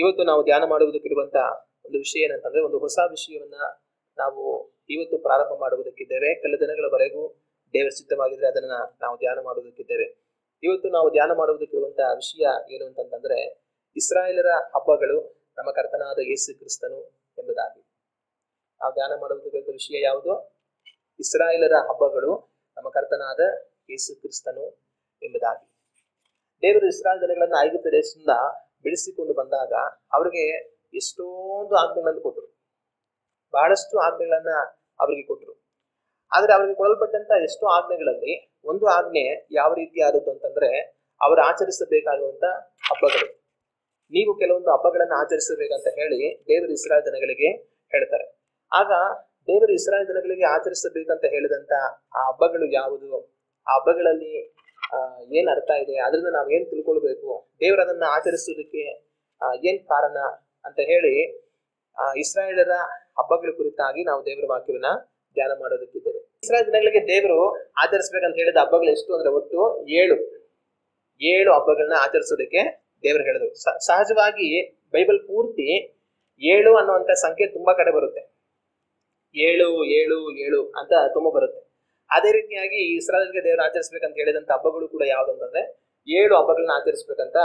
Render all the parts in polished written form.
ಇವತ್ತು ನಾವು ಧ್ಯಾನ ಮಾಡುವುದಕ್ಕಿರುವಂತ ಒಂದು ವಿಷಯ ಏನಂತಂದ್ರೆ, ಒಂದು ಹೊಸ ವಿಷಯವನ್ನ ನಾವು ಇವತ್ತು ಪ್ರಾರಂಭ ಮಾಡುವುದಕ್ಕಿದ್ದೇವೆ. ಕೆಲ ದಿನಗಳವರೆಗೂ ದೇವರ ಸಿದ್ಧವಾಗಿದ್ರೆ ಅದನ್ನ ನಾವು ಧ್ಯಾನ ಮಾಡುವುದಕ್ಕಿದ್ದೇವೆ. ಇವತ್ತು ನಾವು ಧ್ಯಾನ ಮಾಡುವುದಕ್ಕಿರುವಂತಹ ವಿಷಯ ಏನು ಅಂತಂತಂದ್ರೆ, ಇಸ್ರಾಯೇಲರ ಹಬ್ಬಗಳು ನಮ್ಮ ಕರ್ತನಾದ ಯೇಸು ಕ್ರಿಸ್ತನು ಎಂಬುದಾಗಿ. ನಾವು ಧ್ಯಾನ ಮಾಡುವುದಕ್ಕಿರುವ ವಿಷಯ ಯಾವುದು? ಇಸ್ರಾಯೇಲರ ಹಬ್ಬಗಳು ನಮ್ಮ ಕರ್ತನಾದ ಯೇಸು ಕ್ರಿಸ್ತನು ಎಂಬುದಾಗಿ. ದೇವರು ಇಸ್ರಾಯೇಲ್ ಜನಗಳನ್ನ ಐಗುಪ್ತ ದೇಶದಿಂದ ಬಿಡಿಸಿಕೊಂಡು ಬಂದಾಗ ಅವರಿಗೆ ಎಷ್ಟೊಂದು ಆಜ್ಞೆಗಳನ್ನು ಕೊಟ್ಟರು, ಬಹಳಷ್ಟು ಆಜ್ಞೆಗಳನ್ನ ಅವರಿಗೆ ಕೊಟ್ಟರು. ಆದ್ರೆ ಅವರಿಗೆ ಕೊಡಲ್ಪಟ್ಟಂತ ಎಷ್ಟೋ ಆಜ್ಞೆಗಳಲ್ಲಿ ಒಂದು ಆಜ್ಞೆ ಯಾವ ರೀತಿ ಆದದ್ದು ಅಂತಂದ್ರೆ, ಅವರು ಆಚರಿಸಬೇಕಾಗುವಂತ ಹಬ್ಬಗಳು. ನೀವು ಕೆಲವೊಂದು ಹಬ್ಬಗಳನ್ನ ಆಚರಿಸಬೇಕಂತ ಹೇಳಿ ದೇವರು ಇಸ್ರಾಯೇಲ್ ಜನಗಳಿಗೆ ಹೇಳ್ತಾರೆ. ಆಗ ದೇವರು ಇಸ್ರಾಯೇಲ್ ಜನಗಳಿಗೆ ಆಚರಿಸಬೇಕಂತ ಹೇಳಿದಂತ ಆ ಹಬ್ಬಗಳು ಯಾವುದು, ಆ ಹಬ್ಬಗಳಲ್ಲಿ ಏನ್ ಅರ್ಥ ಇದೆ, ಅದರಿಂದ ನಾವ್ ಏನ್ ತಿಳ್ಕೊಳ್ಬೇಕು, ದೇವರು ಅದನ್ನ ಆಚರಿಸುವುದಕ್ಕೆ ಏನ್ ಕಾರಣ ಅಂತ ಹೇಳಿ ಇಸ್ರಾಯೇಲರ ಹಬ್ಬಗಳ ಕುರಿತಾಗಿ ನಾವು ದೇವರ ವಾಕ್ಯವನ್ನ ಧ್ಯಾನ ಮಾಡೋದಕ್ಕಿದ್ದೇವೆ. ಇಸ್ರಾಯೇಲ್ ಜನಗಳಿಗೆ ದೇವರು ಆಚರಿಸ್ಬೇಕಂತ ಹೇಳಿದ ಹಬ್ಬಗಳು ಎಷ್ಟು ಅಂದ್ರೆ ಒಟ್ಟು 7 ಹಬ್ಬಗಳನ್ನ ಆಚರಿಸೋದಕ್ಕೆ ದೇವರು ಹೇಳಿದ್ರು. ಸಹಜವಾಗಿ ಬೈಬಲ್ ಪೂರ್ತಿ 7 ಅನ್ನುವಂತ ಸಂಖ್ಯೆ ತುಂಬಾ ಕಡೆ ಬರುತ್ತೆ. 7 ಅಂತ ತುಂಬಾ ಬರುತ್ತೆ. ಅದೇ ರೀತಿಯಾಗಿ ಇಸ್ರಾಯೇಲ್ಗೆ ದೇವರು ಆಚರಿಸ್ಬೇಕಂತ ಹೇಳಿದಂತ ಹಬ್ಬಗಳು ಕೂಡ ಯಾವ್ದು ಅಂತಂದ್ರೆ 7 ಹಬ್ಬಗಳನ್ನ ಆಚರಿಸ್ಬೇಕಂತ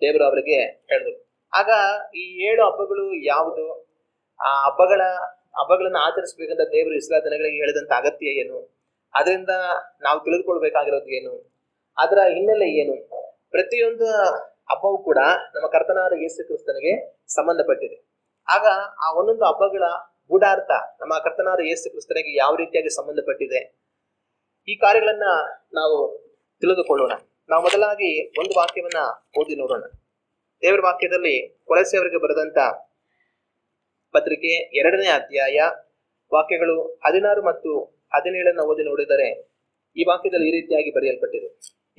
ದೇವರು ಅವರಿಗೆ ಹೇಳಿದ್ರು. ಆಗ ಈ 7 ಹಬ್ಬಗಳು ಯಾವುದು, ಆ ಹಬ್ಬಗಳನ್ನ ಆಚರಿಸ್ಬೇಕಂತ ದೇವರು ಇಸ್ರಾಯೇಲ್ ಜನಗಳಿಗೆ ಹೇಳಿದಂತ ಅಗತ್ಯ ಏನು, ಅದರಿಂದ ನಾವು ತಿಳಿದುಕೊಳ್ಬೇಕಾಗಿರೋದು ಏನು, ಅದರ ಹಿನ್ನೆಲೆ ಏನು, ಪ್ರತಿಯೊಂದು ಹಬ್ಬವು ಕೂಡ ನಮ್ಮ ಕರ್ತನಾದ ಯೇಸು ಕ್ರಿಸ್ತನಿಗೆ ಸಂಬಂಧಪಟ್ಟಿದೆ. ಆಗ ಆ ಒಂದೊಂದು ಹಬ್ಬಗಳ ಗೂಢಾರ್ಥ ನಮ್ಮ ಕರ್ತನಾದ ಯೇಸು ಕ್ರಿಸ್ತನಿಗೆ ಯಾವ ರೀತಿಯಾಗಿ ಸಂಬಂಧಪಟ್ಟಿದೆ, ಈ ಕಾರ್ಯಗಳನ್ನ ನಾವು ತಿಳಿದುಕೊಳ್ಳೋಣ. ನಾವು ಮೊದಲಾಗಿ ಒಂದು ವಾಕ್ಯವನ್ನ ಓದಿ ನೋಡೋಣ. ದೇವರ ವಾಕ್ಯದಲ್ಲಿ ಕೊಲೊಸ್ಸೆಯವರಿಗೆ ಬರೆದಂತ ಪತ್ರಿಕೆ 2ನೇ ಅಧ್ಯಾಯ ವಾಕ್ಯಗಳು 16 ಮತ್ತು 17 ಓದಿ ನೋಡಿದರೆ ಈ ವಾಕ್ಯದಲ್ಲಿ ಈ ರೀತಿಯಾಗಿ ಬರೆಯಲ್ಪಟ್ಟಿದೆ.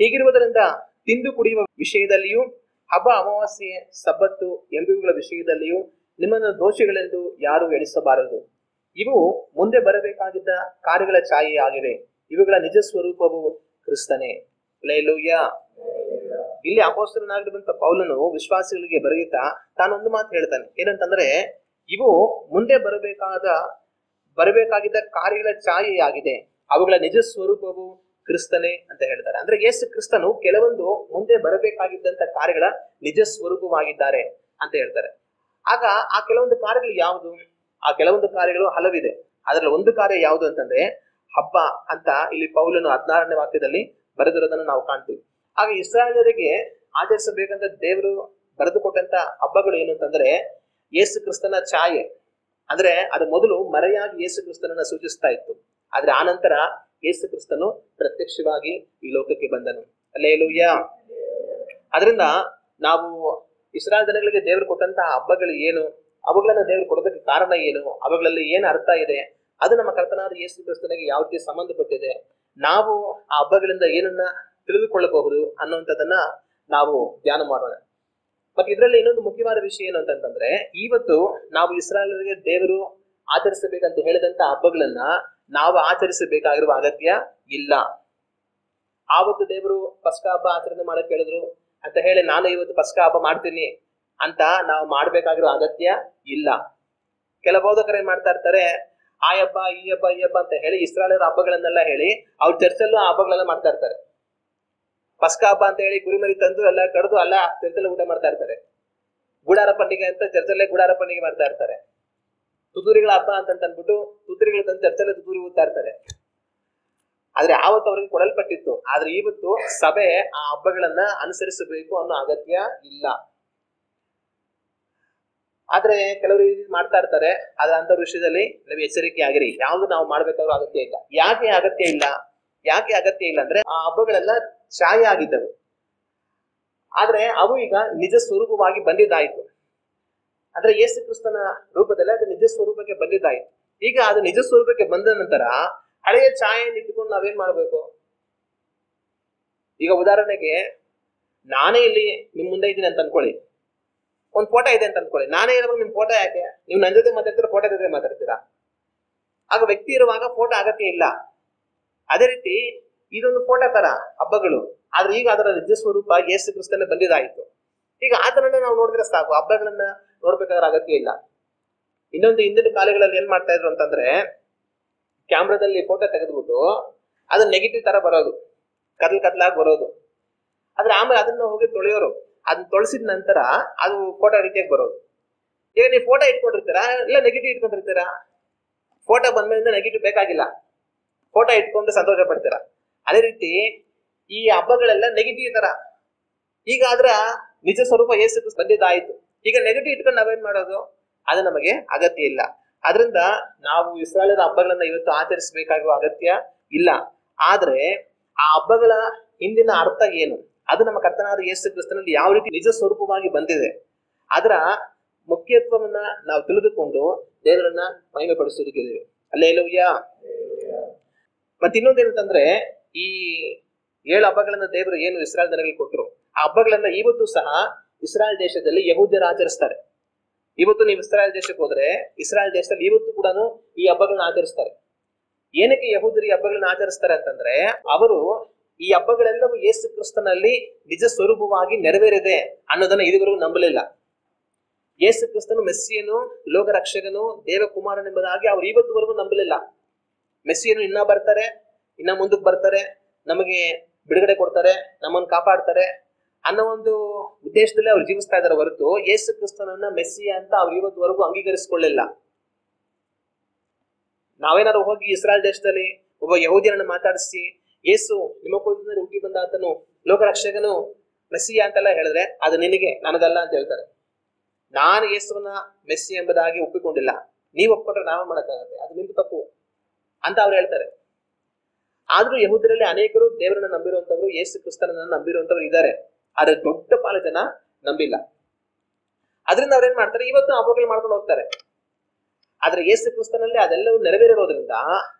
ಹೀಗಿರುವುದರಿಂದ ತಿಂದು ಕುಡಿಯುವ ವಿಷಯದಲ್ಲಿಯೂ ಹಬ್ಬ, ಅಮಾವಾಸ್ಯೆ, ಸಬ್ಬತ್ತು ಎಂಬುವುಗಳ ವಿಷಯದಲ್ಲಿಯೂ ನಿಮ್ಮನ್ನು ದೋಷಿಗಳೆಂದು ಯಾರು ಎಣಿಸಬಾರದು. ಇವು ಮುಂದೆ ಬರಬೇಕಾಗಿದ್ದ ಕಾರ್ಯಗಳ ಛಾಯೆಯಾಗಿವೆ. ಇವುಗಳ ನಿಜ ಸ್ವರೂಪವು ಕ್ರಿಸ್ತನೇ. ಹಲ್ಲೆಲೂಯಾ. ಇಲ್ಲಿ ಅಪೊಸ್ತಲನಾಗಿರುವಂತ ಪೌಲನು ವಿಶ್ವಾಸಿಗಳಿಗೆ ಬರೆಯುತ್ತಾ ತಾನೊಂದು ಮಾತು ಹೇಳ್ತಾನೆ. ಏನಂತಂದ್ರೆ, ಇವು ಮುಂದೆ ಬರಬೇಕಾಗಿದ್ದ ಕಾರ್ಯಗಳ ಛಾಯೆಯಾಗಿದೆ, ಅವುಗಳ ನಿಜ ಸ್ವರೂಪವು ಕ್ರಿಸ್ತನೇ ಅಂತ ಹೇಳ್ತಾರೆ. ಅಂದ್ರೆ ಯೇಸು ಕ್ರಿಸ್ತನು ಕೆಲವೊಂದು ಮುಂದೆ ಬರಬೇಕಾಗಿದ್ದಂತ ಕಾರ್ಯಗಳ ನಿಜ ಸ್ವರೂಪವಾಗಿದ್ದಾರೆ ಅಂತ ಹೇಳ್ತಾರೆ. ಆಗ ಆ ಕೆಲವೊಂದು ಕಾರ್ಯಗಳು ಯಾವುದು? ಆ ಕೆಲವೊಂದು ಕಾರ್ಯಗಳು ಹಲವಿದೆ. ಅದರಲ್ಲಿ ಒಂದು ಕಾರ್ಯ ಯಾವುದು ಅಂತಂದ್ರೆ ಹಬ್ಬ ಅಂತ ಇಲ್ಲಿ ಪೌಲನು 16ನೇ ವಾಕ್ಯದಲ್ಲಿ ಬರೆದಿರೋದನ್ನು ನಾವು ಕಾಣ್ತೀವಿ. ಆಗ ಇಸ್ರಾಯೇಲರಿಗೆ ಆಚರಿಸಬೇಕಂತ ದೇವರು ಬರೆದು ಕೊಟ್ಟಂತ ಹಬ್ಬಗಳು ಏನು ಅಂತಂದ್ರೆ ಯೇಸು ಕ್ರಿಸ್ತನ ಛಾಯೆ. ಅಂದ್ರೆ ಅದು ಮೊದಲು ಮರೆಯಾಗಿ ಯೇಸು ಕ್ರಿಸ್ತನನ್ನ ಸೂಚಿಸ್ತಾ ಇತ್ತು. ಆದ್ರೆ ಆ ನಂತರ ಯೇಸು ಕ್ರಿಸ್ತನು ಪ್ರತ್ಯಕ್ಷವಾಗಿ ಈ ಲೋಕಕ್ಕೆ ಬಂದನು. ಹಲ್ಲೆಲೂಯಾ. ಅದರಿಂದ ನಾವು ಇಸ್ರಾಯೇಲ್ ಜನಗಳಿಗೆ ದೇವರು ಕೊಟ್ಟಂತಹ ಹಬ್ಬಗಳು ಏನು, ಅವುಗಳನ್ನ ದೇವರು ಕೊಡೋದಕ್ಕೆ ಕಾರಣ ಏನು, ಅವುಗಳಲ್ಲಿ ಏನು ಅರ್ಥ ಇದೆ, ಅದು ನಮ್ಮ ಕರ್ತನಾದ ಯೇಸು ಕ್ರಿಸ್ತನಿಗೆ ಯಾವ ರೀತಿ ಸಂಬಂಧಪಟ್ಟಿದೆ, ನಾವು ಆ ಹಬ್ಬಗಳಿಂದ ಏನನ್ನ ತಿಳಿದುಕೊಳ್ಳಬಹುದು ಅನ್ನುವಂಥದ್ದನ್ನ ನಾವು ಧ್ಯಾನ ಮಾಡೋಣ. ಮತ್ತೆ ಇದರಲ್ಲಿ ಇನ್ನೊಂದು ಮುಖ್ಯವಾದ ವಿಷಯ ಏನು ಅಂತಂದ್ರೆ, ಇವತ್ತು ನಾವು ಇಸ್ರಾಯೇಲರಿಗೆ ದೇವರು ಆಚರಿಸಬೇಕಂತ ಹೇಳಿದಂತ ಹಬ್ಬಗಳನ್ನ ನಾವು ಆಚರಿಸಬೇಕಾಗಿರುವ ಅಗತ್ಯ ಇಲ್ಲ. ಆವತ್ತು ದೇವರು ಪಸ್ಕ ಹಬ್ಬ ಆಚರಣೆ ಮಾಡಕ್ ಹೇಳಿದ್ರು ಅಂತ ಹೇಳಿ ನಾನು ಇವತ್ತು ಪಸ್ಕ ಹಬ್ಬ ಮಾಡ್ತೀನಿ ಅಂತ ನಾವು ಮಾಡ್ಬೇಕಾಗಿರೋ ಅಗತ್ಯ ಇಲ್ಲ. ಕೆಲ ಬೋಧಕರು ಏನ್ ಮಾಡ್ತಾ ಇರ್ತಾರೆ, ಆ ಹಬ್ಬ ಈ ಹಬ್ಬ ಈ ಹಬ್ಬ ಅಂತ ಹೇಳಿ ಇಸ್ರಾಯೇಲರ ಹಬ್ಬಗಳನ್ನೆಲ್ಲ ಹೇಳಿ ಅವ್ರ ಚರ್ಚಲ್ಲೂ ಆ ಹಬ್ಬಗಳೆಲ್ಲ ಮಾಡ್ತಾ ಇರ್ತಾರೆ. ಪಸ್ಕ ಹಬ್ಬ ಅಂತ ಹೇಳಿ ಕುರಿಮರಿ ತಂದು ಎಲ್ಲ ಕಡ್ದು ಅಲ್ಲ ಚರ್ಚಲ್ಲಿ ಊಟ ಮಾಡ್ತಾ ಇರ್ತಾರೆ. ಗುಡಾರ ಪಂಡಿಗೆ ಅಂತ ಚರ್ಚಲ್ಲೇ ಗುಡಾರ ಪಂಡಿಗೆ ಮಾಡ್ತಾ ಇರ್ತಾರೆ. ತುತ್ತೂರಿಗಳ ಹಬ್ಬ ಅಂತ ಅಂದ್ಬಿಟ್ಟು ತುತ್ತೂರಿಗಳ ತಂದು ಚರ್ಚಲ್ಲೇ ತುತ್ತೂರಿ ಊದ್ತಾ ಇರ್ತಾರೆ. ಆದ್ರೆ ಆವತ್ತು ಅವ್ರಿಗೆ ಕೊಡಲ್ಪಟ್ಟಿತ್ತು. ಆದ್ರೆ ಇವತ್ತು ಸಭೆ ಆ ಹಬ್ಬಗಳನ್ನ ಅನುಸರಿಸಬೇಕು ಅನ್ನೋ ಅಗತ್ಯ ಇಲ್ಲ. ಆದ್ರೆ ಕೆಲವರು ಮಾಡ್ತಾ ಇರ್ತಾರೆ. ಆದ್ರೆ ಅಂತ ವಿಷಯದಲ್ಲಿ ನೀವು ಎಚ್ಚರಿಕೆ ಆಗಿರಿ. ಯಾವ್ದು ನಾವು ಮಾಡ್ಬೇಕಾದ್ರೂ ಅಗತ್ಯ ಇಲ್ಲ. ಯಾಕೆ ಅಗತ್ಯ ಇಲ್ಲ ಅಂದ್ರೆ ಆ ಹಬ್ಬಗಳೆಲ್ಲ ಛಾಯೆ ಆಗಿದ್ದವು. ಆದ್ರೆ ಅವು ಈಗ ನಿಜ ಸ್ವರೂಪವಾಗಿ ಬಂದಿದ್ದಾಯ್ತು. ಅಂದ್ರೆ ಯೇಸು ಕ್ರಿಸ್ತನ ರೂಪದಲ್ಲಿ ಅದು ನಿಜ ಸ್ವರೂಪಕ್ಕೆ ಬಂದಿದ್ದಾಯ್ತು. ಈಗ ಅದು ನಿಜ ಸ್ವರೂಪಕ್ಕೆ ಬಂದ ನಂತರ ಹಳೆಯ ಛಾಯೆಯನ್ನು ಇಟ್ಟುಕೊಂಡು ನಾವೇನ್ ಮಾಡ್ಬೇಕು? ಈಗ ಉದಾಹರಣೆಗೆ ನಾನೇ ಇಲ್ಲಿ ನಿಮ್ ಮುಂದೆ ಇದ್ದೀನಿ ಅಂತ ಅನ್ಕೊಳ್ಳಿ, ಒಂದ್ ಫೋಟೋ ಇದೆ ಅಂತ ಅನ್ಕೊಳ್ಳಿ. ನಾನೇ ಇರುವಾಗ ನಿಮ್ ಫೋಟೋ ಯಾಕೆ? ನೀವು ನನ್ನ ಜೊತೆ ಮಾತಾಡ್ತೀರಾ, ಫೋಟೋ ಜೊತೆ ಮಾತಾಡ್ತೀರಾ? ಆಗ ವ್ಯಕ್ತಿ ಇರುವಾಗ ಫೋಟೋ ಅಗತ್ಯ ಇಲ್ಲ. ಅದೇ ರೀತಿ ಇದೊಂದು ಫೋಟೋ ತರ ಹಬ್ಬಗಳು. ಆದ್ರೆ ಈಗ ಅದರ ನಿಜ ಸ್ವರೂಪ ಯೇಸು ಕ್ರಿಸ್ತನೇ ಬಂದಿದ್ದಾಯ್ತು. ಈಗ ಆತನನ್ನ ನಾವು ನೋಡಿದ್ರೆ ಸಾಕು, ಹಬ್ಬಗಳನ್ನ ನೋಡ್ಬೇಕಾದ್ರೆ ಅಗತ್ಯ ಇಲ್ಲ. ಇನ್ನೊಂದು ಹಿಂದಿನ ಕಾಲಗಳಲ್ಲಿ ಏನ್ ಮಾಡ್ತಾ ಇದ್ರು ಅಂತಂದ್ರೆ, ಕ್ಯಾಮ್ರಾದಲ್ಲಿ ಫೋಟೋ ತೆಗೆದ್ಬಿಟ್ಟು ಅದು ನೆಗೆಟಿವ್ ತರ ಬರೋದು, ಕತ್ಲಾಗಿ ಬರೋದು. ಆದ್ರೆ ಆಮೇಲೆ ಅದನ್ನ ಹೋಗಿ ತೊಳೆಯೋರು, ಅದನ್ನ ತೊಳೆಸಿದ ನಂತರ ಅದು ಫೋಟೋ ರೀತಿಯಾಗಿ ಬರೋದು. ಈಗ ನೀವು ಫೋಟೋ ಇಟ್ಕೊಂಡಿರ್ತೀರಾ ಇಲ್ಲ ನೆಗೆಟಿವ್ ಇಟ್ಕೊಂಡಿರ್ತೀರಾ? ಫೋಟೋ ಬಂದ್ಮೇಲಿಂದ ನೆಗೆಟಿವ್ ಬೇಕಾಗಿಲ್ಲ, ಫೋಟೋ ಇಟ್ಕೊಂಡು ಸಂತೋಷ ಪಡ್ತೀರಾ. ಅದೇ ರೀತಿ ಈ ಹಬ್ಬಗಳೆಲ್ಲ ನೆಗೆಟಿವ್ ತರ. ಈಗ ಆದ್ರ ನಿಜ ಸ್ವರೂಪ ಯೇಸು ಕ್ರಿಸ್ತ ಬಂದಿದ್ದಾಯ್ತು. ಈಗ ನೆಗೆಟಿವ್ ಇಟ್ಕೊಂಡು ನಾವೇನ್ ಮಾಡೋದು? ಅದು ನಮಗೆ ಅಗತ್ಯ ಇಲ್ಲ. ಅದರಿಂದ ನಾವು ಇಸ್ರಾಯೇಲರ ಹಬ್ಬಗಳನ್ನ ಇವತ್ತು ಆಚರಿಸಬೇಕಾಗುವ ಅಗತ್ಯ ಇಲ್ಲ. ಆದ್ರೆ ಆ ಹಬ್ಬಗಳ ಹಿಂದಿನ ಅರ್ಥ ಏನು, ಅದು ನಮ್ಮ ಕರ್ತನಾದ ಯೇಸು ಕ್ರಿಸ್ತನಲ್ಲಿ ಯಾವ ರೀತಿ ನಿಜ ಸ್ವರೂಪವಾಗಿ ಬಂದಿದೆ, ಅದರ ಮುಖ್ಯತ್ವವನ್ನ ನಾವು ತಿಳಿದುಕೊಂಡು ದೇವರನ್ನ ಮಹಿಮೆ ಪಡಿಸೋದಕ್ಕಿದ್ದೇವೆ. ಹಲ್ಲೆಲೂಯಾ. ಮತ್ತೆ ಇನ್ನೊಂದೇನಂತಂದ್ರೆ, ಈ 7 ಹಬ್ಬಗಳನ್ನ ದೇವರು ಏನು ಇಸ್ರಾಯೇಲ್ ಜನಗಳಿಗೆ ಕೊಟ್ಟರು, ಆ ಹಬ್ಬಗಳನ್ನ ಇವತ್ತು ಸಹ ಇಸ್ರಾಯೇಲ್ ದೇಶದಲ್ಲಿ ಯಹೂದ್ಯರು ಆಚರಿಸ್ತಾರೆ. ಇವತ್ತು ನೀವು ಇಸ್ರಾಯೇಲ್ ದೇಶಕ್ಕೆ ಹೋದ್ರೆ ಇಸ್ರಾಯೇಲ್ ದೇಶದಲ್ಲಿ ಇವತ್ತು ಕೂಡ ಈ ಹಬ್ಬಗಳನ್ನ ಆಚರಿಸ್ತಾರೆ. ಏನಕ್ಕೆ ಯಹೂದ್ಯರು ಈ ಹಬ್ಬಗಳನ್ನ ಆಚರಿಸ್ತಾರೆ ಅಂತಂದ್ರೆ, ಅವರು ಈ ಹಬ್ಬಗಳೆಲ್ಲವೂ ಯೇಸು ಕ್ರಿಸ್ತನಲ್ಲಿ ನಿಜ ಸ್ವರೂಪವಾಗಿ ನೆರವೇರಿದೆ ಅನ್ನೋದನ್ನ ಇದುವರೆಗೂ ನಂಬಲಿಲ್ಲ. ಯೇಸು ಕ್ರಿಸ್ತನು ಮೆಸ್ಸಿಯನು, ಲೋಕ ರಕ್ಷಕನು, ದೇವಕುಮಾರನೆಂಬುದಾಗಿ ಅವ್ರು ಇವತ್ತುವರೆಗೂ ನಂಬಲಿಲ್ಲ. ಮೆಸ್ಸಿಯನು ಇನ್ನ ಬರ್ತಾರೆ, ಇನ್ನ ಮುಂದಕ್ಕೆ ಬರ್ತಾರೆ, ನಮಗೆ ಬಿಡುಗಡೆ ಕೊಡ್ತಾರೆ, ನಮ್ಮನ್ನು ಕಾಪಾಡ್ತಾರೆ ಅನ್ನೋ ಒಂದು ಉದ್ದೇಶದಲ್ಲಿ ಅವ್ರು ಜೀವಿಸ್ತಾ ಇದಾರೆ ಹೊರತು ಯೇಸು ಕ್ರಿಸ್ತನನ್ನ ಮೆಸ್ಸಿಯ ಅಂತ ಅವ್ರು ಇವತ್ತುವರೆಗೂ ಅಂಗೀಕರಿಸಿಕೊಳ್ಳಿಲ್ಲ. ನಾವೇನಾದ್ರು ಹೋಗಿ ಇಸ್ರಾಯೇಲ್ ದೇಶದಲ್ಲಿ ಒಬ್ಬ ಯಹೂದ್ಯನನ್ನ ಮಾತಾಡಿಸಿ ಯೇಸು ನಿಮ್ಮ ಕುರಿತು ಹುಟ್ಟಿ ಬಂದ ಆತನು ಲೋಕ ರಕ್ಷಕನು ಮೆಸ್ಸಿಯ ಅಂತೆಲ್ಲ ಹೇಳಿದ್ರೆ ಅದು ನಿನಗೆ, ನನಗಲ್ಲ ಅಂತ ಹೇಳ್ತಾರೆ. ನಾನು ಯೇಸುವನ್ನ ಮೆಸ್ಸಿ ಎಂಬುದಾಗಿ ಒಪ್ಪಿಕೊಂಡಿಲ್ಲ, ನೀವು ಒಪ್ಕೊಂಡ್ರೆ ನಾವೇ ಮಾಡಕ್ಕಾಗತ್ತೆ, ಅದು ನಿಮ್ದು ತಪ್ಪು ಅಂತ ಅವ್ರು ಹೇಳ್ತಾರೆ. ಆದ್ರೂ ಯಹೂದ್ಯರಲ್ಲಿ ಅನೇಕರು ದೇವರನ್ನ ನಂಬಿರುವಂತವ್ರು, ಯೇಸು ಕ್ರಿಸ್ತನನ್ನ ನಂಬಿರುವಂತವ್ರು ಇದ್ದಾರೆ. ಆದ್ರೆ ದೊಡ್ಡ ಪಾಲು ಜನ ನಂಬಿಲ್ಲ. ಅದರಿಂದ ಅವ್ರೇನ್ ಮಾಡ್ತಾರೆ, ಇವತ್ತು ಹಬ್ಬಗಳು ಮಾಡ್ಕೊಂಡು ಹೋಗ್ತಾರೆ. ಆದ್ರೆ ಯೇಸು ಕ್ರಿಸ್ತನಲ್ಲಿ ಅದೆಲ್ಲವೂ ನೆರವೇರಿರೋದ್ರಿಂದ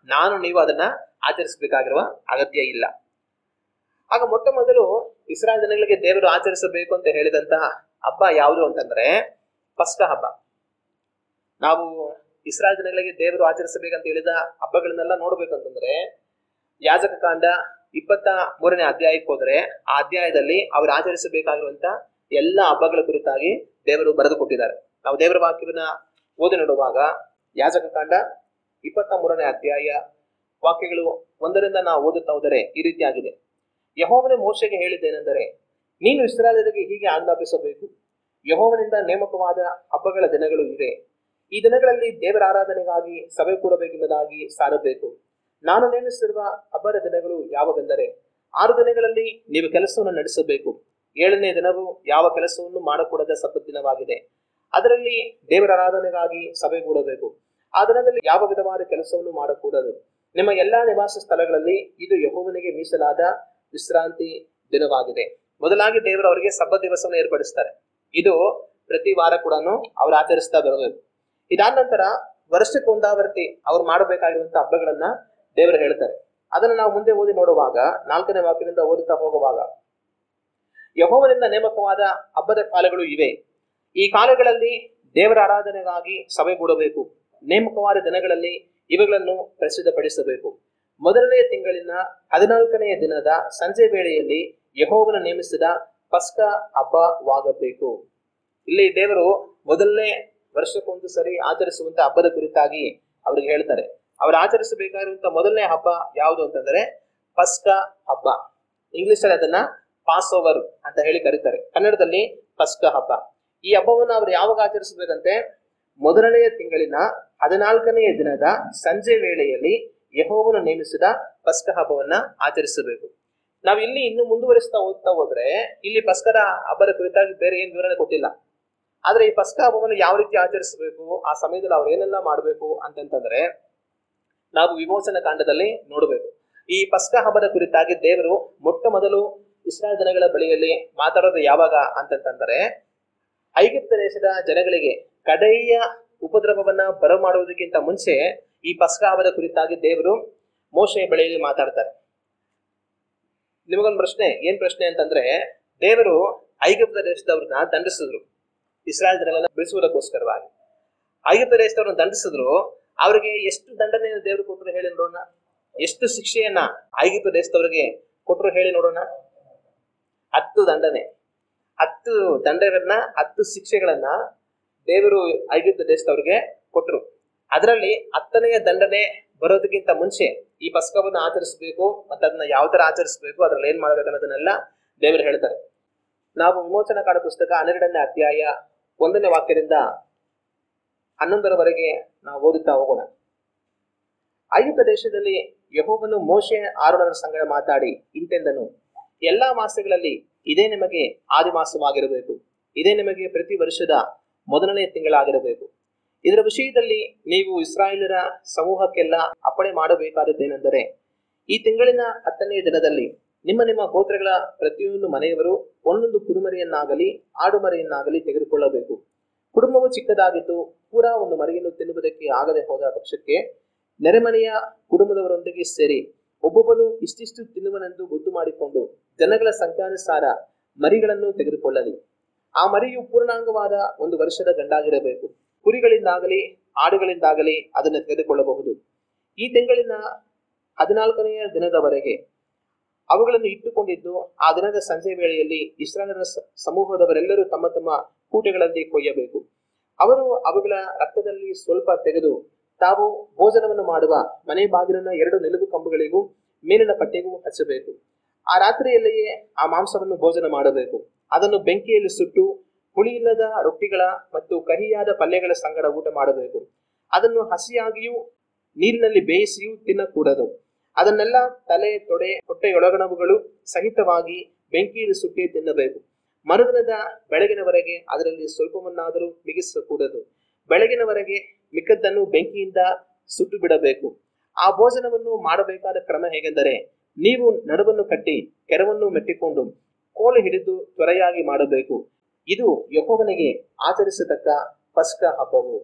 ನೀವು ಅದನ್ನ ಆಚರಿಸಬೇಕಾಗಿರುವ ಅಗತ್ಯ ಇಲ್ಲ. ಆಗ ಮೊಟ್ಟ ಮೊದಲು ಇಸ್ರಾಯೇಲ್ ಜನಗಳಿಗೆ ದೇವರು ಆಚರಿಸಬೇಕು ಅಂತ ಹೇಳಿದಂತಹ ಹಬ್ಬ ಯಾವುದು ಅಂತಂದ್ರೆ ಪಸ್ಕ ಹಬ್ಬ. ನಾವು ಇಸ್ರಾಯೇಲ್ ಜನಗಳಿಗೆ ದೇವರು ಆಚರಿಸಬೇಕಂತ ಹೇಳಿದ ಹಬ್ಬಗಳನ್ನೆಲ್ಲ ನೋಡ್ಬೇಕಂತಂದ್ರೆ ಯಾಜಕ ಕಾಂಡ 23ನೇ ಅಧ್ಯಾಯಕ್ಕೆ ಹೋದ್ರೆ ಆ ಅಧ್ಯಾಯದಲ್ಲಿ ಅವರು ಆಚರಿಸಬೇಕಾಗಿರುವಂತ ಎಲ್ಲ ಹಬ್ಬಗಳ ಕುರಿತಾಗಿ ದೇವರು ಬರೆದು ಕೊಟ್ಟಿದ್ದಾರೆ. ನಾವು ದೇವರ ವಾಕ್ಯವನ್ನ ಓದಿ ನೋಡುವಾಗ ಯಾಜಕ ಕಾಂಡ 23ನೇ ಅಧ್ಯಾಯ ವಾಕ್ಯಗಳು 1ರಿಂದ ನಾವು ಓದುತ್ತಾ ಹೋದರೆ ಈ ರೀತಿಯಾಗಿದೆ. ಯೆಹೋವನೇ ಮೋಶೆಗೆ ಹೇಳಿದ್ದೇನೆಂದರೆ, ನೀನು ಇಸ್ರಾಯೇಲರಿಗೆ ಹೀಗೆ ಆಜ್ಞಾಪಿಸಬೇಕು, ಯೆಹೋವನಿಂದ ನೇಮಕವಾದ ಹಬ್ಬಗಳ ದಿನಗಳು ಇವೆ. ಈ ದಿನಗಳಲ್ಲಿ ದೇವರ ಆರಾಧನೆಗಾಗಿ ಸಭೆ ಕೂಡಬೇಕೆಂಬುದಾಗಿ ಸಾರಬೇಕು. ನಾನು ನೇಮಿಸಿರುವ ಹಬ್ಬದ ದಿನಗಳು ಯಾವವೆಂದರೆ, 6 ದಿನಗಳಲ್ಲಿ ನೀವು ಕೆಲಸವನ್ನು ನಡೆಸಬೇಕು. 7ನೇ ದಿನವು ಯಾವ ಕೆಲಸವನ್ನು ಮಾಡಕೂಡದ ಸಬ್ಬತ್ ದಿನವಾಗಿದೆ. ಅದರಲ್ಲಿ ದೇವರ ಆರಾಧನೆಗಾಗಿ ಸಭೆ ಕೂಡಬೇಕು. ಆ ದಿನದಲ್ಲಿ ಯಾವ ವಿಧವಾದ ಕೆಲಸವನ್ನು ಮಾಡಕೂಡದು. ನಿಮ್ಮ ಎಲ್ಲಾ ನಿವಾಸ ಸ್ಥಳಗಳಲ್ಲಿ ಇದು ಯೆಹೋವನಿಗೆ ಮೀಸಲಾದ ವಿಶ್ರಾಂತಿ ದಿನವಾಗಿದೆ. ಮೊದಲಾಗಿ ದೇವರು ಅವರಿಗೆ ಸಬ್ಬತ್ ದಿವಸವನ್ನು ಏರ್ಪಡಿಸ್ತಾರೆ. ಇದು ಪ್ರತಿ ವಾರ ಕೂಡ ಅವ್ರು ಆಚರಿಸ್ತಾ ಬರಬೇಕು. ಇದಾದ ನಂತರ ವರ್ಷಕ್ಕೆ ಒಂದಾವರ್ತಿ ಅವ್ರು ಮಾಡಬೇಕಾಗಿರುವಂತಹ ಹಬ್ಬಗಳನ್ನ ದೇವರು ಹೇಳ್ತಾರೆ. ಅದನ್ನ ನಾವು ಮುಂದೆ ಓದಿ ನೋಡುವಾಗ 4ನೇ ವಾಕ್ಯದಿಂದ ಓದುತ್ತಾ ಹೋಗುವಾಗ, ಯೆಹೋವನಿಂದ ನೇಮಕವಾದ ಹಬ್ಬದ ಕಾಲಗಳು ಇವೆ. ಈ ಕಾಲಗಳಲ್ಲಿ ದೇವರ ಆರಾಧನೆಗಾಗಿ ಸಭೆಗೂಡಬೇಕು. ನೇಮಕವಾದ ದಿನಗಳಲ್ಲಿ ಇವುಗಳನ್ನು ಪ್ರಸಿದ್ಧಪಡಿಸಬೇಕು. ಮೊದಲನೆಯ ತಿಂಗಳಿನ 14ನೆಯ ದಿನದ ಸಂಜೆ ವೇಳೆಯಲ್ಲಿ ಯೆಹೋವನ ನೇಮಿಸಿದ ಪಸ್ಕ ಹಬ್ಬವಾಗಬೇಕು. ಇಲ್ಲಿ ದೇವರು ಮೊದಲನೇ ವರ್ಷಕ್ಕೊಂದು ಸರಿ ಆಚರಿಸುವಂತ ಹಬ್ಬದ ಕುರಿತಾಗಿ ಅವ್ರಿಗೆ ಹೇಳ್ತಾರೆ. ಅವ್ರು ಆಚರಿಸಬೇಕಾಗಿರುವಂತ ಮೊದಲನೇ ಹಬ್ಬ ಯಾವುದು ಅಂತಂದ್ರೆ ಪಸ್ಕ ಹಬ್ಬ. ಇಂಗ್ಲಿಷ್ ಅಲ್ಲಿ ಅದನ್ನ ಪಾಸ್ ಓವರ್ ಅಂತ ಹೇಳಿ ಕರೀತಾರೆ, ಕನ್ನಡದಲ್ಲಿ ಪಸ್ಕ ಹಬ್ಬ. ಈ ಹಬ್ಬವನ್ನು ಅವ್ರು ಯಾವಾಗ ಆಚರಿಸಬೇಕಂತೆ, ಮೊದಲನೆಯ ತಿಂಗಳಿನ 14ನೆಯ ದಿನದ ಸಂಜೆ ವೇಳೆಯಲ್ಲಿ ಯೆಹೋವನು ನೇಮಿಸಿದ ಪಸ್ಕ ಹಬ್ಬವನ್ನ ಆಚರಿಸಬೇಕು. ನಾವ್ ಇಲ್ಲಿ ಇನ್ನು ಮುಂದುವರಿಸ್ತಾ ಓದ್ತಾ ಹೋದ್ರೆ ಇಲ್ಲಿ ಪಸ್ಕದ ಹಬ್ಬದ ಕುರಿತಾಗಿ ಬೇರೆ ಏನ್ ವಿವರಣೆ ಕೊಟ್ಟಿಲ್ಲ. ಆದ್ರೆ ಈ ಪಸ್ಕ ಹಬ್ಬವನ್ನು ಯಾವ ರೀತಿ ಆಚರಿಸಬೇಕು, ಆ ಸಮಯದಲ್ಲಿ ಅವ್ರು ಏನೆಲ್ಲ ಮಾಡ್ಬೇಕು ಅಂತಂತಂದ್ರೆ ನಾವು ವಿಮೋಚನ ಕಾಂಡದಲ್ಲಿ ನೋಡ್ಬೇಕು. ಈ ಪಸ್ಕ ಹಬ್ಬದ ಕುರಿತಾಗಿ ದೇವರು ಮೊಟ್ಟ ಮೊದಲು ಇಸ್ರಾಯೇಲ್ ಜನಗಳ ಬಳಿಯಲ್ಲಿ ಮಾತಾಡೋದು ಯಾವಾಗ ಅಂತಂತಂದ್ರೆ, ಐಗುಪ್ತ ದೇಶದ ಜನಗಳಿಗೆ ಕಡೆಯ ಉಪದ್ರವವನ್ನ ಬರಮಾಡುವುದಕ್ಕಿಂತ ಮುಂಚೆ ಈ ಪಸ್ಕ ಹಬ್ಬದ ಕುರಿತಾಗಿ ದೇವರು ಮೋಶೆಯ ಬಳಿಯಲ್ಲಿ ಮಾತಾಡ್ತಾರೆ. ನಿಮಗೊಂದು ಪ್ರಶ್ನೆ, ಏನ್ ಪ್ರಶ್ನೆ ಅಂತಂದ್ರೆ, ದೇವರು ಐಗುಪ್ತ ದೇಶದವ್ರನ್ನ ದಂಡಿಸಿದ್ರು, ಇಸ್ರಾಯೇಲ್ ಜನಗಳನ್ನ ಬಿಡಿಸುವುದಕ್ಕೋಸ್ಕರವಾಗಿ ಐಗುಪ್ತ ದೇಶದವ್ರನ್ನ ದಂಡಿಸಿದ್ರು. ಅವ್ರಿಗೆ ಎಷ್ಟು ದಂಡನೆಯನ್ನು ದೇವರು ಕೊಟ್ಟರು ಹೇಳಿ ನೋಡೋಣ. ಎಷ್ಟು ಶಿಕ್ಷೆಯನ್ನ ಐಗುಪ್ತ ದೇಶದವ್ರಿಗೆ ಕೊಟ್ಟರು ಹೇಳಿ ನೋಡೋಣ. 10 ದಂಡನೆ. 10 ದಂಡಗಳನ್ನ 10 ಶಿಕ್ಷೆಗಳನ್ನ ದೇವರು ಐಗುಪ್ತ ದೇಶದವ್ರಿಗೆ ಕೊಟ್ರು. ಅದರಲ್ಲಿ 10ನೆಯ ದಂಡನೆ ಬರೋದಕ್ಕಿಂತ ಮುಂಚೆ ಈ ಪಸ್ಕವನ್ನು ಆಚರಿಸಬೇಕು, ಮತ್ತೆ ಅದನ್ನ ಯಾವ ತರ ಆಚರಿಸಬೇಕು, ಅದ್ರಲ್ಲಿ ಏನ್ ಮಾಡ್ಬೇಕು ಅನ್ನೋದನ್ನೆಲ್ಲ ದೇವರು ಹೇಳ್ತಾರೆ. ನಾವು ವಿಮೋಚನಾ ಕಾಂಡ ಪುಸ್ತಕ 12ನೇ ಅಧ್ಯಾಯ 1ನೇ ವಾಕ್ಯದಿಂದ 11ರವರೆಗೆ ನಾವು ಓದುತ್ತಾ ಹೋಗೋಣ. ಐಗುಪ್ತ ದೇಶದಲ್ಲಿ ಯೆಹೋವನು ಮೋಶೆ ಆರೋನರ ಸಂಗಡ ಮಾತಾಡಿ ಇಂತೆಂದನು, ಎಲ್ಲಾ ಮಾಸಗಳಲ್ಲಿ ಇದೇ ನಿಮಗೆ ಆದಿಮಾಸವಾಗಿರಬೇಕು, ಇದೇ ನಿಮಗೆ ಪ್ರತಿ ವರ್ಷದ ಮೊದಲನೇ ತಿಂಗಳಾಗಿರಬೇಕು. ಇದರ ವಿಷಯದಲ್ಲಿ ನೀವು ಇಸ್ರಾಯೇಲರ ಸಮೂಹಕ್ಕೆಲ್ಲ ಅಪ್ಪಣೆ ಮಾಡಬೇಕಾದದ್ದೇನೆಂದರೆ, ಈ ತಿಂಗಳಿನ 10ನೇ ದಿನದಲ್ಲಿ ನಿಮ್ಮ ನಿಮ್ಮ ಗೋತ್ರಗಳ ಪ್ರತಿಯೊಂದು ಮನೆಯವರು ಒಂದೊಂದು ಕುರಿಮರಿಯನ್ನಾಗಲಿ ಆಡುಮರಿಯನ್ನಾಗಲಿ ತೆಗೆದುಕೊಳ್ಳಬೇಕು. ಕುಟುಂಬವು ಚಿಕ್ಕದಾಗಿದ್ದು ಪೂರಾ ಒಂದು ಮರಿಯನ್ನು ತಿನ್ನುವುದಕ್ಕೆ ಆಗದೆ ಹೋದ ಪಕ್ಷಕ್ಕೆ ನೆರೆಮನೆಯ ಕುಟುಂಬದವರೊಂದಿಗೆ ಸೇರಿ ಒಬ್ಬೊಬ್ಬನು ಇಷ್ಟಿಷ್ಟು ತಿನ್ನುವನೆಂದು ಗೊತ್ತು ಮಾಡಿಕೊಂಡು ಜನಗಳ ಸಂಖ್ಯಾನುಸಾರ ಮರಿಗಳನ್ನು ತೆಗೆದುಕೊಳ್ಳಲಿ. ಆ ಮರಿಯು ಪೂರ್ಣಾಂಗವಾದ 1 ವರ್ಷದ ಗಂಡಾಗಿರಬೇಕು. ಕುರಿಗಳಿಂದಾಗಲಿ ಆಡುಗಳಿಂದಾಗಲಿ ಅದನ್ನು ತೆಗೆದುಕೊಳ್ಳಬಹುದು. ಈ ತಿಂಗಳಿನ 14ನೆಯ ದಿನದವರೆಗೆ ಅವುಗಳನ್ನು ಇಟ್ಟುಕೊಂಡಿದ್ದು ಆ ದಿನದ ಸಂಜೆ ವೇಳೆಯಲ್ಲಿ ಇಸ್ರಾಯೇಲರ ಸಮೂಹದವರೆಲ್ಲರೂ ತಮ್ಮ ತಮ್ಮ ಕೂಟೆಗಳಲ್ಲಿ ಕೊಯ್ಯಬೇಕು. ಅವರು ಅವುಗಳ ರಕ್ತದಲ್ಲಿ ಸ್ವಲ್ಪ ತೆಗೆದು ತಾವು ಭೋಜನವನ್ನು ಮಾಡುವ ಮನೆ ಬಾಗಿಲಿನ 2 ನಿಲುವು ಕಂಬಗಳಿಗೂ ಮೇಲಿನ ಪಟ್ಟೆಗೂ ಹಚ್ಚಬೇಕು. ಆ ರಾತ್ರಿಯಲ್ಲಿಯೇ ಆ ಮಾಂಸವನ್ನು ಭೋಜನ ಮಾಡಬೇಕು. ಅದನ್ನು ಬೆಂಕಿಯಲ್ಲಿ ಸುಟ್ಟು ಹುಳಿಯಿಲ್ಲದ ರೊಟ್ಟಿಗಳ ಮತ್ತು ಕಹಿಯಾದ ಪಲ್ಯಗಳ ಸಂಗಡ ಊಟ ಮಾಡಬೇಕು. ಅದನ್ನು ಹಸಿಯಾಗಿಯೂ ನೀರಿನಲ್ಲಿ ಬೇಯಿಸಿಯೂ ತಿನ್ನಕೂಡದು. ಅದನ್ನೆಲ್ಲ ತಲೆ, ತೊಡೆ, ಹೊಟ್ಟೆಯೊಳಗಣವುಗಳು ಸಹಿತವಾಗಿ ಬೆಂಕಿಯಲ್ಲಿ ಸುಟ್ಟೇ ತಿನ್ನಬೇಕು. ಮರುದಿನದ ಬೆಳಗಿನವರೆಗೆ ಅದರಲ್ಲಿ ಸ್ವಲ್ಪವನ್ನಾದರೂ ಮಿಗಿಸಕೂಡದು. ಬೆಳಗಿನವರೆಗೆ ಮಿಕ್ಕದ್ದನ್ನು ಬೆಂಕಿಯಿಂದ ಸುಟ್ಟು ಬಿಡಬೇಕು. ಆ ಭೋಜನವನ್ನು ಮಾಡಬೇಕಾದ ಕ್ರಮ ಹೇಗೆಂದರೆ, ನೀವು ನಡುವನ್ನು ಕಟ್ಟಿ ಕೆರವನ್ನು ಮೆಟ್ಟಿಕೊಂಡು ಕೋಲು ಹಿಡಿದು ತ್ವರೆಯಾಗಿ ಮಾಡಬೇಕು. ಇದು ಯೆಹೋವನಿಗೆ ಆಚರಿಸತಕ್ಕ ಪಸ್ಕ ಹಬ್ಬವು.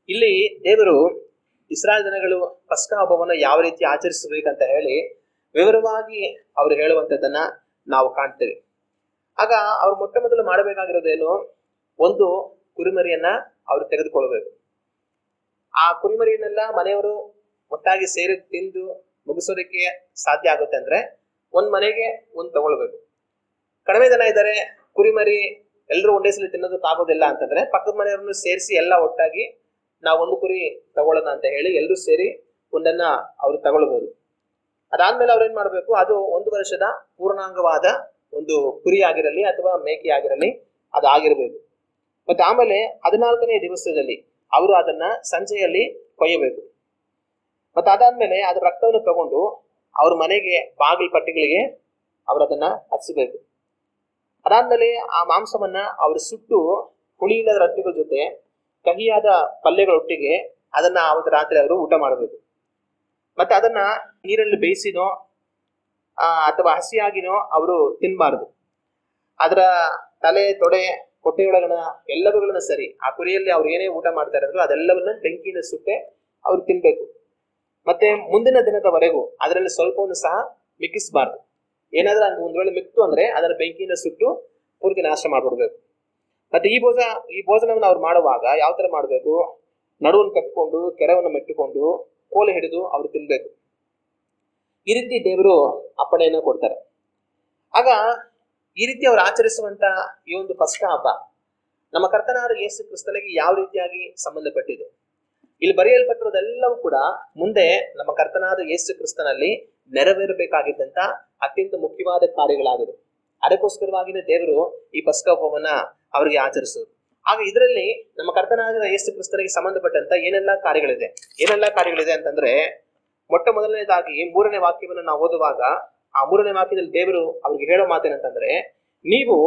ಇಲ್ಲಿ ದೇವರು ಇಸ್ರಾಯೇಲ್ ಜನಗಳು ಪಸ್ಕ ಹಬ್ಬವನ್ನು ಯಾವ ರೀತಿ ಆಚರಿಸಬೇಕಂತ ಹೇಳಿ ವಿವರವಾಗಿ ಅವರು ಹೇಳುವಂತದ್ದನ್ನ ನಾವು ಕಾಣ್ತೇವೆ. ಆಗ ಅವ್ರು ಮೊಟ್ಟ ಮೊದಲು ಮಾಡಬೇಕಾಗಿರೋದೇನು, ಒಂದು ಕುರಿಮರಿಯನ್ನ ಅವರು ತೆಗೆದುಕೊಳ್ಬೇಕು. ಆ ಕುರಿಮರಿಯನ್ನೆಲ್ಲ ಮನೆಯವರು ಒಟ್ಟಾಗಿ ಸೇರಿ ತಿಂದು ಮುಗಿಸೋದಕ್ಕೆ ಸಾಧ್ಯ ಆಗುತ್ತೆ ಅಂದ್ರೆ ಒಂದ್ ಮನೆಗೆ ಒಂದ್ ತಗೊಳ್ಬೇಕು. ಕಡಿಮೆ ಜನ ಇದ್ದಾರೆ, ಕುರಿಮರಿ ಎಲ್ಲರೂ ಒಂದೇ ಸಲ ತಿನ್ನೋದಕ್ಕಾಗೋದಿಲ್ಲ ಅಂತಂದ್ರೆ ಪಕ್ಕದ ಮನೆಯವ್ರನ್ನು ಸೇರಿಸಿ ಎಲ್ಲ ಒಟ್ಟಾಗಿ ನಾವು ಒಂದು ಕುರಿ ತಗೊಳ್ಳೋಣ ಅಂತ ಹೇಳಿ ಎಲ್ಲರೂ ಸೇರಿ ಒಂದನ್ನ ಅವ್ರು ತಗೊಳ್ಬಹುದು. ಅದಾದ್ಮೇಲೆ ಅವ್ರು ಏನ್ ಮಾಡ್ಬೇಕು, ಅದು 1 ವರ್ಷದ ಪೂರ್ಣಾಂಗವಾದ ಒಂದು ಕುರಿ ಆಗಿರಲಿ ಅಥವಾ ಮೇಕೆ ಆಗಿರಲಿ ಅದು ಆಗಿರ್ಬೇಕು. ಮತ್ತೆ ಆಮೇಲೆ 14ನೇ ದಿವಸದಲ್ಲಿ ಅವರು ಅದನ್ನ ಸಂಜೆಯಲ್ಲಿ ಕೊಯ್ಯಬೇಕು. ಮತ್ತೆ ಅದಾದ್ಮೇಲೆ ಅದ್ರ ರಕ್ತವನ್ನು ತಗೊಂಡು ಅವ್ರ ಮನೆಗೆ ಬಾಗಿಲು ಪಟ್ಟಿಗಳಿಗೆ ಅವ್ರು ಅದನ್ನ ಹಚ್ಚಬೇಕು. ಅದಾದ್ಮೇಲೆ ಆ ಮಾಂಸವನ್ನ ಅವರು ಸುಟ್ಟು ಹುಳಿಯಿಲ್ಲದ ರೊಟ್ಟಿಗಳ ಜೊತೆ ಕಹಿಯಾದ ಪಲ್ಯಗಳೊಟ್ಟಿಗೆ ಅದನ್ನ ಅವತ್ತು ರಾತ್ರಿ ಅವರು ಊಟ ಮಾಡಬೇಕು. ಮತ್ತೆ ಅದನ್ನ ನೀರಲ್ಲಿ ಬೇಯಿಸಿನೋ ಅಥವಾ ಹಸಿಯಾಗಿನೋ ಅವರು ತಿನ್ಬಾರ್ದು. ಅದರ ತಲೆ, ತೊಡೆ, ಹೊಟ್ಟೆಯೊಳಗಣ ಎಲ್ಲವುಗಳನ್ನ ಸರಿ ಆ ಕುರಿಯಲ್ಲಿ ಅವ್ರು ಏನೇ ಊಟ ಮಾಡ್ತಾ ಇರೋದ್ರು ಅದೆಲ್ಲವನ್ನ ಬೆಂಕಿನ ಸುಟ್ಟೆ ಅವ್ರು ತಿನ್ಬೇಕು. ಮತ್ತೆ ಮುಂದಿನ ದಿನದವರೆಗೂ ಅದರಲ್ಲಿ ಸ್ವಲ್ಪವನ್ನು ಸಹ ಮಿಕ್ಕಿಸಬಾರ್ದು. ಏನಾದ್ರೂ ಹಂಗ ಒಂದ್ ವೇಳೆ ಮಿಕ್ತು ಅಂದ್ರೆ ಅದನ್ನ ಬೆಂಕಿನ ಸುಟ್ಟು ಪೂರ್ತಿ ನಾಶ ಮಾಡ್ಬಿಡ್ಬೇಕು. ಮತ್ತೆ ಈ ಭೋಜನವನ್ನು ಅವ್ರು ಮಾಡುವಾಗ ಯಾವ ತರ ಮಾಡ್ಬೇಕು, ನಡುವನ್ನು ಕಟ್ಕೊಂಡು ಕೆರವನ್ನು ಮೆಟ್ಟಿಕೊಂಡು ಕೋಲು ಹಿಡಿದು ಅವ್ರು ತಿನ್ಬೇಕು. ಈ ರೀತಿ ದೇವರು ಅಪ್ಪಣೆಯನ್ನ ಕೊಡ್ತಾರೆ. ಆಗ ಈ ರೀತಿ ಅವ್ರು ಆಚರಿಸುವಂತ ಈ ಒಂದು ಪಸ್ಕ ಹಬ್ಬ ನಮ್ಮ ಕರ್ತನಾದ ಯೇಸು ಕ್ರಿಸ್ತನಿಗೆ ಯಾವ ರೀತಿಯಾಗಿ ಸಂಬಂಧಪಟ್ಟಿದೆ. ಇಲ್ಲಿ ಬರೆಯಲ್ಪಟ್ಟಿರೋದೆಲ್ಲವೂ ಕೂಡ ಮುಂದೆ ನಮ್ಮ ಕರ್ತನಾದ ಯೇಸು ಕ್ರಿಸ್ತನಲ್ಲಿ ನೆರವೇರಬೇಕಾಗಿದ್ದಂತ ಅತ್ಯಂತ ಮುಖ್ಯವಾದ ಕಾರ್ಯಗಳಾಗಿದೆ. ಅದಕ್ಕೋಸ್ಕರವಾಗಿನೇ ದೇವರು ಈ ಪಸ್ಕ ಹಬ್ಬವನ್ನ ಅವರಿಗೆ ಆಚರಿಸೋದು. ಆಗ ಇದರಲ್ಲಿ ನಮ್ಮ ಕರ್ತನಾದ ಯೇಸು ಕ್ರಿಸ್ತನಿಗೆ ಸಂಬಂಧಪಟ್ಟಂತ ಏನೆಲ್ಲಾ ಕಾರ್ಯಗಳಿದೆ ಅಂತಂದ್ರೆ, ಮೊಟ್ಟ ಮೊದಲನೇದಾಗಿ 3ನೇ ವಾಕ್ಯವನ್ನು ನಾವು ಓದುವಾಗ ಆ 3ನೇ ವಾಕ್ಯದಲ್ಲಿ ದೇವರು ಅವ್ರಿಗೆ ಹೇಳೋ ಮಾತೇನಂತಂದ್ರೆ, ನೀವು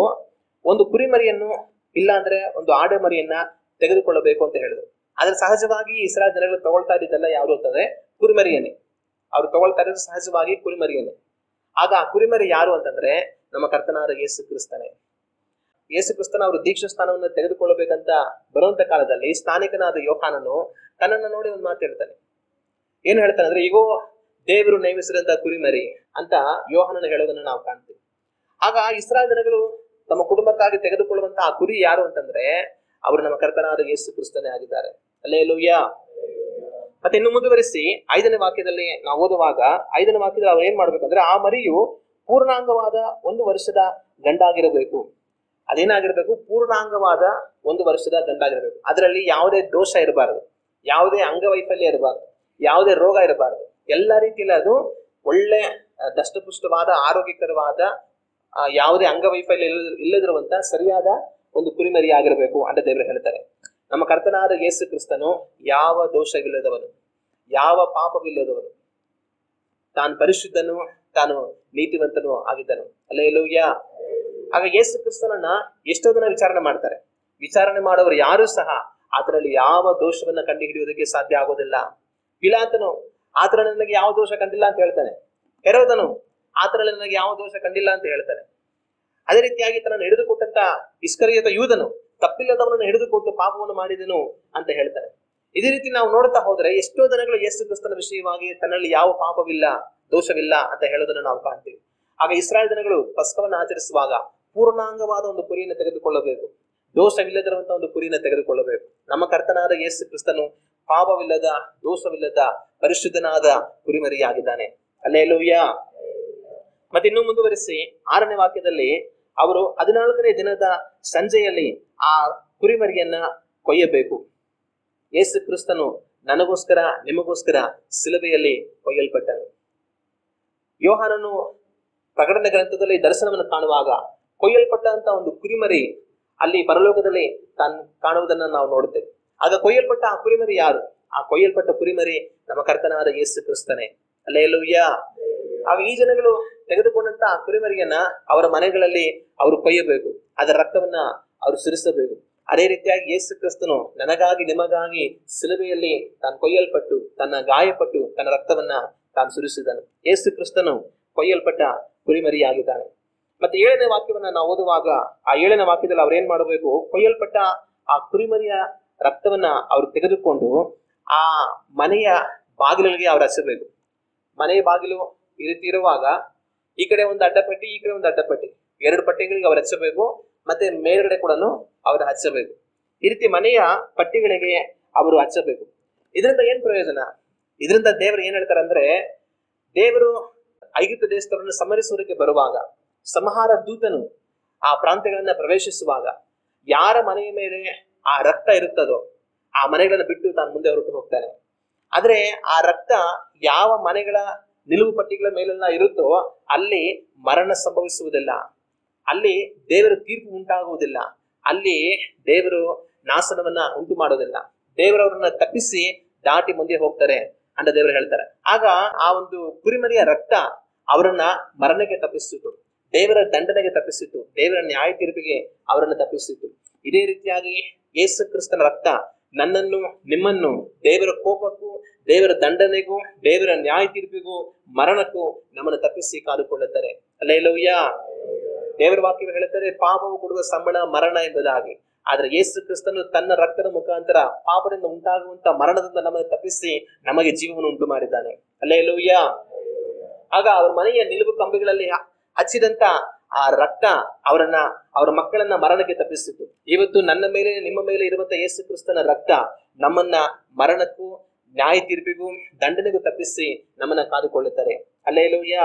ಒಂದು ಕುರಿಮರಿಯನ್ನು ಇಲ್ಲ ಅಂದ್ರೆ ಒಂದು ಆಡು ಮರಿಯನ್ನ ತೆಗೆದುಕೊಳ್ಳಬೇಕು ಅಂತ ಹೇಳಿದ್ರು. ಆದ್ರೆ ಸಹಜವಾಗಿ ಇಸ್ರಾಯೇಲ್ ಜನಗಳು ತಗೊಳ್ತಾ ಇದ್ದಿದ್ದೆಲ್ಲ ಯಾವುದು ಅಂತಂದ್ರೆ ಕುರಿಮರಿಯನ್ನೇ. ಅವ್ರು ತಗೊಳ್ತಾ ಇರೋದು ಸಹಜವಾಗಿ ಕುರಿಮರಿಯನ್ನೇ. ಆಗ ಆ ಕುರಿಮರಿ ಯಾರು ಅಂತಂದ್ರೆ ನಮ್ಮ ಕರ್ತನಾದ ಯೇಸು ಕ್ರಿಸ್ತನೇ. ಯೇಸು ಕ್ರಿಸ್ತನ ಅವರು ದೀಕ್ಷಾ ಸ್ಥಾನವನ್ನು ತೆಗೆದುಕೊಳ್ಳಬೇಕಂತ ಬರುವಂತ ಕಾಲದಲ್ಲಿ ಸ್ಥಾನಿಕನಾದ ಯೋಹಾನನು ತನ್ನನ್ನು ನೋಡಿ ಒಂದು ಮಾತು ಹೇಳ್ತಾನೆ. ಏನ್ ಹೇಳ್ತಾನೆ ಅಂದ್ರೆ, ಈಗೋ ದೇವರು ನೇಮಿಸಿದಂತ ಕುರಿಮರಿ ಅಂತ ಯೋಹಾನನ ಹೇಳೋದನ್ನ ನಾವು ಕಾಣ್ತೀವಿ. ಆಗ ಇಸ್ರಾಯೇಲ್ ಜನಗಳು ತಮ್ಮ ಕುಟುಂಬಕ್ಕಾಗಿ ತೆಗೆದುಕೊಳ್ಳುವಂತ ಆ ಕುರಿ ಯಾರು ಅಂತಂದ್ರೆ ಅವರು ನಮ್ಮ ಕರ್ತನಾದ ಯೇಸು ಕ್ರಿಸ್ತನೇ ಆಗಿದ್ದಾರೆ. ಹಲ್ಲೆಲೂಯಾ. ಮತ್ತೆ ಇನ್ನು ಮುಂದುವರಿಸಿ 5ನೇ ವಾಕ್ಯದಲ್ಲಿ ನಾವು ಓದುವಾಗ 5ನೇ ವಾಕ್ಯದಲ್ಲಿ ಅವ್ರು ಏನ್ ಮಾಡ್ಬೇಕಂದ್ರೆ, ಆ ಮರಿಯು ಪೂರ್ಣಾಂಗವಾದ 1 ವರ್ಷದ ಗಂಡಾಗಿರಬೇಕು. ಅದೇನಾಗಿರ್ಬೇಕು, ಪೂರ್ಣಾಂಗವಾದ 1 ವರ್ಷದ ಗಂಡಾಗಿರ್ಬೇಕು. ಅದರಲ್ಲಿ ಯಾವುದೇ ದೋಷ ಇರಬಾರದು, ಯಾವುದೇ ಅಂಗವೈಫಲ್ಯ ಇರಬಾರದು, ಯಾವುದೇ ರೋಗ ಇರಬಾರದು. ಎಲ್ಲ ರೀತಿಯಲ್ಲಿ ಅದು ಒಳ್ಳೆ ದಷ್ಟಪುಷ್ಟವಾದ ಆರೋಗ್ಯಕರವಾದ ಯಾವುದೇ ಅಂಗವೈಫಲ್ಯ ಇಲ್ಲದಿರುವಂತ ಸರಿಯಾದ ಒಂದು ಕುರಿಮರಿ ಆಗಿರಬೇಕು ಅಂತ ದೇವರು ಹೇಳ್ತಾರೆ. ನಮ್ಮ ಕರ್ತನಾದ ಯೇಸು ಕ್ರಿಸ್ತನು ಯಾವ ದೋಷವಿಲ್ಲದವನು, ಯಾವ ಪಾಪವಿಲ್ಲದವನು, ತಾನು ಪರಿಶುದ್ಧನು, ತಾನು ನೀತಿವಂತನು ಆಗಿದ್ದನು. ಹಲ್ಲೆಲೂಯಾ. ಆಗ ಯೇಸು ಕ್ರಿಸ್ತನನ್ನ ಎಷ್ಟೋ ಜನ ವಿಚಾರಣೆ ಮಾಡ್ತಾರೆ. ವಿಚಾರಣೆ ಮಾಡೋರು ಯಾರು ಸಹ ಅದರಲ್ಲಿ ಯಾವ ದೋಷವನ್ನ ಕಂಡು ಹಿಡಿಯುವುದಕ್ಕೆ ಸಾಧ್ಯ ಆಗೋದಿಲ್ಲ. ಪಿಲಾತನು ಆತರಲ್ಲಿ ನನಗೆ ಯಾವ ದೋಷ ಕಂಡಿಲ್ಲ ಅಂತ ಹೇಳ್ತಾನೆ. ಹೆರೋದನು ಆತರಲ್ಲಿ ನನಗೆ ಯಾವ ದೋಷ ಕಂಡಿಲ್ಲ ಅಂತ ಹೇಳ್ತಾನೆ. ಅದೇ ರೀತಿಯಾಗಿ ತನ್ನನ್ನು ಹಿಡಿದುಕೊಟ್ಟಂತ ಇಸ್ಕರಿಯೋತ ಯೂದನು ತಪ್ಪಿಲ್ಲದವನನ್ನು ಹಿಡಿದುಕೊಟ್ಟು ಪಾಪವನ್ನು ಮಾಡಿದನು ಅಂತ ಹೇಳ್ತಾನೆ. ಇದೇ ರೀತಿ ನಾವು ನೋಡ್ತಾ ಹೋದ್ರೆ ಎಷ್ಟೋ ಜನಗಳು ಯೇಸು ಕ್ರಿಸ್ತನ ವಿಷಯವಾಗಿ ತನ್ನಲ್ಲಿ ಯಾವ ಪಾಪವಿಲ್ಲ, ದೋಷವಿಲ್ಲ ಅಂತ ಹೇಳೋದನ್ನು ನಾವು ಕಾಣ್ತೀವಿ. ಆಗ ಇಸ್ರಾಯೇಲ್ ಜನಗಳು ಪಸ್ಕವನ್ನು ಆಚರಿಸುವಾಗ ಪೂರ್ಣಾಂಗವಾದ ಒಂದು ಕುರಿಯನ್ನು ತೆಗೆದುಕೊಳ್ಳಬೇಕು, ದೋಷವಿಲ್ಲದಿರುವಂತ ಒಂದು ಕುರಿಯನ್ನು ತೆಗೆದುಕೊಳ್ಳಬೇಕು. ನಮ್ಮ ಕರ್ತನಾದ ಯೇಸು ಕ್ರಿಸ್ತನು ಪಾಪವಿಲ್ಲದ, ದೋಷವಿಲ್ಲದ, ಪರಿಶುದ್ಧನಾದ ಕುರಿಮರಿಯಾಗಿದ್ದಾನೆ. ಹಲ್ಲೆಲೂಯಾ. ಮತ್ತೆ ಇನ್ನೂ ಮುಂದುವರಿಸಿ 6ನೇ ವಾಕ್ಯದಲ್ಲಿ ಅವರು 14ನೇ ದಿನದ ಸಂಜೆಯಲ್ಲಿ ಆ ಕುರಿಮರಿಯನ್ನ ಕೊಯ್ಯಬೇಕು. ಯೇಸು ಕ್ರಿಸ್ತನು ನನಗೋಸ್ಕರ ನಿಮಗೋಸ್ಕರ ಶಿಲುಬೆಯಲ್ಲಿ ಕೊಯ್ಯಲ್ಪಟ್ಟನು. ಯೋಹಾನನು ಪ್ರಕಟಣೆ ಗ್ರಂಥದಲ್ಲಿ ದರ್ಶನವನ್ನು ಕಾಣುವಾಗ ಕೊಯ್ಯಲ್ಪಟ್ಟಂತ ಒಂದು ಕುರಿಮರಿ ಅಲ್ಲಿ ಪರಲೋಕದಲ್ಲಿ ತಾನು ಕಾಣುವುದನ್ನು ನಾವು ನೋಡುತ್ತೇವೆ. ಆಗ ಕೊಯ್ಯಲ್ಪಟ್ಟ ಆ ಕುರಿಮರಿ ಯಾರು? ಆ ಕೊಯ್ಯಲ್ಪಟ್ಟ ಕುರಿಮರಿ ನಮ್ಮ ಕರ್ತನಾದ ಯೇಸು ಕ್ರಿಸ್ತನೇ. ಹಲ್ಲೆಲೂಯಾ. ಆಗ ಈ ಜನಗಳು ತೆಗೆದುಕೊಂಡಂತ ಆ ಕುರಿಮರಿಯನ್ನ ಅವರ ಮನೆಗಳಲ್ಲಿ ಅವರು ಕೊಯ್ಯಬೇಕು, ಅದರ ರಕ್ತವನ್ನ ಅವರು ಸುರಿಸಬೇಕು. ಅದೇ ರೀತಿಯಾಗಿ ಯೇಸು ಕ್ರಿಸ್ತನು ನನಗಾಗಿ ನಿಮಗಾಗಿ ಶಿಲುಬೆಯಲ್ಲಿ ತಾನು ಕೊಯ್ಯಲ್ಪಟ್ಟು, ತನ್ನ ಗಾಯಪಟ್ಟು, ತನ್ನ ರಕ್ತವನ್ನ ತಾನು ಸುರಿಸಿದನು. ಯೇಸು ಕ್ರಿಸ್ತನು ಕೊಯ್ಯಲ್ಪಟ್ಟ ಕುರಿಮರಿಯಾಗಿದ್ದಾನೆ. ಮತ್ತೆ 7ನೇ ವಾಕ್ಯವನ್ನ ನಾವು ಓದುವಾಗ ಆ 7ನೇ ವಾಕ್ಯದಲ್ಲಿ ಅವ್ರು ಏನ್ ಮಾಡಬೇಕು? ಕೊಯ್ಯಲ್ಪಟ್ಟ ಆ ಕುರಿಮರಿಯ ರಕ್ತವನ್ನ ಅವ್ರು ತೆಗೆದುಕೊಂಡು ಆ ಮನೆಯ ಬಾಗಿಲಿಗೆ ಅವ್ರು ಹಚ್ಚಬೇಕು. ಮನೆಯ ಬಾಗಿಲು ಈ ರೀತಿ ಇರುವಾಗ ಈ ಕಡೆ ಒಂದು ಅಡ್ಡಪಟ್ಟಿ, ಈ ಕಡೆ ಒಂದು ಅಡ್ಡಪಟ್ಟಿ, 2 ಪಟ್ಟಿಗಳಿಗೆ ಅವ್ರು ಹಚ್ಚಬೇಕು. ಮತ್ತೆ ಮೇಲ್ಗಡೆ ಕೂಡ ಅವರು ಹಚ್ಚಬೇಕು. ಈ ರೀತಿ ಮನೆಯ ಪಟ್ಟಿಗಳಿಗೆ ಅವರು ಹಚ್ಚಬೇಕು. ಇದರಿಂದ ಏನ್ ಪ್ರಯೋಜನ? ಇದರಿಂದ ದೇವರು ಏನ್ ಹೇಳ್ತಾರೆ ಅಂದ್ರೆ, ದೇವರು ಐಗುಪ್ತ ದೇಶದವರನ್ನು ಸಂಹರಿಸುವುದಕ್ಕೆ ಬರುವಾಗ, ಸಂಹಾರ ದೂತನು ಆ ಪ್ರಾಂತ್ಯಗಳನ್ನ ಪ್ರವೇಶಿಸುವಾಗ ಯಾರ ಮನೆಯ ಮೇಲೆ ಆ ರಕ್ತ ಇರುತ್ತದೋ ಆ ಮನೆಗಳನ್ನು ಬಿಟ್ಟು ತಾನು ಮುಂದೆ ಹೊರಟು ಹೋಗ್ತಾನೆ. ಆದ್ರೆ ಆ ರಕ್ತ ಯಾವ ಮನೆಗಳ ನಿಲುವು ಪಟ್ಟಿಗಳ ಮೇಲೆಲ್ಲ ಇರುತ್ತೋ ಅಲ್ಲಿ ಮರಣ ಸಂಭವಿಸುವುದಿಲ್ಲ, ಅಲ್ಲಿ ದೇವರ ತೀರ್ಪು ಉಂಟಾಗುವುದಿಲ್ಲ, ಅಲ್ಲಿ ದೇವರು ನಾಶನವನ್ನ ಉಂಟು ಮಾಡೋದಿಲ್ಲ. ದೇವರವರನ್ನ ತಪ್ಪಿಸಿ ದಾಟಿ ಮುಂದೆ ಹೋಗ್ತಾರೆ ಅಂತ ದೇವರು ಹೇಳ್ತಾರೆ. ಆಗ ಆ ಒಂದು ಕುರಿಮರಿಯ ರಕ್ತ ಅವರನ್ನ ಮರಣಕ್ಕೆ ತಪ್ಪಿಸಿತು, ದೇವರ ದಂಡನೆಗೆ ತಪ್ಪಿಸಿತು, ದೇವರ ನ್ಯಾಯ ತೀರ್ಪಿಗೆ ಅವರನ್ನು ತಪ್ಪಿಸಿತು. ಇದೇ ರೀತಿಯಾಗಿ ಯೇಸು ಕ್ರಿಸ್ತನ ರಕ್ತ ನನ್ನನ್ನು ನಿಮ್ಮನ್ನು ದೇವರ ಕೋಪಕ್ಕೂ, ದೇವರ ದಂಡನೆಗೂ, ದೇವರ ನ್ಯಾಯ ತೀರ್ಪಿಗೂ, ಮರಣಕ್ಕೂ ನಮ್ಮನ್ನು ತಪ್ಪಿಸಿ ಕಾದುಕೊಳ್ಳುತ್ತಾರೆ. ಹಲ್ಲೆಲೂಯಾ. ದೇವರ ವಾಕ್ಯ ಹೇಳುತ್ತಾರೆ, ಪಾಪವು ಕೊಡುವ ಸಂಬಳ ಮರಣ ಎಂಬುದಾಗಿ. ಆದ್ರೆ ಯೇಸು ಕ್ರಿಸ್ತನು ತನ್ನ ರಕ್ತದ ಮುಖಾಂತರ ಪಾಪದಿಂದ ಉಂಟಾಗುವಂತ ಮರಣದಿಂದ ನಮ್ಮನ್ನು ತಪ್ಪಿಸಿ ನಮಗೆ ಜೀವವನ್ನು ಉಂಟು ಮಾಡಿದ್ದಾನೆ. ಹಲ್ಲೆಲೂಯಾ. ಆಗ ಅವ್ರ ಮನೆಯ ನಿಲುವು ಕಂಬಿಗಳಲ್ಲಿ ಹಚ್ಚಿದಂತ ಆ ರಕ್ತ ಅವರ ಮಕ್ಕಳನ್ನ ಮರಣಕ್ಕೆ ತಪ್ಪಿಸಿತು. ಇವತ್ತು ನನ್ನ ಮೇಲೆ, ನಿಮ್ಮ ಮೇಲೆ ಇರುವಂತ ಯೇಸು ಕ್ರಿಸ್ತನ ರಕ್ತ ನಮ್ಮನ್ನ ಮರಣಕ್ಕೂ, ನ್ಯಾಯ ತೀರ್ಪಿಗೂ, ದಂಡನೆಗೂ ತಪ್ಪಿಸಿ ನಮ್ಮನ್ನ ಕಾದುಕೊಳ್ಳುತ್ತಾರೆ. ಹಲ್ಲೆಲೂಯಾ.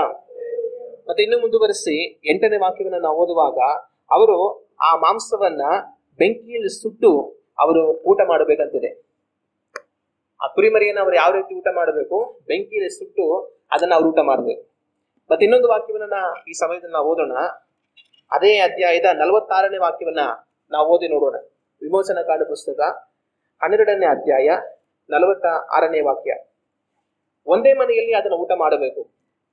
ಮತ್ತೆ ಇನ್ನು ಮುಂದುವರಿಸಿ 8ನೇ ವಾಕ್ಯವನ್ನ ನಾವು ಓದುವಾಗ ಅವರು ಆ ಮಾಂಸವನ್ನ ಬೆಂಕಿಯಲ್ಲಿ ಸುಟ್ಟು ಅವರು ಊಟ ಮಾಡಬೇಕಂತಿದೆ. ಆ ಕುರಿಮರಿಯನ್ನ ಅವರು ಯಾವ ರೀತಿ ಊಟ ಮಾಡಬೇಕು? ಬೆಂಕಿಯಲ್ಲಿ ಸುಟ್ಟು ಅದನ್ನ ಅವ್ರು ಊಟ ಮಾಡಬೇಕು. ಮತ್ತೆ ಇನ್ನೊಂದು ವಾಕ್ಯವನ್ನ ಈ ಸಮಯದಲ್ಲಿ ನಾವು ಓದೋಣ. ಅದೇ ಅಧ್ಯಾಯದ 46ನೇ ವಾಕ್ಯವನ್ನ ನಾವು ಓದಿ ನೋಡೋಣ. ವಿಮೋಚನಾ ಕಾಂಡ ಪುಸ್ತಕ 12ನೇ ಅಧ್ಯಾಯ 46ನೇ ವಾಕ್ಯ. ಒಂದೇ ಮನೆಯಲ್ಲಿ ಅದನ್ನು ಊಟ ಮಾಡಬೇಕು,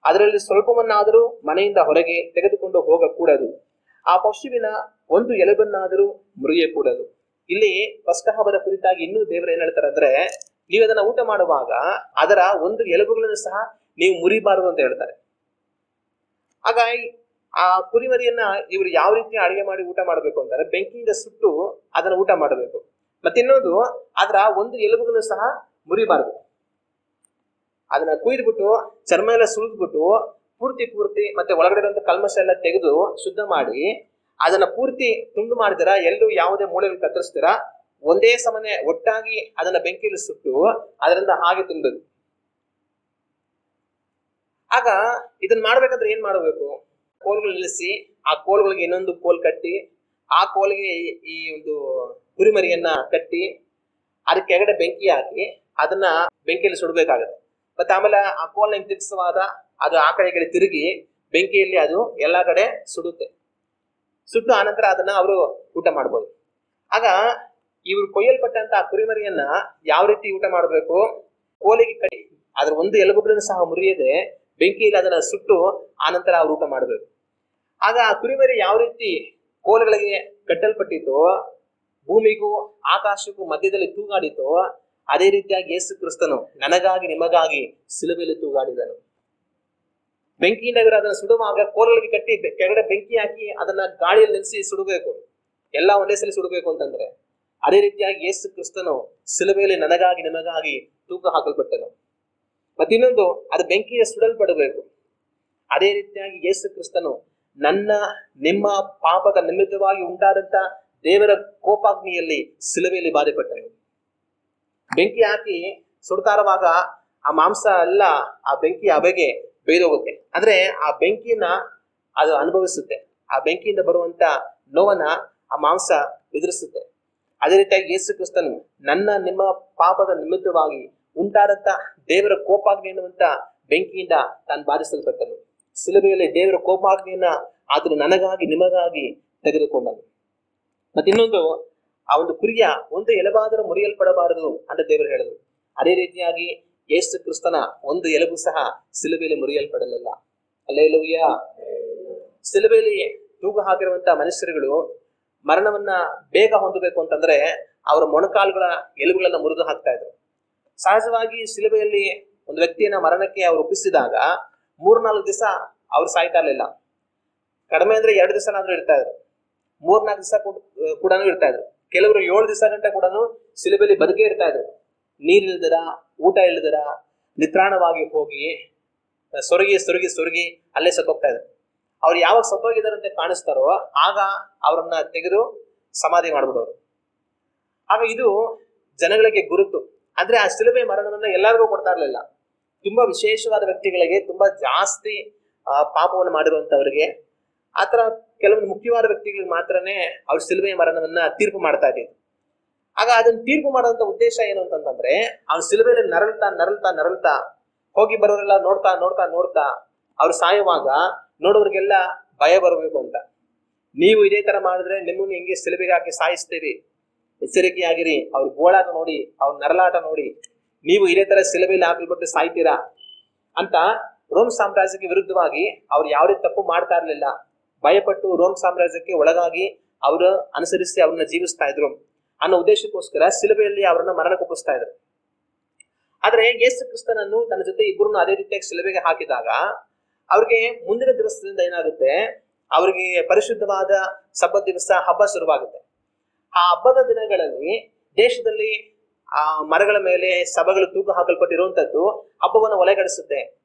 ಅದರಲ್ಲಿ ಸ್ವಲ್ಪವನ್ನಾದರೂ ಮನೆಯಿಂದ ಹೊರಗೆ ತೆಗೆದುಕೊಂಡು ಹೋಗಕೂಡದು, ಆ ಪಶುವಿನ ಒಂದು ಎಲುಬನ್ನಾದರೂ ಮುರಿಯಕೂಡದು. ಇಲ್ಲಿ ಪಸ್ಕ ಹಬ್ಬದ ಕುರಿತಾಗಿ ಇನ್ನೂ ದೇವರು ಏನ್ ಹೇಳ್ತಾರೆ ಅಂದ್ರೆ, ನೀವು ಅದನ್ನ ಊಟ ಮಾಡುವಾಗ ಅದರ ಒಂದು ಎಲುಬುಗಳನ್ನು ಸಹ ನೀವು ಮುರಿಬಾರದು ಅಂತ ಹೇಳ್ತಾರೆ. ಆಗ ಆ ಕುರಿಮರಿಯನ್ನ ಇವರು ಯಾವ ರೀತಿ ಅಡಿಗೆ ಮಾಡಿ ಊಟ ಮಾಡಬೇಕು ಅಂತಾರೆ, ಬೆಂಕಿಯಿಂದ ಸುಟ್ಟು ಅದನ್ನ ಊಟ ಮಾಡಬೇಕು. ಮತ್ತಿನ್ನೊಂದು, ಅದರ ಒಂದು ಎಲುಬುಗಳನ್ನು ಸಹ ಮುರಿಬಾರದು. ಅದನ್ನ ಕುಯ್ದುಬಿಟ್ಟು ಚರ್ಮ ಎಲ್ಲ ಸುಳಿದ್ಬಿಟ್ಟು ಪೂರ್ತಿ ಮತ್ತೆ ಒಳಗಡೆ ಇರುವಂತ ಕಲ್ಮಶ ಎಲ್ಲ ತೆಗೆದು ಶುದ್ಧ ಮಾಡಿ ಅದನ್ನ ಪೂರ್ತಿ ತುಂಡು ಮಾಡಿದಿರ, ಎಲ್ಲೂ ಯಾವುದೇ ಮೂಳೆಗಳು ಕತ್ತರಿಸ್ತೀರ, ಒಂದೇ ಸಮನೆ ಒಟ್ಟಾಗಿ ಅದನ್ನ ಬೆಂಕಿಯಲ್ಲಿ ಸುಟ್ಟು ಅದರಿಂದ ಹಾಗೆ ತಿನ್ಬೇಕು. ಆಗ ಇದನ್ನ ಮಾಡ್ಬೇಕಂದ್ರೆ ಏನ್ ಮಾಡಬೇಕು? ಕೋಲ್ಗಳು ನಿಲ್ಲಿಸಿ ಆ ಕೋಲ್ಗಳಿಗೆ ಇನ್ನೊಂದು ಕೋಲ್ ಕಟ್ಟಿ ಆ ಕೋಲಿಗೆ ಈ ಒಂದು ಕುರಿಮರಿಯನ್ನ ಕಟ್ಟಿ ಅದಕ್ಕೆ ಕೆಳಗಡೆ ಬೆಂಕಿ ಹಾಕಿ ಅದನ್ನ ಬೆಂಕಿಯಲ್ಲಿ ಸುಡಬೇಕಾಗತ್ತೆ. ಮತ್ತೆ ಆಮೇಲೆ ಆ ಕೋಲ್ನ ಹಿಂಗ್ ತಿರ್ಗಿಸುವಾಗ ಅದು ಆ ಕಡೆ ತಿರುಗಿ ಬೆಂಕಿಯಲ್ಲಿ ಅದು ಎಲ್ಲಾ ಕಡೆ ಸುಡುತ್ತೆ. ಸುಟ್ಟು ಆನಂತರ ಅದನ್ನ ಅವರು ಊಟ ಮಾಡ್ಬೋದು. ಆಗ ಇವರು ಕೊಯ್ಯಲ್ಪಟ್ಟಂತ ಆ ಕುರಿಮರಿಯನ್ನ ಯಾವ ರೀತಿ ಊಟ ಮಾಡಬೇಕು, ಕೋಲಿಗೆ ಕಟ್ಟಿ ಅದ್ರ ಒಂದು ಎಲುಬುಗಳನ್ನು ಸಹ ಮುರಿಯದೆ ಬೆಂಕಿಯಲ್ಲಿ ಅದನ್ನ ಸುಟ್ಟು ಆನಂತರ ಅವ್ರು ಊಟ ಮಾಡಬೇಕು. ಆಗ ಆ ಕುರಿಮರಿ ಯಾವ ರೀತಿ ಕೋಲುಗಳಿಗೆ ಕಟ್ಟಲ್ಪಟ್ಟಿತೋ, ಭೂಮಿಗೂ ಆಕಾಶಕ್ಕೂ ಮಧ್ಯದಲ್ಲಿ ತೂಗಾಡಿತೋ, ಅದೇ ರೀತಿಯಾಗಿ ಯೇಸು ಕ್ರಿಸ್ತನು ನನಗಾಗಿ ನಿಮಗಾಗಿ ಶಿಲುಬೆಯಲ್ಲಿ ತೂಗಾಡಿದನು. ಬೆಂಕಿಯಿಂದ ಅದನ್ನ ಸುಡುವಾಗ ಕೋಲುಗಳಿಗೆ ಕಟ್ಟಿ ಕೆಳಗಡೆ ಬೆಂಕಿ ಹಾಕಿ ಅದನ್ನ ಗಾಳಿಯಲ್ಲಿ ನೆಲೆಸಿ ಸುಡಬೇಕು, ಎಲ್ಲ ಒಂದೇ ಸಲ ಸುಡಬೇಕು ಅಂತಂದ್ರೆ. ಅದೇ ರೀತಿಯಾಗಿ ಯೇಸು ಕ್ರಿಸ್ತನು ಶಿಲುಬೆಯಲ್ಲಿ ನನಗಾಗಿ ನಿಮಗಾಗಿ ತೂಕ ಹಾಕಲ್ಪಟ್ಟನು. ಮತ್ತೆ ಇನ್ನೊಂದು, ಅದು ಬೆಂಕಿಯ ಸುಡಲ್ಪಡಬೇಕು. ಅದೇ ರೀತಿಯಾಗಿ ಯೇಸು ಕ್ರಿಸ್ತನು ನನ್ನ ನಿಮ್ಮ ಪಾಪದ ನಿಮಿತ್ತವಾಗಿ ಉಂಟಾದಂತ ದೇವರ ಕೋಪಾಗ್ನಿಯಲ್ಲಿ ಶಿಲುಬೆಯಲ್ಲಿ ಬಾಧೆಪಟ್ಟನು. ಬೆಂಕಿ ಹಾಕಿ ಸುಡ್ತಾರವಾಗ ಆ ಮಾಂಸ ಎಲ್ಲ ಆ ಬೆಂಕಿ ಹಬೆಗೆ ಬೇಯ್ದೋಗುತ್ತೆ. ಅಂದ್ರೆ ಆ ಬೆಂಕಿನ ಅದು ಅನುಭವಿಸುತ್ತೆ, ಆ ಬೆಂಕಿಯಿಂದ ಬರುವಂತ ನೋವನ್ನ ಆ ಮಾಂಸ ಎದುರಿಸುತ್ತೆ. ಅದೇ ರೀತಿಯಾಗಿ ಯೇಸು ಕ್ರಿಸ್ತನು ನನ್ನ ನಿಮ್ಮ ಪಾಪದ ನಿಮಿತ್ತವಾಗಿ ಉಂಟಾದಂತ ದೇವರ ಕೋಪಾಗ್ನಿ ಎನ್ನುವಂತ ಬೆಂಕಿಯಿಂದ ತಾನು ಬಾಧಿಸಲ್ಪಟ್ಟನು. ಶಿಲುಬೆಯಲ್ಲಿ ದೇವರ ಕೋಪಾಗ್ನಿಯನ್ನ ಆತನು ನನಗಾಗಿ ನಿಮಗಾಗಿ ತೆಗೆದುಕೊಂಡನು. ಮತ್ತೆ ಇನ್ನೊಂದು, ಆ ಒಂದು ಕುರಿಯ ಒಂದು ಎಲುಬಾದರೂ ಮುರಿಯಲ್ಪಡಬಾರದು ಅಂತ ದೇವರು ಹೇಳಿದ್ರು. ಅದೇ ರೀತಿಯಾಗಿ ಯೇಸು ಕ್ರಿಸ್ತನ ಒಂದು ಎಲುಬು ಸಹ ಶಿಲುಬೆಯಲ್ಲಿ ಮುರಿಯಲ್ಪಡಲಿಲ್ಲ. ಹಲ್ಲೆಲೂಯಾ. ಶಿಲುಬೆಯಲ್ಲಿ ತೂಗು ಹಾಕಿರುವಂತಹ ಮನುಷ್ಯರುಗಳು ಮರಣವನ್ನ ಬೇಗ ಹೊಂದಬೇಕು ಅಂತಂದ್ರೆ ಅವರ ಮೊಣಕಾಲುಗಳ ಎಲುಬುಗಳನ್ನ ಮುರಿದು ಹಾಕ್ತಾ ಇದ್ರು. ಸಹಜವಾಗಿ ಶಿಲುಬೆಯಲ್ಲಿ ಒಂದು ವ್ಯಕ್ತಿಯನ್ನ ಮರಣಕ್ಕೆ ಅವರು ಒಪ್ಪಿಸಿದಾಗ 3-4 ದಿವಸ ಅವ್ರು ಸಾಯ್ತಾ ಇರ್ಲಿಲ್ಲ. ಕಡಿಮೆ ಅಂದ್ರೆ 2 ದಿವಸನಾದ್ರೂ ಇರ್ತಾ ಇದ್ರು, 3-4 ದಿವಸ ಕೂಡ ಇರ್ತಾ ಇದ್ರು. ಕೆಲವರು 7 ದಿವಸ ಗಂಟೆ ಕೂಡ ಶಿಲುಬೆಯಲ್ಲಿ ಬದುಕೇ ಇರ್ತಾ ಇದ್ರು. ನೀರಿಲ್ದರ, ಊಟ ಇಲ್ಲದರ, ನಿತ್ರಾಣವಾಗಿ ಹೋಗಿ ಸೊರಗಿ ಅಲ್ಲೇ ಸತ್ತೋಗ್ತಾ ಇದ್ರು. ಅವ್ರು ಯಾವಾಗ ಸತ್ತೋಗಿದಾರಂತೆ ಕಾಣಿಸ್ತಾರೋ ಆಗ ಅವರನ್ನ ತೆಗೆದು ಸಮಾಧಿ ಮಾಡ್ಬಿಡೋರು. ಆಗ ಇದು ಜನಗಳಿಗೆ ಗುರುತು. ಅಂದ್ರೆ ಆ ಶಿಲುಬೆ ಮರಣವನ್ನ ಎಲ್ಲರಿಗೂ ಕೊಡ್ತಾ ಇರ್ಲಿಲ್ಲ. ತುಂಬಾ ವಿಶೇಷವಾದ ವ್ಯಕ್ತಿಗಳಿಗೆ, ತುಂಬಾ ಜಾಸ್ತಿ ಪಾಪವನ್ನು ಮಾಡಿರುವಂತವರಿಗೆ, ಆತರ ಕೆಲವೊಂದು ಮುಖ್ಯವಾದ ವ್ಯಕ್ತಿಗಳಿಗೆ ಮಾತ್ರನೇ ಅವ್ರ ಶಿಲುಬೆಯ ಮರಣವನ್ನ ತೀರ್ಪು ಮಾಡ್ತಾ ಇದ್ದೀವಿ. ಆಗ ಅದನ್ನ ತೀರ್ಪು ಮಾಡುವಂತ ಉದ್ದೇಶ ಏನು ಅಂತಂದ್ರೆ, ಅವ್ನ ಶಿಲುಬೆಯಲ್ಲಿ ನರಳ್ತಾ ಹೋಗಿ ಬರೋರೆಲ್ಲ ನೋಡ್ತಾ ಅವ್ರು ಸಾಯುವಾಗ ನೋಡೋರಿಗೆಲ್ಲ ಭಯ ಬರಬೇಕು ಅಂತ. ನೀವು ಇದೇ ತರ ಮಾಡಿದ್ರೆ ನಿಮ್ಮನ್ನು ಹಿಂಗೆ ಶಿಲುಬೆಗೆ ಹಾಕಿ ಸಾಯಿಸ್ತೀವಿ, ಎಚ್ಚರಿಕೆಯಾಗಿರಿ. ಅವ್ರ ಗೋಳಾಟ ನೋಡಿ, ಅವ್ರ ನರಳಾಟ ನೋಡಿ, ನೀವು ಇದೇ ತರ ಶಿಲುಬೆಯಲ್ಲಿ ಹಾಕಲ್ಪಟ್ಟು ಸಾಯ್ತೀರಾ ಅಂತ ರೋಮ್ ಸಾಮ್ರಾಜ್ಯಕ್ಕೆ ವಿರುದ್ಧವಾಗಿ ಅವ್ರು ಯಾವ ರೀತಿ ತಪ್ಪು ಮಾಡ್ತಾ ಇರ್ಲಿಲ್ಲ. ಭಯಪಟ್ಟು ರೋಮ್ ಸಾಮ್ರಾಜ್ಯಕ್ಕೆ ಒಳಗಾಗಿ ಅವರು ಅನುಸರಿಸಿ ಅವ್ರನ್ನ ಜೀವಿಸ್ತಾ ಇದ್ರು ಅನ್ನೋ ಉದ್ದೇಶಕ್ಕೋಸ್ಕರ ಶಿಲುಬೆಯಲ್ಲಿ ಅವರನ್ನ ಮರಣಕ್ಕೊಪ್ಪಿಸ್ತಾ ಇದ್ರು. ಆದ್ರೆ ಯೇಸು ಕ್ರಿಸ್ತನನ್ನು ತನ್ನ ಜೊತೆ ಇಬ್ಬರನ್ನು ಅದೇ ರೀತಿಯಾಗಿ ಶಿಲುಬೆಗೆ ಹಾಕಿದಾಗ ಅವ್ರಿಗೆ ಮುಂದಿನ ದಿವಸದಿಂದ ಏನಾಗುತ್ತೆ, ಅವ್ರಿಗೆ ಪರಿಶುದ್ಧವಾದ ಸಬ್ಬತ್ ದಿವಸ ಹಬ್ಬ ಶುರುವಾಗುತ್ತೆ. ಆ ಹಬ್ಬದ ದಿನಗಳಲ್ಲಿ ದೇಶದಲ್ಲಿ ಆ ಮರಗಳ ಮೇಲೆ ಸಭೆಗಳು ತೂಕ ಹಾಕಲ್ಪಟ್ಟಿರುವಂತದ್ದು ಹಬ್ಬವನ್ನು ಒಲೆಗಡಿಸುತ್ತೆ.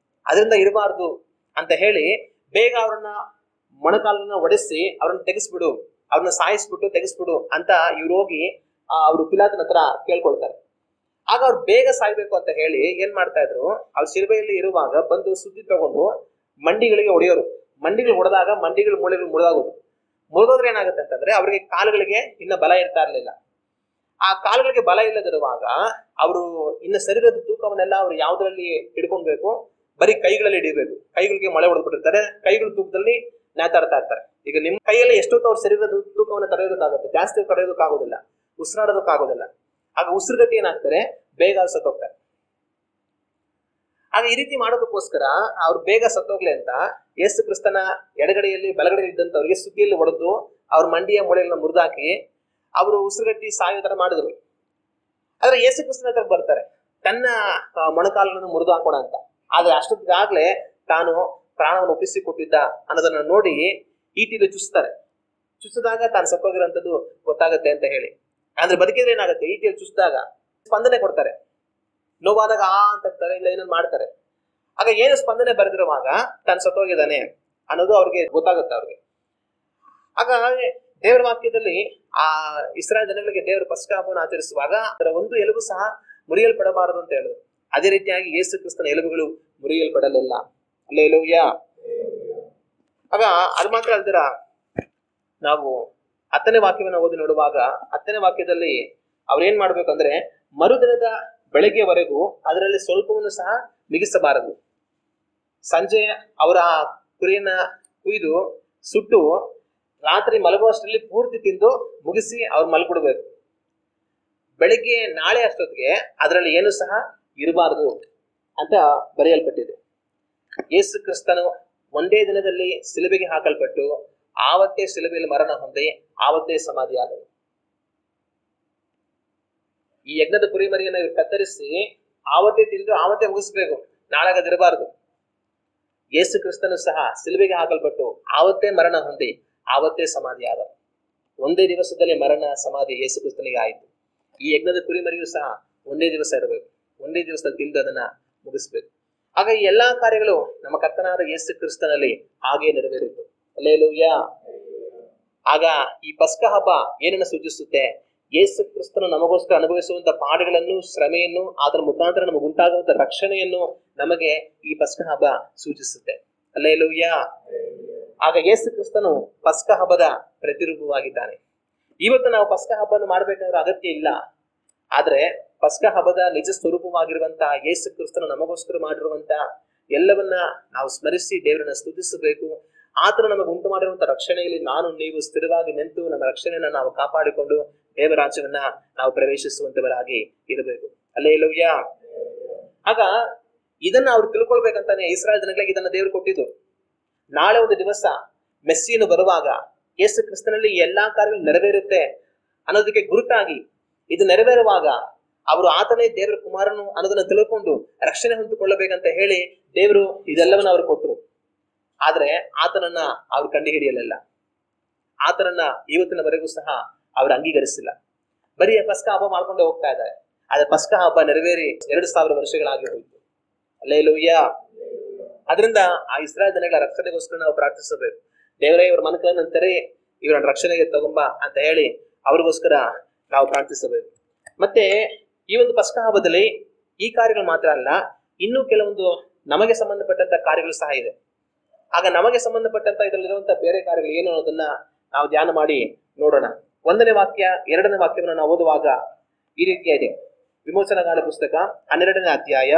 ಅದರಿಂದ ಇರಬಾರ್ದು ಅಂತ ಹೇಳಿ ಬೇಗ ಅವ್ರನ್ನ ಮೊಣಕಾಲನ್ನ ಒಡೆಸಿ ಅವ್ರನ್ನ ತೆಗೆಸ್ಬಿಡು, ಅವ್ರನ್ನ ಸಾಯಿಸ್ಬಿಟ್ಟು ತೆಗೆಸ್ಬಿಡು ಅಂತ ಇವ್ರು ಹೋಗಿ ಅವ್ರು ಪಿಲಾತನ ಹತ್ರ ಕೇಳ್ಕೊಳ್ತಾರೆ. ಆಗ ಅವ್ರು ಬೇಗ ಸಾಯ್ಬೇಕು ಅಂತ ಹೇಳಿ ಏನ್ ಮಾಡ್ತಾ ಇದ್ರು, ಅವ್ರು ಶಿಲುಬೆಯಲ್ಲಿ ಇರುವಾಗ ಬಂದು ಸುದ್ದಿ ತಗೊಂಡು ಮಂಡಿಗಳಿಗೆ ಹೊಡೆಯೋರು. ಮಂಡಿಗಳು ಹೊಡೆದಾಗ ಮಂಡಿಗಳು ಮೂಳೆಗಳು ಮುರಿದಾಗೋದು. ಮುರಿದೋದ್ರೆ ಏನಾಗುತ್ತೆ ಅಂತಂದ್ರೆ ಅವ್ರಿಗೆ ಕಾಲುಗಳಿಗೆ ಇನ್ನ ಬಲ ಇರ್ತಾ ಇರ್ಲಿಲ್ಲ. ಆ ಕಾಲುಗಳಿಗೆ ಬಲ ಇಲ್ಲದಿರುವಾಗ ಅವರು ಇನ್ನ ಶರೀರದ ತೂಕವನ್ನೆಲ್ಲ ಅವ್ರು ಯಾವ್ದ್ರಲ್ಲಿ ಹಿಡ್ಕೊಳ್ಬೇಕು, ಬರೀ ಕೈಗಳಲ್ಲಿ ಹಿಡಿಬೇಕು. ಕೈಗಳಿಗೆ ಮೊಳೆ ಹೊಡೆದ್ಬಿಟ್ಟಿರ್ತಾರೆ, ಕೈಗಳ ತೂಕದಲ್ಲಿ ನೇತಾಡ್ತಾ ಇರ್ತಾರೆ. ಈಗ ನಿಮ್ ಕೈಯಲ್ಲಿ ಎಷ್ಟೊತ್ತು ಅವ್ರ ಶರೀರದ ತೂಕವನ್ನು ತಡೆಯೋದಕ್ಕಾಗುತ್ತೆ, ಜಾಸ್ತಿ ತಡೆಯೋದಕ್ಕಾಗೋದಿಲ್ಲ, ಉಸಿರಾಡೋದಕ್ಕಾಗೋದಿಲ್ಲ. ಆಗ ಉಸಿರುಗಟ್ಟಿ ಏನಾಗ್ತಾರೆ, ಬೇಗ ಸತ್ತೋಗ್ತಾರೆ. ಆಗ ಈ ರೀತಿ ಮಾಡೋದಕ್ಕೋಸ್ಕರ ಅವ್ರು ಬೇಗ ಸತ್ತೋಗ್ಲಿ ಅಂತ ಯೇಸು ಕ್ರಿಸ್ತನ ಎಡಗಡೆಯಲ್ಲಿ ಬಲಗಡೆ ಇದ್ದಂತವ್ರಿಗೆ ಸುದ್ದಿಯಲ್ಲಿ ಹೊಡೆದು ಅವ್ರ ಮಂಡಿಯ ಮೂಳೆಗಳನ್ನ ಮುರಿದಾಕಿ ಅವರು ಉಸಿರುಗಟ್ಟಿ ಸಾಯೋ ತರ ಮಾಡಿದ್ರು. ಆದ್ರೆ ಯೇಸು ಕ್ರಿಸ್ತನ ಹತ್ರ ಬರ್ತಾರೆ ತನ್ನ ಮೊಣಕಾಲನ್ನು ಮುರಿದು ಹಾಕೋಣ ಅಂತ. ಆದ್ರೆ ಅಷ್ಟೊತ್ತಿಗಾಗ್ಲೇ ತಾನು ಪ್ರಾಣವನ್ನು ಒಪ್ಪಿಸಿ ಕೊಟ್ಟಿದ್ದ ಅನ್ನೋದನ್ನ ನೋಡಿ ಈಟಿಲಿ ಚುಚ್ತಾರೆ. ಚುಚ್ಚಿದಾಗ ತಾನು ಸತ್ತೋಗಿರೋಂಥದ್ದು ಗೊತ್ತಾಗುತ್ತೆ ಅಂತ ಹೇಳಿ. ಅಂದ್ರೆ ಬದುಕಿದ್ರೆ ಏನಾಗುತ್ತೆ, ಈಟಿಯಲ್ಲಿ ಚುಚ್ಚಿದಾಗ ಸ್ಪಂದನೆ ಕೊಡ್ತಾರೆ. ನೋವಾದಾಗ ಅಂತಾರೆ, ಇಲ್ಲ ಏನನ್ನ ಮಾಡ್ತಾರೆ. ಆಗ ಏನು ಸ್ಪಂದನೆ ಬರೆದಿರುವಾಗ ತಾನು ಸತ್ತೋಗಿದ್ದಾನೆ ಅನ್ನೋದು ಅವ್ರಿಗೆ ಗೊತ್ತಾಗುತ್ತೆ ಅವ್ರಿಗೆ. ಆಗ ದೇವರ ವಾಕ್ಯದಲ್ಲಿ ಆ ಇಸ್ರಾಯೇಲ್ ಜನಗಳಿಗೆ ದೇವರ ಪಸ್ಕ ಹಬ್ಬವನ್ನು ಆಚರಿಸುವಾಗ ಅದರ ಒಂದು ಎಲುಬು ಸಹ ಮುರಿಯಲ್ಪಡಬಾರದು ಅಂತ ಹೇಳಿದ್ರು. ಅದೇ ರೀತಿಯಾಗಿ ಯೇಸು ಕ್ರಿಸ್ತನ ಎಲುಬುಗಳು ಮುರಿಯಲ್ಪಡಲಿಲ್ಲ. ಹಲ್ಲೆಲೂಯಾ. ಆಗ ಅದು ಮಾತ್ರ ಅಲ್ದಿರ ನಾವು 10ನೇ ವಾಕ್ಯವನ್ನು ಓದಿ ನೋಡುವಾಗ 10ನೇ ವಾಕ್ಯದಲ್ಲಿ ಅವ್ರೇನ್ ಮಾಡ್ಬೇಕಂದ್ರೆ ಮರುದಿನದ ಬೆಳಗ್ಗೆವರೆಗೂ ಅದರಲ್ಲಿ ಸ್ವಲ್ಪವನ್ನು ಸಹ ಮಿಗಿಸಬಾರದು. ಸಂಜೆ ಅವರ ಕುರಿಯನ್ನ ಕುಯ್ದು ಸುಟ್ಟು ರಾತ್ರಿ ಮಲಗುವಷ್ಟರಲ್ಲಿ ಪೂರ್ತಿ ತಿಂದು ಮುಗಿಸಿ ಅವ್ರು ಮಲ್ಕೊಡ್ಬೇಕು. ಬೆಳಿಗ್ಗೆ ನಾಳೆ ಅಷ್ಟೊತ್ತಿಗೆ ಅದರಲ್ಲಿ ಏನು ಸಹ ಇರಬಾರದು ಅಂತ ಬರೆಯಲ್ಪಟ್ಟಿದೆ. ಯೇಸು ಕ್ರಿಸ್ತನು ಒಂದೇ ದಿನದಲ್ಲಿ ಶಿಲುಬೆಗೆ ಹಾಕಲ್ಪಟ್ಟು ಆವತ್ತೇ ಶಿಲುಬೆಯಲ್ಲಿ ಮರಣ ಹೊಂದಿ ಆವತ್ತೇ ಸಮಾಧಿಯಾದನು. ಈ ಯಜ್ಞದ ಕುರಿಮರಿಯನ್ನು ಕತ್ತರಿಸಿ ಆವತ್ತೇ ತಿಂದು ಆವತ್ತೇ ಮುಗಿಸ್ಬೇಕು, ನಾಳೆಗದಿರಬಾರದು. ಯೇಸು ಕ್ರಿಸ್ತನು ಸಹ ಶಿಲುಬೆಗೆ ಹಾಕಲ್ಪಟ್ಟು ಆವತ್ತೇ ಮರಣ ಹೊಂದಿ ಆವತ್ತೇ ಸಮಾಧಿಯಾದ. ಒಂದೇ ದಿವಸದಲ್ಲಿ ಮರಣ ಸಮಾಧಿ ಯೇಸು ಕ್ರಿಸ್ತನಿಗೆ ಆಯಿತು. ಈ ಯಜ್ಞದ ಕುರಿಮರಿಯೂ ಸಹ ಒಂದೇ ದಿವಸ ಇರಬೇಕು, ಒಂದೇ ದಿವಸದಲ್ಲಿ ತಿಂದು ಅದನ್ನ ಮುಗಿಸ್ಬೇಕು. ಆಗ ಈ ಎಲ್ಲಾ ಕಾರ್ಯಗಳು ನಮ್ಮ ಕರ್ತನಾದ ಯೇಸು ಕ್ರಿಸ್ತನಲ್ಲಿ ಹಾಗೆ ನೆರವೇರಿತು. ಹಲ್ಲೆಲೂಯಾ. ಆಗ ಈ ಪಸ್ಕ ಹಬ್ಬ ಏನನ್ನ ಸೂಚಿಸುತ್ತೆ? ಯೇಸು ಕ್ರಿಸ್ತನು ನಮಗೋಸ್ಕರ ಅನುಭವಿಸುವಂತ ಪಾಠಗಳನ್ನು, ಶ್ರಮೆಯನ್ನು, ಅದರ ಮುಖಾಂತರ ನಮಗೆ ಉಂಟಾಗುವಂತ ರಕ್ಷಣೆಯನ್ನು ನಮಗೆ ಈ ಪಸ್ಕ ಹಬ್ಬ ಸೂಚಿಸುತ್ತೆ. ಹಲ್ಲೆಲೂಯಾ. ಆಗ ಯೇಸು ಕ್ರಿಸ್ತನು ಪಸ್ಕ ಹಬ್ಬದ ಪ್ರತಿರೂಪವಾಗಿದ್ದಾನೆ. ಇವತ್ತು ನಾವು ಪಸ್ಕ ಹಬ್ಬವನ್ನು ಮಾಡ್ಬೇಕಾದ್ರೆ ಅಗತ್ಯ ಇಲ್ಲ. ಆದ್ರೆ ಪಸ್ಕ ಹಬ್ಬದ ನಿಜ ಸ್ವರೂಪವಾಗಿರುವಂತಹ ಯೇಸು ಕ್ರಿಸ್ತನು ನಮಗೋಸ್ಕರ ಮಾಡಿರುವಂತ ಎಲ್ಲವನ್ನ ನಾವು ಸ್ಮರಿಸಿ ದೇವರನ್ನ ಸ್ತುತಿಸಬೇಕು. ಆತನು ನಮಗೆ ಉಂಟು ಮಾಡಿರುವಂತಹ ರಕ್ಷಣೆಯಲ್ಲಿ ನಾನು ನೀವು ಸ್ಥಿರವಾಗಿ ನಿಂತು ನಮ್ಮ ರಕ್ಷಣೆಯನ್ನ ನಾವು ಕಾಪಾಡಿಕೊಂಡು ದೇವರಾಜ್ಯವನ್ನ ನಾವು ಪ್ರವೇಶಿಸುವಂತವರಾಗಿ ಇರಬೇಕು. ಹಲ್ಲೆಲೂಯಾ. ಆಗ ಇದನ್ನ ಅವ್ರು ತಿಳ್ಕೊಳ್ಬೇಕಂತಾನೆ ಇಸ್ರಾಯೇಲ್ ಜನಗಳಿಗೆ ಇದನ್ನ ದೇವರು ಕೊಟ್ಟಿದ್ದು. ನಾಳೆ ಒಂದು ದಿವಸ ಮೆಸ್ಸಿಯನು ಬರುವಾಗ ಯೇಸು ಕ್ರಿಸ್ತನಲ್ಲಿ ಎಲ್ಲಾ ಕಾರ್ಯಗಳು ನೆರವೇರುತ್ತೆ ಅನ್ನೋದಕ್ಕೆ ಗುರುತಾಗಿ ಇದು ನೆರವೇರುವಾಗ ಅವರು ಆತನೇ ದೇವರ ಕುಮಾರನು ಅನ್ನೋದನ್ನ ತಿಳ್ಕೊಂಡು ರಕ್ಷಣೆ ಹೊಂದಿಕೊಳ್ಳಬೇಕಂತ ಹೇಳಿ ದೇವರು ಇದೆಲ್ಲವನ್ನ ಅವ್ರು ಕೊಟ್ಟರು. ಆದ್ರೆ ಆತನನ್ನ ಅವ್ರು ಕಂಡು ಹಿಡಿಯಲಿಲ್ಲ. ಆತನನ್ನ ಇವತ್ತಿನವರೆಗೂ ಸಹ ಅವ್ರು ಅಂಗೀಕರಿಸಿಲ್ಲ. ಬರೀ ಪಸ್ಕ ಹಬ್ಬ ಮಾಡ್ಕೊಂಡೇ ಹೋಗ್ತಾ ಇದ್ದಾರೆ. ಆದ್ರೆ ಪಸ್ಕ ಹಬ್ಬ ನೆರವೇರಿ 2000 ವರ್ಷಗಳಾಗಿ ಹೋಯ್ತು. ಹಲ್ಲೆಲೂಯಾ. ಅದರಿಂದ ಆ ಇಸ್ರಾಯೇಲ್ ಜನಗಳ ರಕ್ಷಣೆಗೋಸ್ಕರ ನಾವು ಪ್ರಾರ್ಥಿಸಬೇಕು. ದೇವರೇ ಇವ್ರ ಮನಕಗಳನ್ನು ತೆರೆ, ಇವರನ್ನ ರಕ್ಷಣೆಗೆ ತಗೊಂಬ ಅಂತ ಹೇಳಿ ಅವ್ರಿಗೋಸ್ಕರ ನಾವು ಪ್ರಾರ್ಥಿಸಬೇಕು. ಮತ್ತೆ ಈ ಒಂದು ಪಸ್ಕ ಹಬ್ಬದಲ್ಲಿ ಈ ಕಾರ್ಯಗಳು ಮಾತ್ರ ಅಲ್ಲ, ಇನ್ನೂ ಕೆಲವೊಂದು ನಮಗೆ ಸಂಬಂಧಪಟ್ಟಂತ ಕಾರ್ಯಗಳು ಸಹ ಇದೆ. ಆಗ ನಮಗೆ ಸಂಬಂಧಪಟ್ಟಂತ ಇದರಲ್ಲಿರುವಂತಹ ಬೇರೆ ಕಾರ್ಯಗಳು ಏನು ಅನ್ನೋದನ್ನ ನಾವು ಧ್ಯಾನ ಮಾಡಿ ನೋಡೋಣ. 1ನೇ ವಾಕ್ಯ 2ನೇ ವಾಕ್ಯವನ್ನು ನಾವು ಓದುವಾಗ ಈ ರೀತಿಯಾಗಿದೆ. ವಿಮೋಚನಕಾಂಡ ಪುಸ್ತಕ 12ನೇ ಅಧ್ಯಾಯ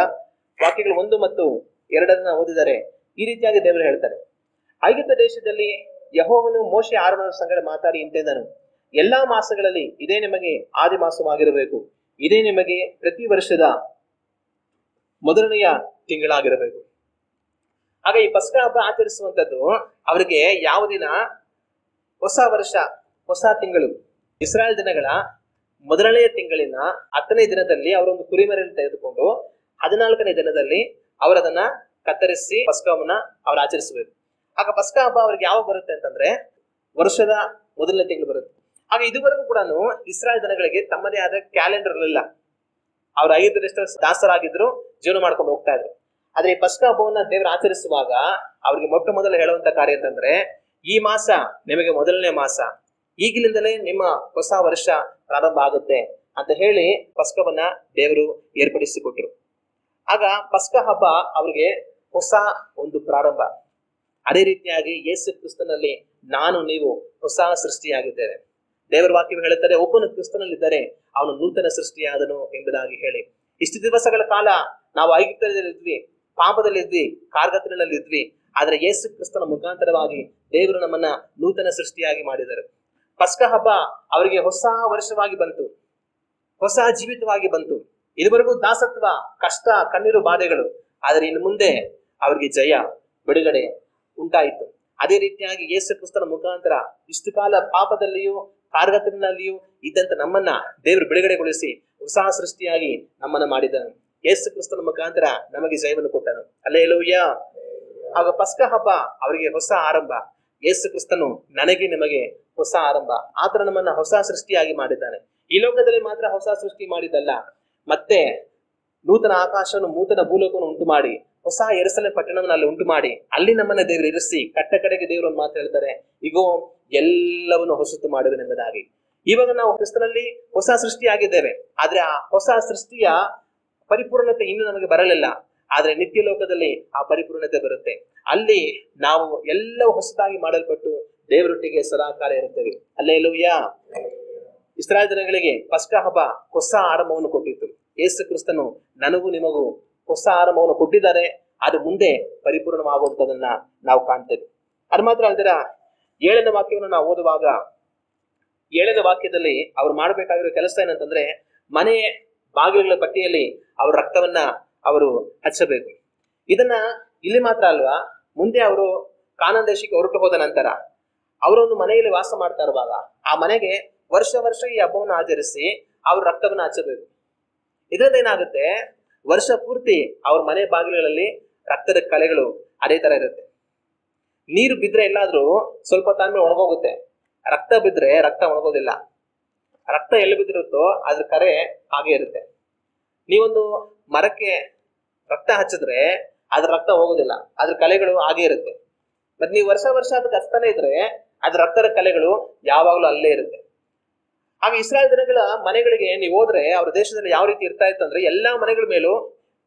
ವಾಕ್ಯಗಳು 1 ಮತ್ತು 2 ಓದಿದರೆ ಈ ರೀತಿಯಾಗಿ ದೇವರು ಹೇಳ್ತಾರೆ. ಐಗುಪ್ತ ದೇಶದಲ್ಲಿ ಯೆಹೋವನು ಮೋಶೆ ಆರೋನರ ಸಂಗಡ ಮಾತಾಡಿ ಇಂತೆಂದನು, ಎಲ್ಲಾ ಮಾಸಗಳಲ್ಲಿ ಇದೇ ನಿಮಗೆ ಆದಿ ಮಾಸವಾಗಿರಬೇಕು, ಇದೇ ನಿಮಗೆ ಪ್ರತಿ ವರ್ಷದ ಮೊದಲನೆಯ ತಿಂಗಳಾಗಿರಬೇಕು. ಆಗ ಈ ಪಸ್ಕ ಹಬ್ಬ ಆಚರಿಸುವಂತದ್ದು ಅವರಿಗೆ ಯಾವ ದಿನ? ಹೊಸ ವರ್ಷ, ಹೊಸ ತಿಂಗಳು. ಇಸ್ರಾಯೇಲ್ ದಿನಗಳ ಮೊದಲನೆಯ ತಿಂಗಳಿನ 10ನೇ ದಿನದಲ್ಲಿ ಅವರೊಂದು ಕುರಿಮರಿಯನ್ನು ತೆಗೆದುಕೊಂಡು 14ನೇ ದಿನದಲ್ಲಿ ಅವರದನ್ನ ಕತ್ತರಿಸಿ ಪಸ್ಕವನ್ನ ಅವ್ರು ಆಚರಿಸಬೇಕು. ಆಗ ಪಸ್ಕ ಹಬ್ಬ ಅವ್ರಿಗೆ ಯಾವಾಗ ಬರುತ್ತೆ ಅಂತಂದ್ರೆ ವರ್ಷದ ಮೊದಲನೇ ತಿಂಗಳು ಬರುತ್ತೆ. ಆಗ ಇದುವರೆಗೂ ಕೂಡ ಇಸ್ರಾಯೇಲ್ ಜನಗಳಿಗೆ ತಮ್ಮದೇ ಆದ ಕ್ಯಾಲೆಂಡರ್ ಇರಲಿಲ್ಲ. ಅವ್ರು 5 ವರ್ಷ ದಾಸರಾಗಿದ್ರು, ಜೀವನ ಮಾಡ್ಕೊಂಡು ಹೋಗ್ತಾ ಇದ್ರು. ಆದ್ರೆ ಈ ಪಸ್ಕ ಹಬ್ಬವನ್ನ ದೇವರು ಆಚರಿಸುವಾಗ ಅವ್ರಿಗೆ ಮೊಟ್ಟ ಮೊದಲು ಹೇಳುವಂತ ಕಾರ್ಯ ಅಂತಂದ್ರೆ, ಈ ಮಾಸ ನಿಮಗೆ ಮೊದಲನೇ ಮಾಸ, ಈಗಿನಿಂದಲೇ ನಿಮ್ಮ ಹೊಸ ವರ್ಷ ಪ್ರಾರಂಭ ಆಗುತ್ತೆ ಅಂತ ಹೇಳಿ ಪಸ್ಕವನ್ನ ದೇವರು ಏರ್ಪಡಿಸಿಕೊಟ್ರು. ಆಗ ಪಸ್ಕ ಹಬ್ಬ ಅವ್ರಿಗೆ ಹೊಸ ಒಂದು ಪ್ರಾರಂಭ. ಅದೇ ರೀತಿಯಾಗಿ ಯೇಸು ಕ್ರಿಸ್ತನಲ್ಲಿ ನಾನು ನೀವು ಹೊಸ ಸೃಷ್ಟಿಯಾಗಿದ್ದೇವೆ. ದೇವರ ವಾಕ್ಯ ಹೇಳುತ್ತದೆ, ಒಬ್ಬನು ಕ್ರಿಸ್ತನಲ್ಲಿದ್ದರೆ ಅವನು ನೂತನ ಸೃಷ್ಟಿಯಾದನು ಎಂಬುದಾಗಿ ಹೇಳಿ. ಇಷ್ಟು ದಿವಸಗಳ ಕಾಲ ನಾವು ಐಗುಪ್ತದಲ್ಲಿದ್ವಿ, ಪಾಪದಲ್ಲಿದ್ವಿ, ಕಾರ್ಗತ್ತಲಿನಲ್ಲಿದ್ವಿ. ಆದ್ರೆ ಯೇಸು ಕ್ರಿಸ್ತನ ಮುಖಾಂತರವಾಗಿ ದೇವರು ನಮ್ಮನ್ನ ನೂತನ ಸೃಷ್ಟಿಯಾಗಿ ಮಾಡಿದರು. ಪಸ್ಕ ಹಬ್ಬ ಅವರಿಗೆ ಹೊಸ ವರ್ಷವಾಗಿ ಬಂತು, ಹೊಸ ಜೀವಿತವಾಗಿ ಬಂತು. ಇದುವರೆಗೂ ದಾಸತ್ವ, ಕಷ್ಟ, ಕಣ್ಣೀರು, ಬಾಧೆಗಳು. ಆದ್ರೆ ಇನ್ನು ಮುಂದೆ ಅವರಿಗೆ ಜಯ, ಬಿಡುಗಡೆ ಉಂಟಾಯಿತು. ಅದೇ ರೀತಿಯಾಗಿ ಯೇಸು ಕ್ರಿಸ್ತನ ಮುಖಾಂತರ ಇಷ್ಟು ಕಾಲ ಪಾಪದಲ್ಲಿಯೂ ಕಾರ್ಗತ್ತಲಿನಲ್ಲಿಯೂ ಇದ್ದಂತ ನಮ್ಮನ್ನ ದೇವರು ಬಿಡುಗಡೆಗೊಳಿಸಿ ಹೊಸ ಸೃಷ್ಟಿಯಾಗಿ ನಮ್ಮನ್ನ ಮಾಡಿದನು. ಯೇಸು ಕ್ರಿಸ್ತನ ಮುಖಾಂತರ ನಮಗೆ ಜಯವನ್ನು ಕೊಟ್ಟನು. ಹಲ್ಲೆಲೂಯಾ. ಆಗ ಪಸ್ಕ ಹಬ್ಬ ಅವರಿಗೆ ಹೊಸ ಆರಂಭ. ಯೇಸು ಕ್ರಿಸ್ತನು ನನಗೆ ನಿಮಗೆ ಹೊಸ ಆರಂಭ. ಆತರ ನಮ್ಮನ್ನ ಹೊಸ ಸೃಷ್ಟಿಯಾಗಿ ಮಾಡಿದ್ದಾನೆ. ಈ ಲೋಕದಲ್ಲಿ ಮಾತ್ರ ಹೊಸ ಸೃಷ್ಟಿ ಮಾಡಿದ್ದಲ್ಲ, ಮತ್ತೆ ನೂತನ ಆಕಾಶವನ್ನು ನೂತನ ಭೂಲೋಕವನ್ನು ಉಂಟು ಮಾಡಿ ಹೊಸ ಯೆರೂಸಲೇಮ್ ಪಟ್ಟಣವನ್ನು ಅಲ್ಲಿ ಉಂಟು ಮಾಡಿ ಅಲ್ಲಿ ನಮ್ಮನ್ನ ದೇವರು ಇರಿಸಿ ಕಟ್ಟ ಕಡೆಗೆ ದೇವರು ಒಂದು ಮಾತು ಹೇಳ್ತಾರೆ, ಇಗೋ ಎಲ್ಲವನ್ನು ಹೊಸತು ಮಾಡಿದನು ಎಂಬುದಾಗಿ. ಇವಾಗ ನಾವು ಕ್ರಿಸ್ತನಲ್ಲಿ ಹೊಸ ಸೃಷ್ಟಿಯಾಗಿದ್ದೇವೆ. ಆದ್ರೆ ಆ ಹೊಸ ಸೃಷ್ಟಿಯ ಪರಿಪೂರ್ಣತೆ ಇನ್ನು ನಮಗೆ ಬರಲಿಲ್ಲ. ಆದ್ರೆ ನಿತ್ಯ ಲೋಕದಲ್ಲಿ ಆ ಪರಿಪೂರ್ಣತೆ ಬರುತ್ತೆ. ಅಲ್ಲಿ ನಾವು ಎಲ್ಲವೂ ಹೊಸದಾಗಿ ಮಾಡಲ್ಪಟ್ಟು ದೇವರೊಟ್ಟಿಗೆ ಸದಾಕಾಲ ಇರುತ್ತೇವೆ. ಹಲ್ಲೆಲೂಯಾ. ಇಸ್ರಾಯೇಲ್ ಜನಗಳಿಗೆ ಪಸ್ಕ ಹಬ್ಬ ಹೊಸ ಆರಂಭವನ್ನು ಕೊಟ್ಟಿತ್ತು. ಯೇಸು ಕ್ರಿಸ್ತನು ನನಗೂ ನಿಮಗೂ ಹೊಸ ಆರಂಭವನ್ನು ಕೊಟ್ಟಿದ್ದಾರೆ. ಅದು ಮುಂದೆ ಪರಿಪೂರ್ಣವಾಗುವಂತದನ್ನ ನಾವು ಕಾಣ್ತೇವೆ. ಅದು ಮಾತ್ರ ಅಲ್ದಿರ 7ನೇ ವಾಕ್ಯವನ್ನು ನಾವು ಓದುವಾಗ 7ನೇ ವಾಕ್ಯದಲ್ಲಿ ಅವ್ರು ಮಾಡಬೇಕಾಗಿರೋ ಕೆಲಸ ಏನಂತಂದ್ರೆ, ಮನೆ ಬಾಗಿಲುಗಳ ಪಟ್ಟಿಯಲ್ಲಿ ಅವ್ರ ರಕ್ತವನ್ನ ಅವರು ಹಚ್ಚಬೇಕು. ಇದನ್ನ ಇಲ್ಲಿ ಮಾತ್ರ ಅಲ್ವಾ, ಮುಂದೆ ಅವರು ಕಾನಾನ್ ದೇಶಕ್ಕೆ ಹೊರಟು ಹೋದ ನಂತರ ಅವರೊಂದು ಮನೆಯಲ್ಲಿ ವಾಸ ಮಾಡ್ತಾ ಇರುವಾಗ ಆ ಮನೆಗೆ ವರ್ಷ ವರ್ಷ ಈ ಹಬ್ಬವನ್ನು ಆಚರಿಸಿ ಅವ್ರ ರಕ್ತವನ್ನ ಹಚ್ಚಬೇಕು. ಇದರಿಂದ ಏನಾಗುತ್ತೆ, ವರ್ಷ ಪೂರ್ತಿ ಅವ್ರ ಮನೆ ಬಾಗಿಲುಗಳಲ್ಲಿ ರಕ್ತದ ಕಲೆಗಳು ಅದೇ ತರ ಇರುತ್ತೆ. ನೀರು ಬಿದ್ರೆ ಎಲ್ಲಾದ್ರೂ ಸ್ವಲ್ಪ ತಾಳ್ಮೆ ಒಣಗೋಗುತ್ತೆ, ರಕ್ತ ಬಿದ್ರೆ ರಕ್ತ ಒಣಗೋದಿಲ್ಲ. ರಕ್ತ ಎಲ್ಲಿ ಬಿದ್ದಿರುತ್ತೋ ಅದ್ರ ಕರೆ ಹಾಗೆ ಇರುತ್ತೆ. ನೀವೊಂದು ಮರಕ್ಕೆ ರಕ್ತ ಹಚ್ಚಿದ್ರೆ ಅದ್ರ ರಕ್ತ ಹೋಗೋದಿಲ್ಲ, ಅದ್ರ ಕಲೆಗಳು ಹಾಗೆ ಇರುತ್ತೆ. ಮತ್ತೆ ನೀವು ವರ್ಷ ವರ್ಷ ಅದಕ್ಕೆ ಹಚ್ತಾನೆ ಇದ್ರೆ ಅದ್ರ ರಕ್ತದ ಕಲೆಗಳು ಯಾವಾಗ್ಲೂ ಅಲ್ಲೇ ಇರುತ್ತೆ. ಹಾಗೆ ಇಸ್ರಾಯೇಲ್ ಜನಗಳ ಮನೆಗಳಿಗೆ ನೀವು ಹೋದ್ರೆ ಅವ್ರ ದೇಶದಲ್ಲಿ ಯಾವ ರೀತಿ ಇರ್ತಾ ಇತ್ತು ಅಂದ್ರೆ, ಎಲ್ಲಾ ಮನೆಗಳ ಮೇಲೂ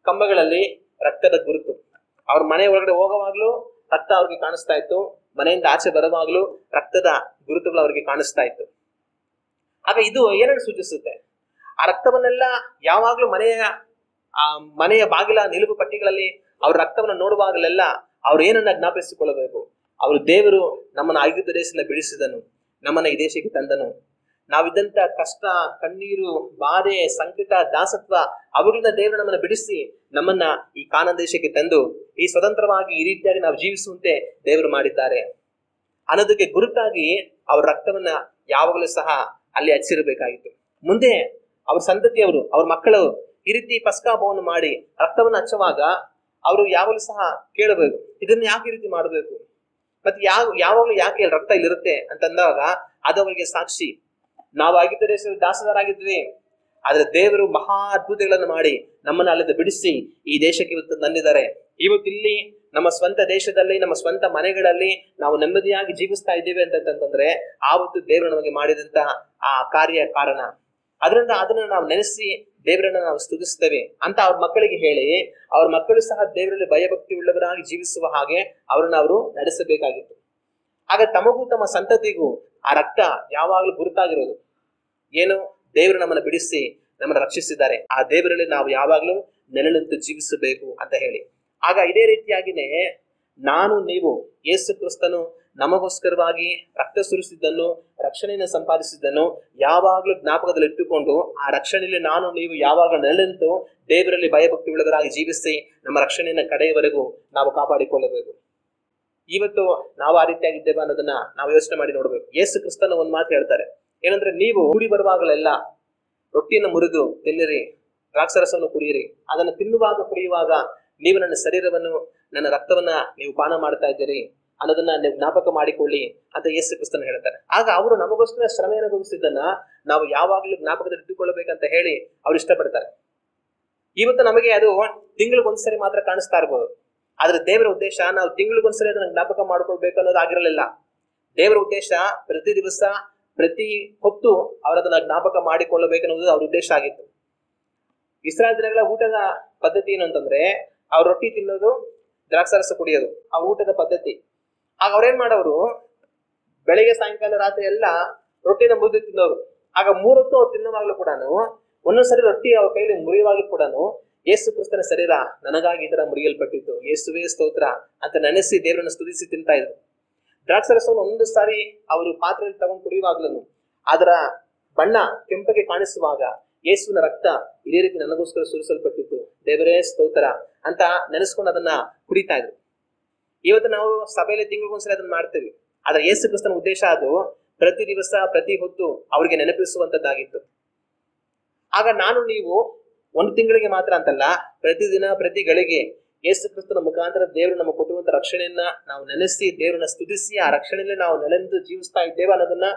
ಕಂಬಗಳಲ್ಲಿ ರಕ್ತದ ಗುರುತು. ಅವ್ರ ಮನೆ ಒಳಗಡೆ ಹೋಗುವಾಗ್ಲೂ ರಕ್ತ ಅವ್ರಿಗೆ ಕಾಣಿಸ್ತಾ ಇತ್ತು, ಮನೆಯಿಂದ ಆಚೆ ಬರುವಾಗ್ಲೂ ರಕ್ತದ ಗುರುತುಗಳು ಅವ್ರಿಗೆ ಕಾಣಿಸ್ತಾ ಇತ್ತು. ಆಗ ಇದು ಏನನ್ನು ಸೂಚಿಸುತ್ತೆ? ಆ ರಕ್ತವನ್ನೆಲ್ಲ ಯಾವಾಗ್ಲೂ ಮನೆಯ ಬಾಗಿಲ ನಿಲುವು ಪಟ್ಟಿಗಳಲ್ಲಿ ಅವ್ರ ರಕ್ತವನ್ನ ನೋಡುವಾಗಲೆಲ್ಲ ಅವ್ರು ಏನನ್ನ ಜ್ಞಾಪಿಸಿಕೊಳ್ಳಬೇಕು? ಅವರು ದೇವರು ನಮ್ಮನ್ನ ಐಗುಪ್ತ ದೇಶದಿಂದ ಬಿಡಿಸಿದನು, ನಮ್ಮನ್ನ ಈ ದೇಶಕ್ಕೆ ತಂದನು. ನಾವಿದ್ದಂತ ಕಷ್ಟ, ಕಣ್ಣೀರು, ಬಾಧೆ, ಸಂಕಟ, ದಾಸತ್ವ ಅವುಗಳಿಂದ ದೇವರು ನಮ್ಮನ್ನ ಬಿಡಿಸಿ ನಮ್ಮನ್ನ ಈ ಕಾನಾನ್ ದೇಶಕ್ಕೆ ತಂದು ಈ ಸ್ವತಂತ್ರವಾಗಿ ಈ ರೀತಿಯಾಗಿ ನಾವು ಜೀವಿಸುವಂತೆ ದೇವರು ಮಾಡಿದ್ದಾರೆ ಅನ್ನೋದಕ್ಕೆ ಗುರುತಾಗಿ ಅವ್ರ ರಕ್ತವನ್ನ ಯಾವಾಗಲೂ ಸಹ ಅಲ್ಲಿ ಹಚ್ಚಿರಬೇಕಾಗಿತ್ತು. ಮುಂದೆ ಅವ್ರ ಸಂತತಿಯವರು, ಅವ್ರ ಮಕ್ಕಳು ಈ ರೀತಿ ಪಸ್ಕಾ ಹಬ್ಬವನ್ನು ಮಾಡಿ ರಕ್ತವನ್ನ ಹಚ್ಚುವಾಗ ಅವರು ಯಾವಾಗಲೂ ಸಹ ಕೇಳಬೇಕು, ಇದನ್ನ ಯಾಕೆ ಈ ರೀತಿ ಮಾಡಬೇಕು, ಮತ್ತೆ ಯಾವಾಗಲೂ ಯಾಕೆ ರಕ್ತ ಇಲ್ಲಿರುತ್ತೆ ಅಂತಂದಾಗ ಅದು ಅವರಿಗೆ ಸಾಕ್ಷಿ. ನಾವು ಐಗುಪ್ತ ದೇಶದಲ್ಲಿ ದಾಸರಾಗಿದ್ವಿ, ಆದ್ರೆ ದೇವರು ಮಹಾ ಅದ್ಭುತಗಳನ್ನು ಮಾಡಿ ನಮ್ಮನ್ನ ಅಲ್ಲಿಂದ ಬಿಡಿಸಿ ಈ ದೇಶಕ್ಕೆ ಇವತ್ತು ತಂದಿದ್ದಾರೆ. ಇವತ್ತು ಇಲ್ಲಿ ನಮ್ಮ ಸ್ವಂತ ದೇಶದಲ್ಲಿ, ನಮ್ಮ ಸ್ವಂತ ಮನೆಗಳಲ್ಲಿ ನಾವು ನೆಮ್ಮದಿಯಾಗಿ ಜೀವಿಸ್ತಾ ಇದ್ದೀವಿ ಅಂತಂತಂದ್ರೆ ಆವತ್ತು ದೇವರು ನಮಗೆ ಮಾಡಿದಂತ ಆ ಕಾರ್ಯ ಕಾರಣ. ಅದರಿಂದ ಅದನ್ನ ನಾವು ನೆನೆಸಿ ದೇವರನ್ನ ನಾವು ಸ್ತುತಿಸ್ತೇವೆ ಅಂತ ಅವ್ರ ಮಕ್ಕಳಿಗೆ ಹೇಳಿ, ಅವ್ರ ಮಕ್ಕಳು ಸಹ ದೇವರಲ್ಲಿ ಭಯಭಕ್ತಿ ಉಳ್ಳವರಾಗಿ ಜೀವಿಸುವ ಹಾಗೆ ಅವರನ್ನ ಅವರು ನಡೆಸಬೇಕಾಗಿತ್ತು. ಆಗ ತಮಗೂ ತಮ್ಮ ಸಂತತಿಗೂ ಆ ರಕ್ತ ಯಾವಾಗಲೂ ಗುರುತಾಗಿರೋದು ಏನು? ದೇವರು ನಮ್ಮನ್ನು ಬಿಡಿಸಿ ನಮ್ಮನ್ನು ರಕ್ಷಿಸಿದ್ದಾರೆ, ಆ ದೇವರಲ್ಲಿ ನಾವು ಯಾವಾಗ್ಲೂ ನೆಲೆನಿಂತು ಜೀವಿಸಬೇಕು ಅಂತ ಹೇಳಿ. ಆಗ ಇದೇ ರೀತಿಯಾಗಿನೇ ನಾನು ನೀವು ಯೇಸು ಕ್ರಿಸ್ತನು ನಮಗೋಸ್ಕರವಾಗಿ ರಕ್ತ ಸುರಿಸಿದ್ದನ್ನು, ರಕ್ಷಣೆಯನ್ನು ಸಂಪಾದಿಸಿದ್ದನ್ನು ಯಾವಾಗ್ಲೂ ಜ್ಞಾಪಕದಲ್ಲಿ ಇಟ್ಟುಕೊಂಡು ಆ ರಕ್ಷಣೆಯಲ್ಲಿ ನಾನು ನೀವು ಯಾವಾಗ ನೆಲೆನಿಂತು ದೇವರಲ್ಲಿ ಭಯಭಕ್ತಿ ಉಳ್ಳವರಾಗಿ ಜೀವಿಸಿ ನಮ್ಮ ರಕ್ಷಣೆಯನ್ನ ಕಡೆಯವರೆಗೂ ನಾವು ಕಾಪಾಡಿಕೊಳ್ಳಬೇಕು. ಇವತ್ತು ನಾವು ಆ ರೀತಿಯಾಗಿದ್ದೇವೆ ಅನ್ನೋದನ್ನ ನಾವು ಯೋಚನೆ ಮಾಡಿ ನೋಡ್ಬೇಕು. ಯೇಸು ಕ್ರಿಸ್ತನ ಒಂದ್ ಮಾತು ಹೇಳ್ತಾರೆ, ಏನಂದ್ರೆ ನೀವು ಕೂಡಿ ಬರುವಾಗಲೆಲ್ಲ ರೊಟ್ಟಿಯನ್ನು ಮುರಿದು ತಿನ್ನಿರಿ, ದ್ರಾಕ್ಷಾರಸವನ್ನು ಕುಡಿಯಿರಿ. ಅದನ್ನು ತಿನ್ನುವಾಗ ಕುಡಿಯುವಾಗ ನೀವು ನನ್ನ ಶರೀರವನ್ನು ನನ್ನ ರಕ್ತವನ್ನ ನೀವು ಪಾನ ಮಾಡ್ತಾ ಇದ್ದೀರಿ ಅನ್ನೋದನ್ನ ನೀವು ಜ್ಞಾಪಕ ಮಾಡಿಕೊಳ್ಳಿ ಅಂತ ಯೇಸು ಕ್ರಿಸ್ತನ ಹೇಳ್ತಾರೆ. ಆಗ ಅವರು ನಮಗೋಸ್ಕರ ಶ್ರಮೆ ಅನುಭವಿಸಿದ್ದನ್ನ ನಾವು ಯಾವಾಗ್ಲೂ ಜ್ಞಾಪಕದಲ್ಲಿ ಇಟ್ಟುಕೊಳ್ಳಬೇಕಂತ ಹೇಳಿ ಅವ್ರು ಇಷ್ಟಪಡ್ತಾರೆ. ಇವತ್ತು ನಮಗೆ ಅದು ತಿಂಗಳಿಗೊಂದ್ಸರಿ ಮಾತ್ರ ಕಾಣಿಸ್ತಾ ಇರ್ಬೋದು, ಆದ್ರೆ ದೇವರ ಉದ್ದೇಶ ನಾವು ತಿಂಗಳಿಗೊಂದ್ಸರಿ ಅದನ್ನ ಜ್ಞಾಪಕ ಮಾಡ್ಕೊಳ್ಬೇಕು ಅನ್ನೋದು ಆಗಿರಲಿಲ್ಲ. ದೇವರ ಉದ್ದೇಶ ಪ್ರತಿ ದಿವಸ ಪ್ರತಿ ಹೊತ್ತು ಅವರದನ್ನ ಜ್ಞಾಪಕ ಮಾಡಿಕೊಳ್ಳಬೇಕನ್ನೋದು ಅವ್ರ ಉದ್ದೇಶ ಆಗಿತ್ತು. ಇಸ್ರಾಯೇಲ್ ಜನಗಳ ಊಟದ ಪದ್ಧತಿ ಏನು ಅಂತಂದ್ರೆ, ಅವ್ರ ರೊಟ್ಟಿ ತಿನ್ನೋದು, ದ್ರಾಕ್ಷಾರಸ ಕುಡಿಯೋದು ಆ ಊಟದ ಪದ್ಧತಿ. ಆಗ ಅವ್ರೇನ್ ಮಾಡೋರು, ಬೆಳಿಗ್ಗೆ ಸಾಯಂಕಾಲ ರಾತ್ರಿ ಎಲ್ಲ ರೊಟ್ಟಿನ ಮುರಿದು ತಿನ್ನೋರು. ಆಗ 3 ಹೊತ್ತು ಅವ್ರು ತಿನ್ನುವಾಗ್ಲೂ ಕೂಡ ಒಂದೊಂದ್ಸರಿ ರೊಟ್ಟಿ ಅವ್ರ ಕೈಲಿ ಮುರಿಯುವಾಗ್ಲೂ ಕೂಡ ಯೇಸು ಕ್ರಿಸ್ತನ ಶರೀರ ನನಗಾಗಿ ಈ ತರ ಮುರಿಯಲ್ಪಟ್ಟಿತ್ತು, ಯೇಸುವೇ ಸ್ತೋತ್ರ ಅಂತ ನೆನೆಸಿ ದೇವರನ್ನು ಸ್ತುತಿಸಿ ತಿಂತಾ ಇದ್ರು. ದ್ರಾಕ್ಷಾರಸವನ್ನು ಒಂದು ಸಾರಿ ಅವರು ಪಾತ್ರೆಯಲ್ಲಿ ತಗೊಂಡು ಕುಡಿಯುವಾಗ್ಲೂ ಅದರ ಬಣ್ಣ ಕೆಂಪಗೆ ಕಾಣಿಸುವಾಗ ಯೇಸುವಿನ ರಕ್ತ ಇದೇ ರೀತಿ ನನಗೋಸ್ಕರ ಸುರಿಸಲ್ಪಟ್ಟಿತ್ತು, ದೇವರೇ ಸ್ತೋತ್ರ ಅಂತ ನೆನೆಸ್ಕೊಂಡು ಅದನ್ನ ಕುಡಿತಾ ಇದ್ರು. ಇವತ್ತು ನಾವು ಸಭೆಯಲ್ಲಿ ತಿಂಗಳಿಗೊಂದ್ಸರಿ ಅದನ್ನ ಮಾಡ್ತೇವೆ, ಆದ್ರೆ ಯೇಸು ಕ್ರಿಸ್ತನ ಉದ್ದೇಶ ಅದು ಪ್ರತಿ ದಿವಸ ಪ್ರತಿ ಹೊತ್ತು ಅವರಿಗೆ ನೆನಪಿಸುವಂತದ್ದಾಗಿತ್ತು. ಆಗ ನಾನು ನೀವು ಒಂದು ತಿಂಗಳಿಗೆ ಮಾತ್ರ ಅಂತಲ್ಲ, ಪ್ರತಿದಿನ ಪ್ರತಿ ಗಳಿಗೆ ಯೇಸು ಕ್ರಿಸ್ತನ ಮುಖಾಂತರ ದೇವರು ನಮಗೆ ಕೊಟ್ಟಿರುವಂತ ರಕ್ಷಣೆಯನ್ನ ನಾವು ನೆನೆಸಿ ದೇವರನ್ನ ಸ್ತುತಿಸಿ ಆ ರಕ್ಷಣೆಯಲ್ಲಿ ನಾವು ನೆಲೆನಿಂತು ಜೀವಿಸ್ತಾ ಇದ್ದೇವೆ ಅನ್ನೋದನ್ನ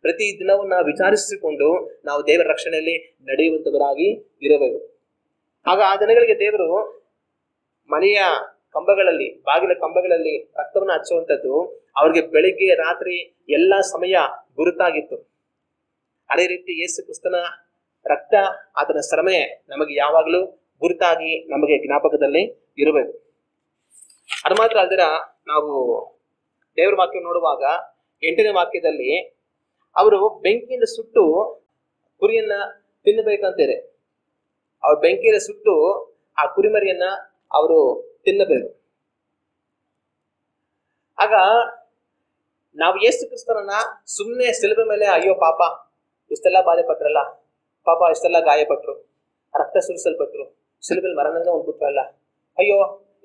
ಪ್ರತಿ ದಿನವನ್ನ ವಿಚಾರಿಸಿಕೊಂಡು ನಾವು ದೇವರ ರಕ್ಷಣೆಯಲ್ಲಿ ನಡೆಯುವಂತವರಾಗಿ ಇರಬೇಕು. ಆಗ ಆ ದಿನಗಳಿಗೆ ದೇವರು ಮನೆಯ ಕಂಬಗಳಲ್ಲಿ, ಬಾಗಿಲ ಕಂಬಗಳಲ್ಲಿ ರಕ್ತವನ್ನ ಹಚ್ಚುವಂಥದ್ದು ಅವ್ರಿಗೆ ಬೆಳಿಗ್ಗೆ ರಾತ್ರಿ ಎಲ್ಲಾ ಸಮಯ ಗುರುತಾಗಿತ್ತು. ಅದೇ ರೀತಿ ಯೇಸು ಕ್ರಿಸ್ತನ ರಕ್ತ, ಅದರ ಶ್ರಮೆ ನಮಗೆ ಯಾವಾಗಲೂ ಗುರುತಾಗಿ ನಮಗೆ ಜ್ಞಾಪಕದಲ್ಲಿ ಇರಬೇಕು. ಅದು ಮಾತ್ರ ಅಲ್ದಿರ ನಾವು ದೇವರ ವಾಕ್ಯ ನೋಡುವಾಗ 8ನೇ ವಾಕ್ಯದಲ್ಲಿ ಅವರು ಬೆಂಕಿಯಿಂದ ಸುಟ್ಟು ಕುರಿಯನ್ನ ತಿನ್ನಬೇಕಂತೇನೆ. ಅವ್ರ ಬೆಂಕಿಯಿಂದ ಸುಟ್ಟು ಆ ಕುರಿಮರಿಯನ್ನ ಅವರು ತಿನ್ನಬೇಕು. ಆಗ ನಾವು ಯೇಸು ಕ್ರಿಸ್ತನನ್ನ ಸುಮ್ಮನೆ ಶಿಲುಬೆ ಮೇಲೆ ಅಯ್ಯೋ ಪಾಪ ಇಷ್ಟೆಲ್ಲ ಬಾಧೆ ಪಟ್ರಲ್ಲ, ಪಾಪ ಇಷ್ಟೆಲ್ಲ ಗಾಯಪಟ್ರು, ರಕ್ತ ಸುರಿಸಲ್ಪಟ್ರು, ಶಿಲುಬೆಲ್ ಮರಣದಿಂದ ಹೊಂದ್ಬಿಟ್ರಲ್ಲ, ಅಯ್ಯೋ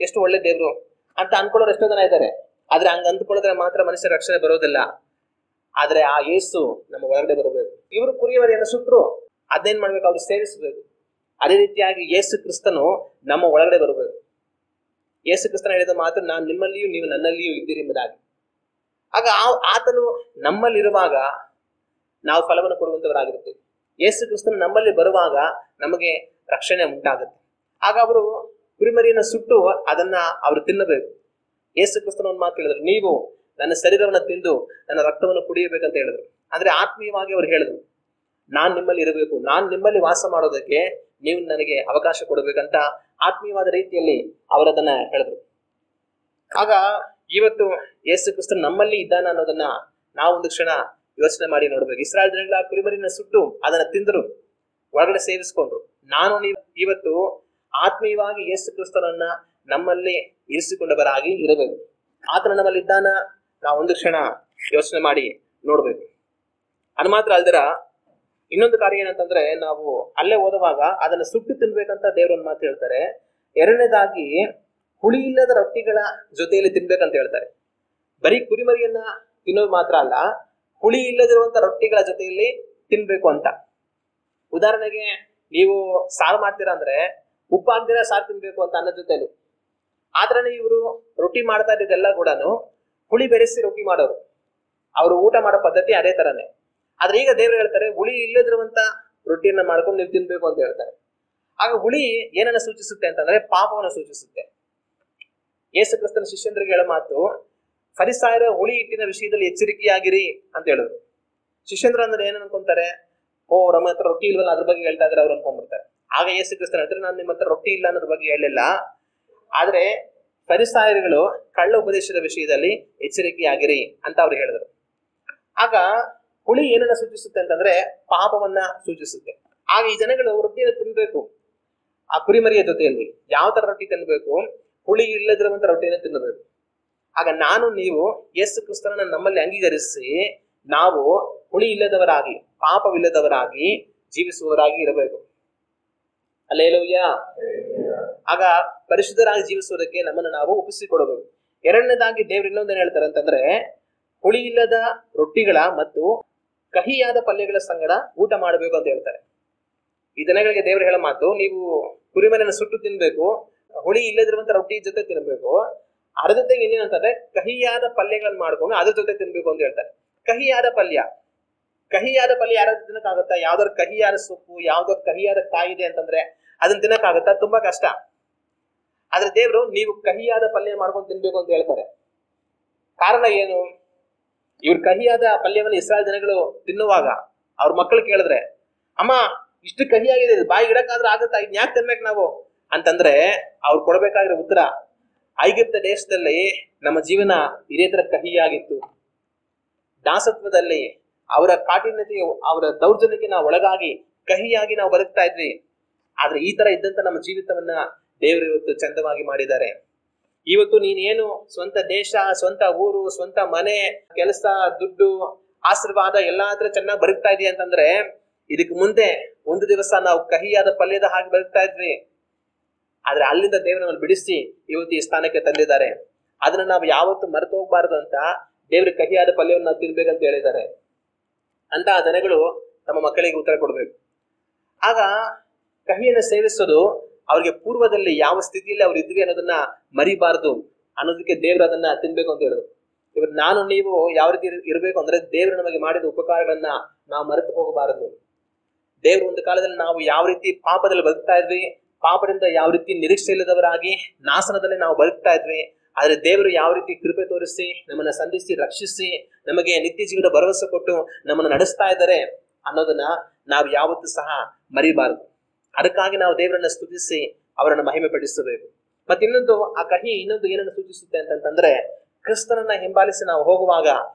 ಎಷ್ಟು ಒಳ್ಳೆ ದೇವ್ರು ಅಂತ ಅನ್ಕೊಳ್ಳೋರು ಎಷ್ಟೋ ಜನ ಇದ್ದಾರೆ. ಆದ್ರೆ ಹಂಗ ಅಂದ್ಕೊಳ್ಳೋದ್ರೆ ಮಾತ್ರ ಮನುಷ್ಯರ ರಕ್ಷಣೆ ಬರೋದಿಲ್ಲ. ಆದ್ರೆ ಆ ಯೇಸು ನಮ್ಮ ಒಳಗಡೆ ಬರಬೇಕು. ಇವರು ಕುರಿಯವರೆಯನ್ನು ಸುಟ್ರು, ಅದೇನ್ ಮಾಡ್ಬೇಕು, ಅವ್ರು ಸೇವಿಸಬೇಕು. ಅದೇ ರೀತಿಯಾಗಿ ಯೇಸು ಕ್ರಿಸ್ತನು ನಮ್ಮ ಒಳಗಡೆ ಬರಬೇಕು. ಯೇಸು ಕ್ರಿಸ್ತನ ಹೇಳಿದ ಮಾತು, ನಾನು ನಿಮ್ಮಲ್ಲಿಯೂ ನೀವು ನನ್ನಲ್ಲಿಯೂ ಇದ್ದೀರಿ ಎಂಬುದಾಗಿ. ಆಗ ಆತನು ನಮ್ಮಲ್ಲಿರುವಾಗ ನಾವು ಫಲವನ್ನು ಕೊಡುವಂತವರಾಗಿರ್ತೀವಿ. ಯೇಸು ಕ್ರಿಸ್ತನು ನಮ್ಮಲ್ಲಿ ಬರುವಾಗ ನಮಗೆ ರಕ್ಷಣೆ ಉಂಟಾಗುತ್ತೆ. ಆಗ ಅವರು ಕುರಿಮರಿಯನ್ನು ಸುಟ್ಟು ಅದನ್ನ ಅವರು ತಿನ್ನಬೇಕು. ಯೇಸು ಕ್ರಿಸ್ತನ ಒಂದು ಮಾತು ಹೇಳಿದ್ರು, ನೀವು ನನ್ನ ಶರೀರವನ್ನ ತಿಂದು ನನ್ನ ರಕ್ತವನ್ನು ಕುಡಿಯಬೇಕಂತ ಹೇಳಿದ್ರು. ಅಂದ್ರೆ ಆತ್ಮೀಯವಾಗಿ ಅವ್ರು ಹೇಳಿದ್ರು, ನಾನ್ ನಿಮ್ಮಲ್ಲಿ ಇರಬೇಕು, ನಾನ್ ನಿಮ್ಮಲ್ಲಿ ವಾಸ ಮಾಡೋದಕ್ಕೆ ನೀವು ನನಗೆ ಅವಕಾಶ ಕೊಡಬೇಕಂತ ಆತ್ಮೀಯವಾದ ರೀತಿಯಲ್ಲಿ ಅವರದನ್ನ ಹೇಳಿದ್ರು. ಆಗ ಇವತ್ತು ಯೇಸು ಕ್ರಿಸ್ತನು ನಮ್ಮಲ್ಲಿ ಇದ್ದಾನ ಅನ್ನೋದನ್ನ ನಾವು ಒಂದು ಕ್ಷಣ ಯೋಚನೆ ಮಾಡಿ ನೋಡ್ಬೇಕು. ಇಸ್ರಾಯೇಲ್ ಜನಗಳ ಕುರಿಮರಿನ ಸುಟ್ಟು ಅದನ್ನ ತಿಂದರು, ಒಳಗಡೆ ಸೇವಿಸ್ಕೊಂಡ್ರು. ನಾನು ನೀವು ಇವತ್ತು ಆತ್ಮೀಯವಾಗಿ ಯೇಸು ಕ್ರಿಸ್ತನನ್ನ ನಮ್ಮಲ್ಲಿ ಇರಿಸಿಕೊಂಡವರಾಗಿ ಇರಬೇಕು. ಆತನ ನಮ್ಮಲ್ಲಿ ಇದ್ದಾನ ನಾವು ಒಂದು ಕ್ಷಣ ಯೋಚನೆ ಮಾಡಿ ನೋಡ್ಬೇಕು. ಅದು ಮಾತ್ರ ಅಲ್ದಿರ ಇನ್ನೊಂದು ಕಾರ್ಯ ಏನಂತಂದ್ರೆ, ನಾವು ಅಲ್ಲೇ ಓದುವಾಗ ಅದನ್ನ ಸುಟ್ಟು ತಿನ್ಬೇಕಂತ ದೇವ್ರೊಂದು ಮಾತು ಹೇಳ್ತಾರೆ. ಎರಡನೇದಾಗಿ ಹುಳಿ ಇಲ್ಲದ ರೊಟ್ಟಿಗಳ ಜೊತೆಯಲ್ಲಿ ತಿನ್ಬೇಕಂತ ಹೇಳ್ತಾರೆ. ಬರೀ ಕುರಿಮರಿಯನ್ನ ತಿನ್ನೋದು ಮಾತ್ರ ಅಲ್ಲ, ಹುಳಿ ಇಲ್ಲದಿರುವಂತ ರೊಟ್ಟಿಗಳ ಜೊತೆಯಲ್ಲಿ ತಿನ್ಬೇಕು ಅಂತ. ಉದಾಹರಣೆಗೆ ನೀವು ಸಾರು ಮಾಡ್ತೀರಾ ಅಂದ್ರೆ ಉಪ್ಪು ಹಾಕ್ದಿರ ಸಾರು ತಿನ್ಬೇಕು ಅಂತ ಅನ್ನೋ ಜೊತೆಲಿ. ಆದ್ರೇ ಇವರು ರೊಟ್ಟಿ ಮಾಡ್ತಾ ಇದ್ದೆಲ್ಲ ಕೂಡ ಹುಳಿ ಬೆರೆಸಿ ರೊಟ್ಟಿ ಮಾಡೋರು. ಅವರು ಊಟ ಮಾಡೋ ಪದ್ಧತಿ ಅದೇ ತರನೇ. ಆದ್ರೆ ಈಗ ದೇವ್ರು ಹೇಳ್ತಾರೆ, ಹುಳಿ ಇಲ್ಲದಿರುವಂತ ರೊಟ್ಟಿಯನ್ನ ಮಾಡ್ಕೊಂಡು ನೀವು ತಿನ್ಬೇಕು ಅಂತ ಹೇಳ್ತಾರೆ. ಆಗ ಹುಳಿ ಏನನ್ನ ಸೂಚಿಸುತ್ತೆ ಅಂತಂದ್ರೆ ಪಾಪವನ್ನ ಸೂಚಿಸುತ್ತೆ. ಯೇಸು ಕ್ರಿಸ್ತನ ಶಿಷ್ಯಂದ್ರಿಗೆ ಹೇಳೋ ಮಾತು, ಫರಿಸಾಯರ ಹುಳಿ ಹಿಟ್ಟಿನ ವಿಷಯದಲ್ಲಿ ಎಚ್ಚರಿಕೆಯಾಗಿರಿ ಅಂತ ಹೇಳಿದ್ರು. ಶಿಷ್ಯಂದ್ರ ಅಂದ್ರೆ ಏನ್ ಅನ್ಕೊಂತಾರೆ, ಓ ನಮ್ಮ ಹತ್ರ ರೊಟ್ಟಿ ಇಲ್ವಲ್ಲ ಅದ್ರ ಬಗ್ಗೆ ಹೇಳ್ತಾ ಇದ್ರೆ ಅವ್ರು ಅನ್ಕೊಂಡ್ಬಿಡ್ತಾರೆ. ಆಗ ಯೇಸು ಕ್ರಿಸ್ತನ ಹೇಳ್ತಾರೆ, ನಾನು ನಿಮ್ಮ ಹತ್ರ ರೊಟ್ಟಿ ಇಲ್ಲ ಅನ್ನೋದ್ರ ಬಗ್ಗೆ ಹೇಳಿಲ್ಲ, ಆದ್ರೆ ಫರಿಸಾಯರುಗಳು ಕಳ್ಳ ಉಪದೇಶದ ವಿಷಯದಲ್ಲಿ ಎಚ್ಚರಿಕೆಯಾಗಿರಿ ಅಂತ ಅವ್ರು ಹೇಳಿದ್ರು. ಆಗ ಹುಳಿ ಏನನ್ನ ಸೂಚಿಸುತ್ತೆ ಅಂತಂದ್ರೆ ಪಾಪವನ್ನ ಸೂಚಿಸುತ್ತೆ. ಆಗ ಈ ಜನಗಳು ರೊಟ್ಟಿಯನ್ನು ತಿನ್ಬೇಕು. ಆ ಕುರಿಮರಿಯ ಜೊತೆಯಲ್ಲಿ ಯಾವ ತರ ರೊಟ್ಟಿ ತಿನ್ಬೇಕು, ಹುಳಿ ಇಲ್ಲದಿರುವಂತ ರೊಟ್ಟಿಯನ್ನು ತಿನ್ನಬೇಕು. ಆಗ ನಾನು ನೀವು ಯೇಸು ಕ್ರಿಸ್ತನನ್ನ ನಮ್ಮಲ್ಲಿ ಅಂಗೀಕರಿಸಿ ನಾವು ಹುಳಿ ಇಲ್ಲದವರಾಗಿ ಪಾಪವಿಲ್ಲದವರಾಗಿ ಜೀವಿಸುವವರಾಗಿ ಇರಬೇಕು. ಹಲ್ಲೆಲೂಯ. ಆಗ ಪರಿಶುದ್ಧರಾಗಿ ಜೀವಿಸುವುದಕ್ಕೆ ನಮ್ಮನ್ನು ನಾವು ಒಪ್ಪಿಸಿಕೊಡಬೇಕು. ಎರಡನೇದಾಗಿ ದೇವ್ರು ಇನ್ನೊಂದೇನು ಹೇಳ್ತಾರೆ ಅಂತಂದ್ರೆ, ಹುಳಿ ಇಲ್ಲದ ರೊಟ್ಟಿಗಳ ಮತ್ತು ಕಹಿಯಾದ ಪಲ್ಯಗಳ ಸಂಗಡ ಊಟ ಮಾಡಬೇಕು ಅಂತ ಹೇಳ್ತಾರೆ. ಈ ಜನಗಳಿಗೆ ದೇವ್ರು ಹೇಳೋ ಮಾತು, ನೀವು ಕುರಿಮರಿಯನ್ನು ಸುಟ್ಟು ತಿನ್ಬೇಕು, ಹುಳಿ ಇಲ್ಲದಿರುವಂತ ರೊಟ್ಟಿ ಜೊತೆ ತಿನ್ಬೇಕು, ಅದ್ರ ಜೊತೆಗೆ ಇನ್ನೇನಂತಂದ್ರೆ ಕಹಿಯಾದ ಪಲ್ಯಗಳನ್ನ ಮಾಡ್ಕೊಂಡು ಅದ್ರ ಜೊತೆ ತಿನ್ಬೇಕು ಅಂತ ಹೇಳ್ತಾರೆ. ಕಹಿಯಾದ ಪಲ್ಯ ಯಾರಾದ್ರೂ ತಿನ್ನಕ್ಕಾಗತ್ತಾ? ಯಾವ್ದಾದ್ರು ಕಹಿಯಾದ ಸೊಪ್ಪು, ಯಾವ್ದಾದ್ರು ಕಹಿಯಾದ ಕಾಯಿ ಇದೆ ಅಂತಂದ್ರೆ ಅದನ್ನ ತಿನ್ನಕ್ಕಾಗತ್ತಾ? ತುಂಬಾ ಕಷ್ಟ. ಆದ್ರೆ ದೇವ್ರು ನೀವು ಕಹಿಯಾದ ಪಲ್ಯ ಮಾಡ್ಕೊಂಡು ತಿನ್ಬೇಕು ಅಂತ ಹೇಳ್ತಾರೆ. ಕಾರಣ ಏನು? ಇವ್ರ ಕಹಿಯಾದ ಪಲ್ಯವನ್ನು ಇಸ್ರಾಯೇಲ್ ಜನಗಳು ತಿನ್ನುವಾಗ ಅವ್ರ ಮಕ್ಕಳು ಕೇಳಿದ್ರೆ, ಅಮ್ಮ ಇಷ್ಟು ಕಹಿಯಾಗಿದೆ, ಬಾಯಿ ಇಡಕ್ಕಾದ್ರೂ ಆಗುತ್ತಾ, ಇದ್ ಯಾಕೆ ತಿನ್ಬೇಕು ನಾವು ಅಂತಂದ್ರೆ ಅವ್ರು ಕೊಡ್ಬೇಕಾಗಿರೋ ಉತ್ತರ, ಐಗುಪ್ತ ದೇಶದಲ್ಲಿ ನಮ್ಮ ಜೀವನ ಇದೇ ತರ ಕಹಿಯಾಗಿತ್ತು. ದಾಸತ್ವದಲ್ಲಿ ಅವರ ಕಾಠಿಣ್ಯತೆಗೆ, ಅವರ ದೌರ್ಜನ್ಯಕ್ಕೆ ನಾವು ಒಳಗಾಗಿ ಕಹಿಯಾಗಿ ನಾವು ಬದುಕ್ತಾ ಇದ್ವಿ. ಆದ್ರೆ ಈ ತರ ಇದ್ದಂತ ನಮ್ಮ ಜೀವಿತವನ್ನ ದೇವರು ಇವತ್ತು ಚಂದವಾಗಿ ಮಾಡಿದ್ದಾರೆ. ಇವತ್ತು ನೀನೇನು ಸ್ವಂತ ದೇಶ, ಸ್ವಂತ ಊರು, ಸ್ವಂತ ಮನೆ, ಕೆಲಸ, ದುಡ್ಡು, ಆಶೀರ್ವಾದ ಎಲ್ಲಾದ್ರೂ ಚೆನ್ನಾಗಿ ಬದುಕ್ತಾ ಇದೀಯ ಅಂತಂದ್ರೆ ಇದಕ್ಕೆ ಮುಂದೆ ಒಂದು ದಿವಸ ನಾವು ಕಹಿಯಾದ ಪಲ್ಯದ ಹಾಗೆ ಬದುಕ್ತಾ ಇದ್ವಿ. ಆದ್ರೆ ಅಲ್ಲಿಂದ ದೇವರನ್ನು ಬಿಡಿಸಿ ಇವತ್ತು ಈ ಸ್ಥಾನಕ್ಕೆ ತಂದಿದ್ದಾರೆ. ಅದನ್ನ ನಾವು ಯಾವತ್ತು ಮರೆತು ಹೋಗ್ಬಾರ್ದು ಅಂತ ದೇವ್ರ ಕಹಿಯಾದ ಪಲ್ಯವನ್ನು ನಾವು ತಿನ್ಬೇಕಂತ ಹೇಳಿದ್ದಾರೆ. ಅಂತ ಆ ಜನಗಳು ತಮ್ಮ ಮಕ್ಕಳಿಗೆ ಉತ್ತರ ಕೊಡ್ಬೇಕು. ಆಗ ಕಹಿಯನ್ನು ಸೇವಿಸೋದು ಅವ್ರಿಗೆ ಪೂರ್ವದಲ್ಲಿ ಯಾವ ಸ್ಥಿತಿಯಲ್ಲಿ ಅವ್ರು ಇದ್ವಿ ಅನ್ನೋದನ್ನ ಮರಿಬಾರ್ದು ಅನ್ನೋದಕ್ಕೆ ದೇವ್ರು ಅದನ್ನ ತಿನ್ಬೇಕು ಅಂತ ಹೇಳಿದ್ರು. ಇವತ್ತು ನಾನು ನೀವು ಯಾವ ರೀತಿ ಇರಬೇಕು ಅಂದ್ರೆ ದೇವ್ರು ನಮಗೆ ಮಾಡಿದ ಉಪಕಾರಗಳನ್ನ ನಾವು ಮರೆತು ಹೋಗಬಾರದು. ದೇವ್ರು ಒಂದು ಕಾಲದಲ್ಲಿ ನಾವು ಯಾವ ರೀತಿ ಪಾಪದಲ್ಲಿ ಬದುಕ್ತಾ ಇದ್ವಿ, ಪಾಪದಿಂದ ಯಾವ ರೀತಿ ನಿರೀಕ್ಷೆ ಇಲ್ಲದವರಾಗಿ ನಾಶನದಲ್ಲಿ ನಾವು ಬದುಕ್ತಾ ಇದ್ವಿ, ಆದ್ರೆ ದೇವರು ಯಾವ ರೀತಿ ಕೃಪೆ ತೋರಿಸಿ ನಮ್ಮನ್ನ ಸಂಧಿಸಿ ರಕ್ಷಿಸಿ ನಮಗೆ ನಿತ್ಯ ಜೀವನ ಭರವಸೆ ಕೊಟ್ಟು ನಮ್ಮನ್ನ ನಡೆಸ್ತಾ ಇದ್ದಾರೆ ಅನ್ನೋದನ್ನ ನಾವು ಯಾವತ್ತೂ ಸಹ ಮರಿಬಾರದು. ಅದಕ್ಕಾಗಿ ನಾವು ದೇವರನ್ನ ಸ್ತುತಿಸಿ ಅವರನ್ನ ಮಹಿಮೆ ಪಡಿಸಬೇಕು. ಮತ್ತೆ ಇನ್ನೊಂದು ಆ ಕಹಿ ಇನ್ನೊಂದು ಏನನ್ನು ಸೂಚಿಸುತ್ತೆ ಅಂತಂದ್ರೆ, ಕ್ರಿಸ್ತನನ್ನ ಹಿಂಬಾಲಿಸಿ ನಾವು ಹೋಗುವಾಗ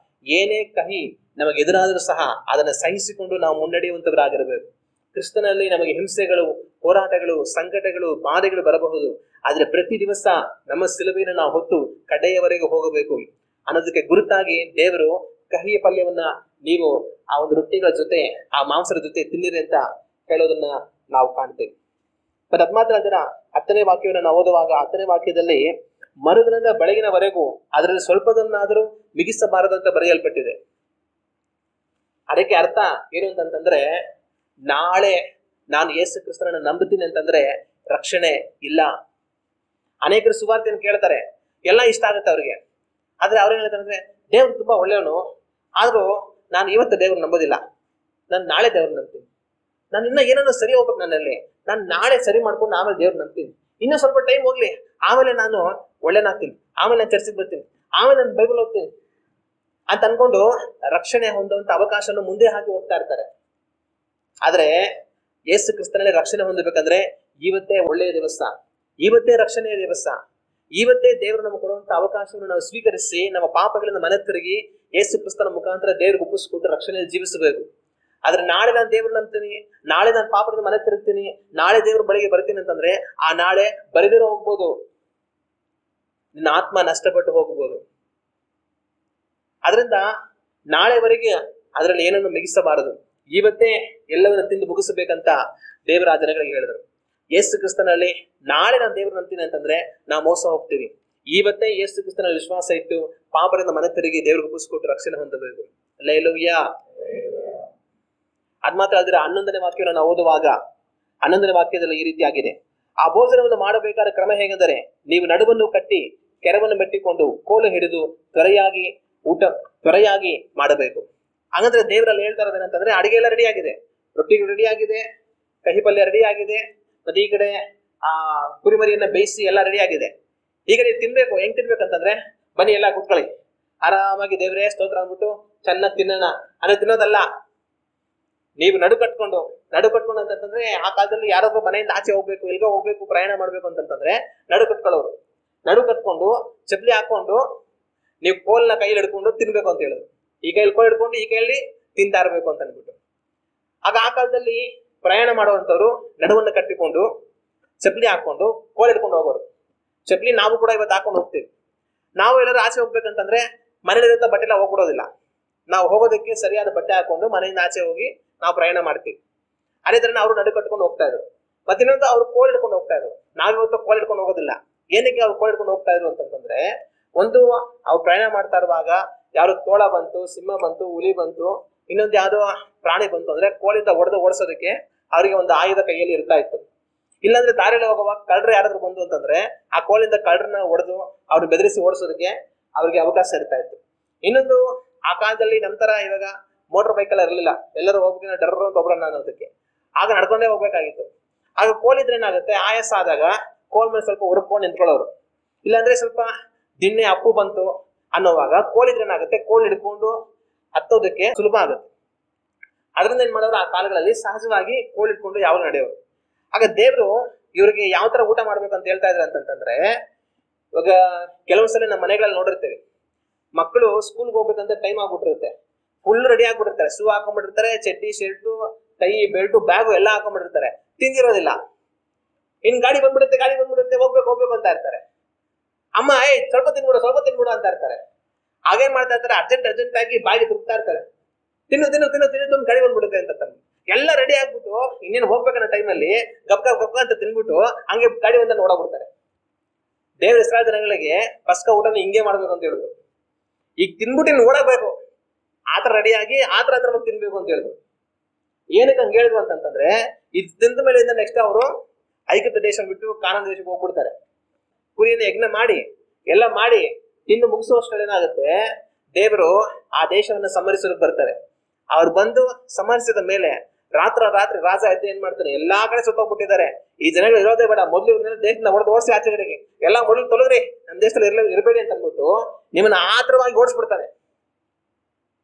ಏನೇ ಕಹಿ ನಮಗೆ ಎದುರಾದರೂ ಸಹ ಅದನ್ನು ಸಹಿಸಿಕೊಂಡು ನಾವು ಮುನ್ನಡೆಯುವಂತವರಾಗಿರಬೇಕು. ಕ್ರಿಸ್ತನಲ್ಲಿ ನಮಗೆ ಹಿಂಸೆಗಳು, ಹೋರಾಟಗಳು, ಸಂಕಟಗಳು, ಬಾಧೆಗಳು ಬರಬಹುದು. ಆದ್ರೆ ಪ್ರತಿ ದಿವಸ ನಮ್ಮ ಸಿಲುಬೆಯನ್ನು ನಾವು ಹೊತ್ತು ಕಡೆಯವರೆಗೆ ಹೋಗಬೇಕು ಅನ್ನೋದಕ್ಕೆ ಗುರುತಾಗಿ ದೇವರು ಕಹಿಯ ಪಲ್ಯವನ್ನ ನೀವು ಆ ಒಂದು ರೊಟ್ಟಿಗಳ ಜೊತೆ, ಆ ಮಾಂಸದ ಜೊತೆ ತಿನ್ನಿರಿ ಅಂತ ಹೇಳೋದನ್ನ ನಾವು ಕಾಣ್ತೇವೆ. ಮತ್ತೆ ಅದ್ ಮಾತ್ರ ಅದರ 10ನೇ ವಾಕ್ಯವನ್ನು ನಾವು ಓದುವಾಗ 10ನೇ ವಾಕ್ಯದಲ್ಲಿ ಮರುದಿನದ ಬೆಳಗಿನವರೆಗೂ ಅದರಲ್ಲಿ ಸ್ವಲ್ಪದನ್ನಾದರೂ ಮಿಗಿಸಬಾರದಂತ ಬರೆಯಲ್ಪಟ್ಟಿದೆ. ಅದಕ್ಕೆ ಅರ್ಥ ಏನು ಅಂತಂತಂದ್ರೆ, ನಾಳೆ ನಾನು ಯೇಸು ಕ್ರಿಸ್ತನನ್ನ ನಂಬುತ್ತೀನಿ ಅಂತಂದ್ರೆ ರಕ್ಷಣೆ ಇಲ್ಲ. ಅನೇಕರು ಸುವಾರ್ತೆಯನ್ನು ಕೇಳ್ತಾರೆ, ಎಲ್ಲ ಇಷ್ಟ ಆಗುತ್ತೆ ಅವ್ರಿಗೆ. ಆದ್ರೆ ಅವ್ರೇನ್ ಹೇಳ್ತಾರೆ ಅಂದ್ರೆ, ದೇವ್ರು ತುಂಬಾ ಒಳ್ಳೆಯವನು, ಆದ್ರೂ ನಾನು ಇವತ್ತು ದೇವ್ರು ನಂಬೋದಿಲ್ಲ, ನಾನು ನಾಳೆ ದೇವ್ರು ನಂಬ್ತೀನಿ. ನಾನು ಇನ್ನ ಏನೋ ಸರಿ ಹೋಗ್ಬೇಕು ನನ್ನಲ್ಲಿ, ನಾನು ನಾಳೆ ಸರಿ ಮಾಡ್ಕೊಂಡು ಆಮೇಲೆ ದೇವ್ರು ನಂಬ್ತೀನಿ. ಇನ್ನೂ ಸ್ವಲ್ಪ ಟೈಮ್ ಹೋಗ್ಲಿ, ಆಮೇಲೆ ನಾನು ಒಳ್ಳೆನಾಗ್ತೀನಿ, ಆಮೇಲೆ ನಾನು ಚರ್ಚಿಗೆ ಬರ್ತೀನಿ, ಆಮೇಲೆ ನಾನು ಬೈಬಲ್ ಓದ್ತೀನಿ ಅಂತ ಅನ್ಕೊಂಡು ರಕ್ಷಣೆ ಹೊಂದುವಂತ ಅವಕಾಶವನ್ನು ಮುಂದೆ ಹಾಕಿ ಹೋಗ್ತಾ ಇರ್ತಾರೆ. ಆದ್ರೆ ಯೇಸು ಕ್ರಿಸ್ತನಲ್ಲಿ ರಕ್ಷಣೆ ಹೊಂದಬೇಕಂದ್ರೆ ಇವತ್ತೇ ಒಳ್ಳೆಯ ದಿವಸ, ಇವತ್ತೇ ರಕ್ಷಣೆಯ ದಿವಸ, ಇವತ್ತೇ ದೇವರು ನಮಗೆ ಕೊಡುವಂತ ಅವಕಾಶವನ್ನು ನಾವು ಸ್ವೀಕರಿಸಿ ನಮ್ಮ ಪಾಪಗಳಿಂದ ಮನೆ ತಿರುಗಿ ಯೇಸು ಕ್ರಿಸ್ತನ ಮುಖಾಂತರ ದೇವ್ರಿಗೆ ಒಪ್ಪಿಸ್ಕೊಟ್ಟು ರಕ್ಷಣೆಯಲ್ಲಿ ಜೀವಿಸಬೇಕು. ಆದ್ರೆ ನಾಳೆ ನಾನು ದೇವ್ರು ನಂಬ್ತೀನಿ, ನಾಳೆ ನಾನು ಪಾಪದಿಂದ ಮನೆ ತಿರುಗ್ತೀನಿ, ನಾಳೆ ದೇವ್ರ ಬಳಿಗೆ ಬರ್ತೀನಿ ಅಂತಂದ್ರೆ ಆ ನಾಳೆ ಬರೆದಿರೋ ಹೋಗ್ಬೋದು, ನಿನ್ನ ಆತ್ಮ ನಷ್ಟಪಟ್ಟು ಹೋಗ್ಬೋದು. ಅದರಿಂದ ನಾಳೆವರೆಗೆ ಅದರಲ್ಲಿ ಏನನ್ನು ಮಿಗಿಸಬಾರದು, ಇವತ್ತೇ ಎಲ್ಲವನ್ನ ತಿಂದು ಮುಗಿಸಬೇಕಂತ ದೇವರ ಜನಗಳಿಗೆ ಹೇಳಿದರು. ಯೇಸು ಕ್ರಿಸ್ತನಲ್ಲಿ ನಾಳೆ ನಾನು ದೇವ್ರು ನಂಬ್ತೀನಿ ಅಂತಂದ್ರೆ ನಾವು ಮೋಸ ಹೋಗ್ತೀವಿ. ಇವತ್ತೇ ಯೇಸು ಕ್ರಿಸ್ತನಲ್ಲಿ ವಿಶ್ವಾಸ ಇಟ್ಟು ಪಾಪದಿಂದ ಮನೆ ತಿರುಗಿ ದೇವ್ರಿಗೆ ಒಪ್ಪಿಸ್ಕೊಟ್ಟು ರಕ್ಷಣೆ ಹೊಂದಬೇಕು. ಹಲ್ಲೆಲೂಯಾ. ಅದ್ ಮಾತ್ರ ಅದರ 11ನೇ ವಾಕ್ಯವನ್ನು ನಾವು ಓದುವಾಗ 11ನೇ ವಾಕ್ಯದಲ್ಲಿ ಈ ರೀತಿಯಾಗಿದೆ, ಆ ಭೋಜನವನ್ನು ಮಾಡಬೇಕಾದ ಕ್ರಮ ಹೇಗೆಂದರೆ, ನೀವು ನಡುವನ್ನು ಕಟ್ಟಿ ಕೆರವನ್ನು ಮೆಟ್ಟಿಕೊಂಡು ಕೋಲು ಹಿಡಿದು ತ್ವರೆಯಾಗಿ ಮಾಡಬೇಕು. ಹಾಗಂದ್ರೆ ದೇವರಲ್ಲಿ ಹೇಳ್ತಾ ಇರೋದೇನಂತಂದ್ರೆ, ಅಡಿಗೆ ಎಲ್ಲ ರೆಡಿ ಆಗಿದೆ, ರೊಟ್ಟಿಗಳು ರೆಡಿ ಆಗಿದೆ, ಕಹಿ ಪಲ್ಯ ರೆಡಿ ಆಗಿದೆ, ಮತ್ತೆ ಈ ಕಡೆ ಆ ಕುರಿಮರಿಯನ್ನ ಬೇಯಿಸಿ ಎಲ್ಲ ರೆಡಿ ಆಗಿದೆ. ಈಗ ನೀವು ತಿನ್ಬೇಕು. ಹೆಂಗ್ ತಿನ್ಬೇಕಂತಂದ್ರೆ, ಬನ್ನಿ ಎಲ್ಲ ಕುತ್ಕೊಳ್ಳಿ, ಆರಾಮಾಗಿ ದೇವರೇ ಸ್ತೋತ್ರ ಅಂದ್ಬಿಟ್ಟು ಚೆನ್ನಾಗಿ ತಿನ್ನೋಣ ಅನ್ನೋ ತಿನ್ನೋದಲ್ಲ. ನೀವು ನಡು ಕಟ್ಕೊಂಡು ಅಂತಂದ್ರೆ, ಆ ಕಾಲದಲ್ಲಿ ಯಾರೊಬ್ಬರು ಮನೆಯಿಂದ ಆಚೆ ಹೋಗ್ಬೇಕು, ಎಲ್ಗೋ ಹೋಗ್ಬೇಕು, ಪ್ರಯಾಣ ಮಾಡ್ಬೇಕು ಅಂತಂತಂದ್ರೆ ನಡು ಕಟ್ಕೊಳ್ಳೋರು. ನಡು ಕಟ್ಕೊಂಡು ಚಪ್ಲಿ ಹಾಕೊಂಡು ನೀವು ಕೋಲ್ನ ಕೈಯಲ್ಲಿ ಹಿಡ್ಕೊಂಡು ತಿನ್ಬೇಕು ಅಂತ ಹೇಳುದು. ಈ ಕೈಯಲ್ಲಿ ಕೋಲ್ ಹಿಡ್ಕೊಂಡು ಈ ಕೈಯಲ್ಲಿ ತಿಂತಾ ಇರ್ಬೇಕು ಅಂತ ಅನ್ಬಿಟ್ಟು. ಆಗ ಆ ಕಾಲದಲ್ಲಿ ಪ್ರಯಾಣ ಮಾಡುವಂತವ್ರು ನಡುವನ್ನು ಕಟ್ಟಿಕೊಂಡು ಚಪ್ಲಿ ಹಾಕೊಂಡು ಕೋಲ್ ಹಿಡ್ಕೊಂಡು ಹೋಗೋರು. ಚಪ್ಲಿ ನಾವು ಕೂಡ ಇವತ್ತು ಹಾಕೊಂಡು ಹೋಗ್ತೀವಿ. ನಾವು ಎಲ್ಲರೂ ಆಚೆ ಹೋಗ್ಬೇಕಂತಂದ್ರೆ ಮನೇಲಿರುವಂತ ಬಟ್ಟೆ ಎಲ್ಲ ಹೋಗ್ಬಿಡೋದಿಲ್ಲ, ನಾವು ಹೋಗೋದಕ್ಕೆ ಸರಿಯಾದ ಬಟ್ಟೆ ಹಾಕೊಂಡು ಮನೆಯಿಂದ ಆಚೆ ಹೋಗಿ ನಾವು ಪ್ರಯಾಣ ಮಾಡ್ತೀವಿ. ಅದೇ ತರ ಅವರು ನಡು ಕಟ್ಕೊಂಡು ಹೋಗ್ತಾ ಇದ್ರು. ಮತ್ತೆ ಇನ್ನೊಂದು ಅವ್ರು ಕೋಲ್ ಹಿಡ್ಕೊಂಡು ಹೋಗ್ತಾ ಇದ್ರು. ನಾವಿವತ್ತು ಕೋಲ್ ಹಿಡ್ಕೊಂಡು ಹೋಗೋದಿಲ್ಲ. ಏನಕ್ಕೆ ಅವ್ರು ಕೋಲ್ ಹಿಡ್ಕೊಂಡು ಹೋಗ್ತಾ ಇದ್ರು ಅಂತಂದ್ರೆ, ಒಂದು ಅವ್ರು ಪ್ರಯಾಣ ಮಾಡ್ತಾ ಇರುವಾಗ ಯಾರು ತೋಳ ಬಂತು, ಸಿಂಹ ಬಂತು, ಹುಲಿ ಬಂತು, ಇನ್ನೊಂದು ಯಾವ್ದೋ ಪ್ರಾಣಿ ಬಂತು ಅಂದ್ರೆ ಕೋಲಿಂದ ಓಡಿಸೋದಕ್ಕೆ ಅವರಿಗೆ ಒಂದು ಆಯುಧ ಕೈಯಲ್ಲಿ ಇರ್ತಾ ಇತ್ತು. ಇಲ್ಲಾಂದ್ರೆ ದಾರಿಯಲ್ಲಿ ಹೋಗುವಾಗ ಕಳ್ಳರು ಯಾರಾದ್ರೂ ಬಂದು ಅಂತಂದ್ರೆ ಆ ಕೋಲಿಂದ ಕಳ್ಳರನ್ನ ಹೊಡೆದು ಅವ್ರು ಬೆದರಿಸಿ ಓಡಿಸೋದಕ್ಕೆ ಅವ್ರಿಗೆ ಅವಕಾಶ ಇರ್ತಾ ಇತ್ತು. ಇನ್ನೊಂದು, ಆ ಕಾಲದಲ್ಲಿ ನಂತರ ಇವಾಗ ಮೋಟರ್ ಬೈಕ್ ಎಲ್ಲ ಇರಲಿಲ್ಲ, ಎಲ್ಲರೂ ಹೋಗ್ಬೇಕು ಡರ್ ಅಂತ ಒಬ್ಬರನ್ನ ಅನ್ನೋದಕ್ಕೆ, ಆಗ ನಡ್ಕೊಂಡೇ ಹೋಗ್ಬೇಕಾಗಿತ್ತು. ಆಗ ಕೋಲ್ ಇದ್ರೆ ಏನಾಗುತ್ತೆ, ಆಯಾಸ ಆದಾಗ ಕೋಲ್ ಮೇಲೆ ಸ್ವಲ್ಪ ಹುಡುಕೊಂಡು ನಿಂತ್ಕೊಳ್ಳೋರು. ಇಲ್ಲಾಂದ್ರೆ ಸ್ವಲ್ಪ ದಿನ್ನೆ ಅಪ್ಪು ಬಂತು ಅನ್ನೋವಾಗ ಕೋಲ್ ಇದ್ರೆ ಏನಾಗುತ್ತೆ, ಕೋಲ್ ಹಿಡ್ಕೊಂಡು ಹತ್ತೋದಕ್ಕೆ ಸುಲಭ ಆಗುತ್ತೆ. ಅದರಿಂದ ಏನ್ ಮಾಡೋರು, ಆ ಕಾಲಗಳಲ್ಲಿ ಸಹಜವಾಗಿ ಕೋಲ್ ಹಿಡ್ಕೊಂಡು ಯಾವಾಗ ನಡೆಯೋರು. ಆಗ ದೇವ್ರು ಇವ್ರಿಗೆ ಯಾವ ತರ ಊಟ ಮಾಡ್ಬೇಕು ಅಂತ ಹೇಳ್ತಾ ಇದ್ರೆ ಅಂತಂದ್ರೆ, ಇವಾಗ ಕೆಲವೊಂದ್ಸಲ ನಮ್ಮ ಮನೆಗಳಲ್ಲಿ ನೋಡಿರ್ತೇವೆ, ಮಕ್ಕಳು ಸ್ಕೂಲ್ಗೆ ಹೋಗ್ಬೇಕಂತ ಟೈಮ್ ಆಗ್ಬಿಟ್ಟಿರುತ್ತೆ, ಫುಲ್ ರೆಡಿ ಆಗ್ಬಿಟ್ಟಿರ್ತಾರೆ, ಶೂ ಹಾಕೊಂಡ್ಬಿಟ್ಟಿರ್ತಾರೆ, ಚಡ್ಡಿ ಶರ್ಟು ಟೈ ಬೆಲ್ಟು ಬ್ಯಾಗು ಎಲ್ಲ ಹಾಕೊಂಡ್ಬಿಟ್ಟಿರ್ತಾರೆ, ತಿಂದಿರೋದಿಲ್ಲ. ಇನ್ ಗಾಡಿ ಬಂದ್ಬಿಡುತ್ತೆ ಹೋಗ್ಬೇಕು ಅಂತ ಇರ್ತಾರೆ. ಅಮ್ಮ ಸ್ವಲ್ಪ ತಿನ್ಬಿಡು ಅಂತ ಇರ್ತಾರೆ. ಹಾಗೇನ್ ಮಾಡ್ತಾ ಇರ್ತಾರೆ, ಅರ್ಜೆಂಟ್ ಆಗಿ ಬಾಯಿಗೆ ತುರ್ತಾ ಇರ್ತಾರೆ, ತಿನ್ನು ಗಾಡಿ ಬಂದ್ಬಿಡುತ್ತೆ ಅಂತ ತಂದು ಎಲ್ಲ ರೆಡಿ ಆಗ್ಬಿಟ್ಟು ಇನ್ನೇನು ಹೋಗ್ಬೇಕನ್ನೋ ಟೈಮಲ್ಲಿ ಗಪ್ಪ ಅಂತ ತಿನ್ಬಿಟ್ಟು ಹಂಗೆ ಗಾಡಿ ಒಂದನ್ನು ಓಡಾಗ್ಬಿಡ್ತಾರೆ. ದೇವ್ರ ಇಸ್ರಾಯೇಲ್ ಜನಗಳಿಗೆ ಪಸ್ಕ ಊಟನ ಹಿಂಗೆ ಮಾಡ್ಬೇಕು ಅಂತ ಹೇಳಿದ್ರು. ಈಗ ತಿನ್ಬಿಟ್ಟು ಇನ್ನು ಓಡಾಗ್ಬೇಕು, ಆತರ ರೆಡಿಯಾಗಿ ಆತರ ತಿನ್ಬೇಕು ಅಂತ ಹೇಳಿದ್ರು. ಏನಕ್ಕೆ ಹಂಗೆ ಹೇಳಿದ್ರು ಅಂತಂದ್ರೆ, ಇದು ತಿಂದ ಮೇಲೆ ನೆಕ್ಸ್ಟ್ ಅವರು ಐಕ್ಯತ ದೇಶ ಬಿಟ್ಟು ಕಾನಾನ್ ದೇಶಕ್ಕೆ ಹೋಗ್ಬಿಡ್ತಾರೆ. ಕುರಿಯನ್ನು ಯಜ್ಞ ಮಾಡಿ ಎಲ್ಲ ಮಾಡಿ ತಿಂದು ಮುಗಿಸುವಷ್ಟು ಏನಾಗುತ್ತೆ, ದೇವರು ಆ ದೇಶವನ್ನ ಸಂಹರಿಸೋದಕ್ಕೆ ಬರ್ತಾರೆ. ಅವ್ರು ಬಂದು ಸಂಹರಿಸಿದ ಮೇಲೆ ರಾತ್ರಿ ರಾಜ ಎದ್ದು ಏನ್ ಮಾಡ್ತಾನೆ, ಎಲ್ಲಾ ಕಡೆ ಸುತ್ತೋಗ್ಬಿಟ್ಟಿದ್ದಾರೆ, ಈ ಜನಗಳು ಇರೋದೇ ಬೇಡ, ಮೊದ್ಲು ದೇಶದಿಂದ ಹೊಡೆದು ಓಡಿಸಿ ಆಚೆಗಡೆಗೆ ಎಲ್ಲ ಮೊದಲು ತೊಲಗ್ರಿ, ನಮ್ಮ ದೇಶದಲ್ಲಿ ಇರಬೇಡಿ ಅಂತ ಅಂದ್ಬಿಟ್ಟು ನಿಮ್ಮನ್ನ ಆತರವಾಗಿ ಓಡಿಸ್ಬಿಡ್ತಾನೆ.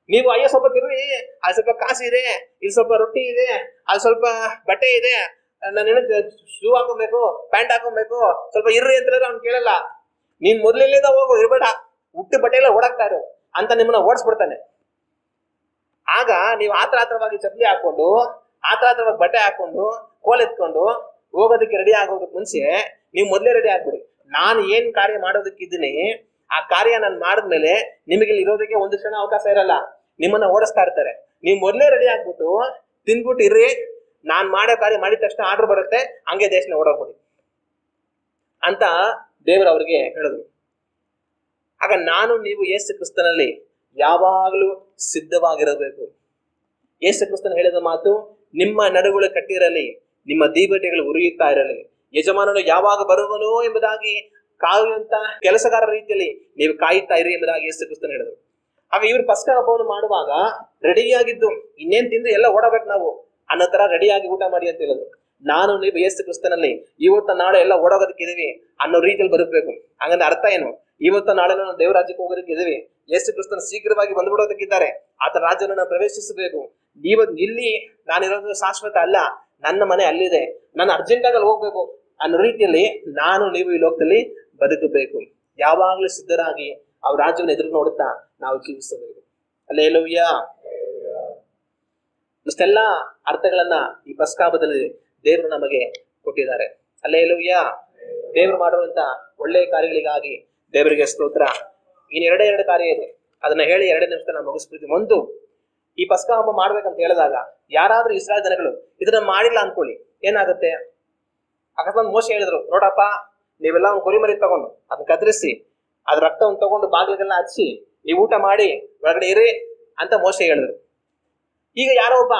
ನೀವು ಅಯ್ಯೋ ಸ್ವಲ್ಪ ತಿರ್ರಿ, ಅಲ್ಲಿ ಸ್ವಲ್ಪ ಕಾಸು ಇದೆ, ಇಲ್ಲಿ ಸ್ವಲ್ಪ ರೊಟ್ಟಿ ಇದೆ, ಅಲ್ಲಿ ಸ್ವಲ್ಪ ಬಟ್ಟೆ ಇದೆ, ನಾನು ಶೂ ಹಾಕೊಬೇಕು, ಪ್ಯಾಂಟ್ ಹಾಕೊಬೇಕು, ಸ್ವಲ್ಪ ಇರ್ರಿ ಅಂತ ಅವ್ನು ಕೇಳಲ್ಲ. ನೀನ್ ಮೊದ್ಲಿಂದ ಹೋಗು, ಇರ್ಬೇಡ, ಹುಟ್ಟು ಬಟ್ಟೆ ಎಲ್ಲ ಓಡಾಕ್ತಾ ಇರು. ಅಂತ ನಿಮ್ಮನ್ನ ಓಡಿಸ್ಬಿಡ್ತಾನೆ. ಆಗ ನೀವು ಆತರವಾಗಿ ಚಪ್ಪಲಿ ಹಾಕೊಂಡು ಆತರವಾಗಿ ಬಟ್ಟೆ ಹಾಕೊಂಡು ಕೋಲ್ ಎತ್ಕೊಂಡು ಹೋಗೋದಕ್ಕೆ ರೆಡಿ ಆಗೋದಕ್ಕೆ ಮುಂಚೆ ನೀವು ಮೊದಲೇ ರೆಡಿ ಆಗ್ಬಿಡಿ. ನಾನು ಏನ್ ಕಾರ್ಯ ಮಾಡೋದಕ್ಕಿದ್ದೀನಿ ಆ ಕಾರ್ಯ ನಾನು ಮಾಡಿದ್ಮೇಲೆ ನಿಮಗೆ ಇಲ್ಲಿ ಇರೋದಕ್ಕೆ ಒಂದು ಕ್ಷಣ ಅವಕಾಶ ಇರಲ್ಲ, ನಿಮ್ಮನ್ನ ಓಡಿಸ್ತಾ ಇರ್ತಾರೆ. ನೀವು ಮೊದಲೇ ರೆಡಿ ಆಗ್ಬಿಟ್ಟು ತಿನ್ಬಿಟ್ಟು ಇರ್ರಿ, ನಾನ್ ಮಾಡೋ ಕಾರ್ಯ ಮಾಡಿದ ತಕ್ಷಣ ಆರ್ಡರ್ ಬರುತ್ತೆ, ಹಂಗೆ ದೇಶನ ಓಡೋಗ್ಬಿಡಿ ಅಂತ ದೇವರು ಅವ್ರಿಗೆ ಹೇಳಿದ್ರು. ಆಗ ನಾನು ನೀವು ಯೇಸು ಕ್ರಿಸ್ತನಲ್ಲಿ ಯಾವಾಗಲೂ ಸಿದ್ಧವಾಗಿರಬೇಕು. ಯೇಸು ಕ್ರಿಸ್ತನ ಹೇಳಿದ ಮಾತು, ನಿಮ್ಮ ನಡುಗಳು ಕಟ್ಟಿರಲಿ, ನಿಮ್ಮ ದೀಪಟೆಗಳು ಉರಿಯುತ್ತಾ ಇರಲಿ, ಯಜಮಾನನು ಯಾವಾಗ ಬರುವನೋ ಎಂಬುದಾಗಿ ಕಾಯುವಂತ ಕೆಲಸಗಾರರ ರೀತಿಯಲ್ಲಿ ನೀವು ಕಾಯುತ್ತಾ ಇರಿ ಎಂಬುದಾಗಿ ಯೇಸು ಕ್ರಿಸ್ತನ ಹೇಳಿದ್ರು. ಆಗ ಇವರು ಪಸ್ಕ ಹಬ್ಬವನ್ನು ಮಾಡುವಾಗ ರೆಡಿಯಾಗಿದ್ದು ಇನ್ನೇನ್ ತಿಂದು ಎಲ್ಲ ಓಡಬೇಕು ನಾವು ಅನ್ನೋ ತರ ರೆಡಿಯಾಗಿ ಊಟ ಮಾಡಿ ಅಂತ ಹೇಳಿದ್ರು. ನಾನು ನೀವು ಯೇಸು ಕ್ರಿಸ್ತನಲ್ಲಿ ಇವತ್ತ ನಾಳೆ ಎಲ್ಲ ಓಡೋಗೋದಕ್ಕಿದೀವಿ ಅನ್ನೋ ರೀತಿಯಲ್ಲಿ ಬದುಕಬೇಕು. ಹಂಗಂದ್ರೆ ಅರ್ಥ ಏನು? ಇವತ್ತ ನಾಳೆ ನಾವು ದೇವರಾಜ್ಯಕ್ಕೆ ಹೋಗೋದಕ್ಕೆ ಇದೀವಿ, ಯೇಸು ಕ್ರಿಸ್ತನ ಶೀಘ್ರವಾಗಿ ಬಂದ್ಬಿಡೋದಕ್ಕಿದ್ದಾರೆ, ಆತ ರಾಜ್ಯವನ್ನು ನಾವು ಪ್ರವೇಶಿಸಬೇಕು. ಇಲ್ಲಿ ನಾನಿರೋದು ಶಾಶ್ವತ ಅಲ್ಲ, ನನ್ನ ಮನೆ ಅಲ್ಲಿದೆ, ನಾನು ಅರ್ಜೆಂಟ್ ಆಗಿ ಹೋಗ್ಬೇಕು ಅನ್ನೋ ರೀತಿಯಲ್ಲಿ ನಾನು ನೀವು ಈ ಲೋಕದಲ್ಲಿ ಬದುಕಬೇಕು. ಯಾವಾಗ್ಲೂ ಸಿದ್ಧರಾಗಿ ಅವ್ರ ರಾಜ್ಯವನ್ನು ಎದುರು ನೋಡುತ್ತಾ ನಾವು ಜೀವಿಸಬೇಕು. ಹಲ್ಲೆಲೂಯ. ಇಷ್ಟೆಲ್ಲ ಅರ್ಥಗಳನ್ನ ಈ ಪಸ್ಕ ಹಬ್ಬದಲ್ಲಿ ದೇವರು ನಮಗೆ ಕೊಟ್ಟಿದ್ದಾರೆ. ಹಲ್ಲೆಲೂಯ. ದೇವರು ಮಾಡಿರುವಂತ ಒಳ್ಳೆಯ ಕಾರ್ಯಗಳಿಗಾಗಿ ದೇವರಿಗೆ ಸ್ತೋತ್ರ. ಇನ್ನು ಎರಡು ಕಾರ್ಯ ಇದೆ, ಅದನ್ನ ಹೇಳಿ 2 ನಿಮಿಷ ನಾವು ಮುಗಿಸ್ಬಿಡ್ತೀವಿ. ಒಂದು, ಈ ಪಸ್ಕ ಹಬ್ಬ ಮಾಡ್ಬೇಕಂತ ಹೇಳಿದಾಗ ಯಾರಾದ್ರೂ ಇಸ್ರಾಯೇಲ್ ಜನಗಳು ಇದನ್ನ ಮಾಡಿಲ್ಲ ಅನ್ಕೊಳ್ಳಿ, ಏನಾಗುತ್ತೆ? ಅಕಸ್ಮಾತ್ ಮೋಶೆ ಹೇಳಿದ್ರು, ನೋಡಪ್ಪ ನೀವೆಲ್ಲ ಒಂದು ಕುರಿಮರಿ ತಗೊಂಡು ಅದನ್ನ ಕತ್ತರಿಸಿ ಅದ್ರ ರಕ್ತವನ್ನು ತಗೊಂಡು ಬಾಗಿಲಿಗೆಲ್ಲ ಹಚ್ಚಿ ನೀವು ಊಟ ಮಾಡಿ ಒಳಗಡೆ ಇರಿ ಅಂತ ಮೋಶೆ ಹೇಳಿದ್ರು. ಈಗ ಯಾರೋ ಒಬ್ಬ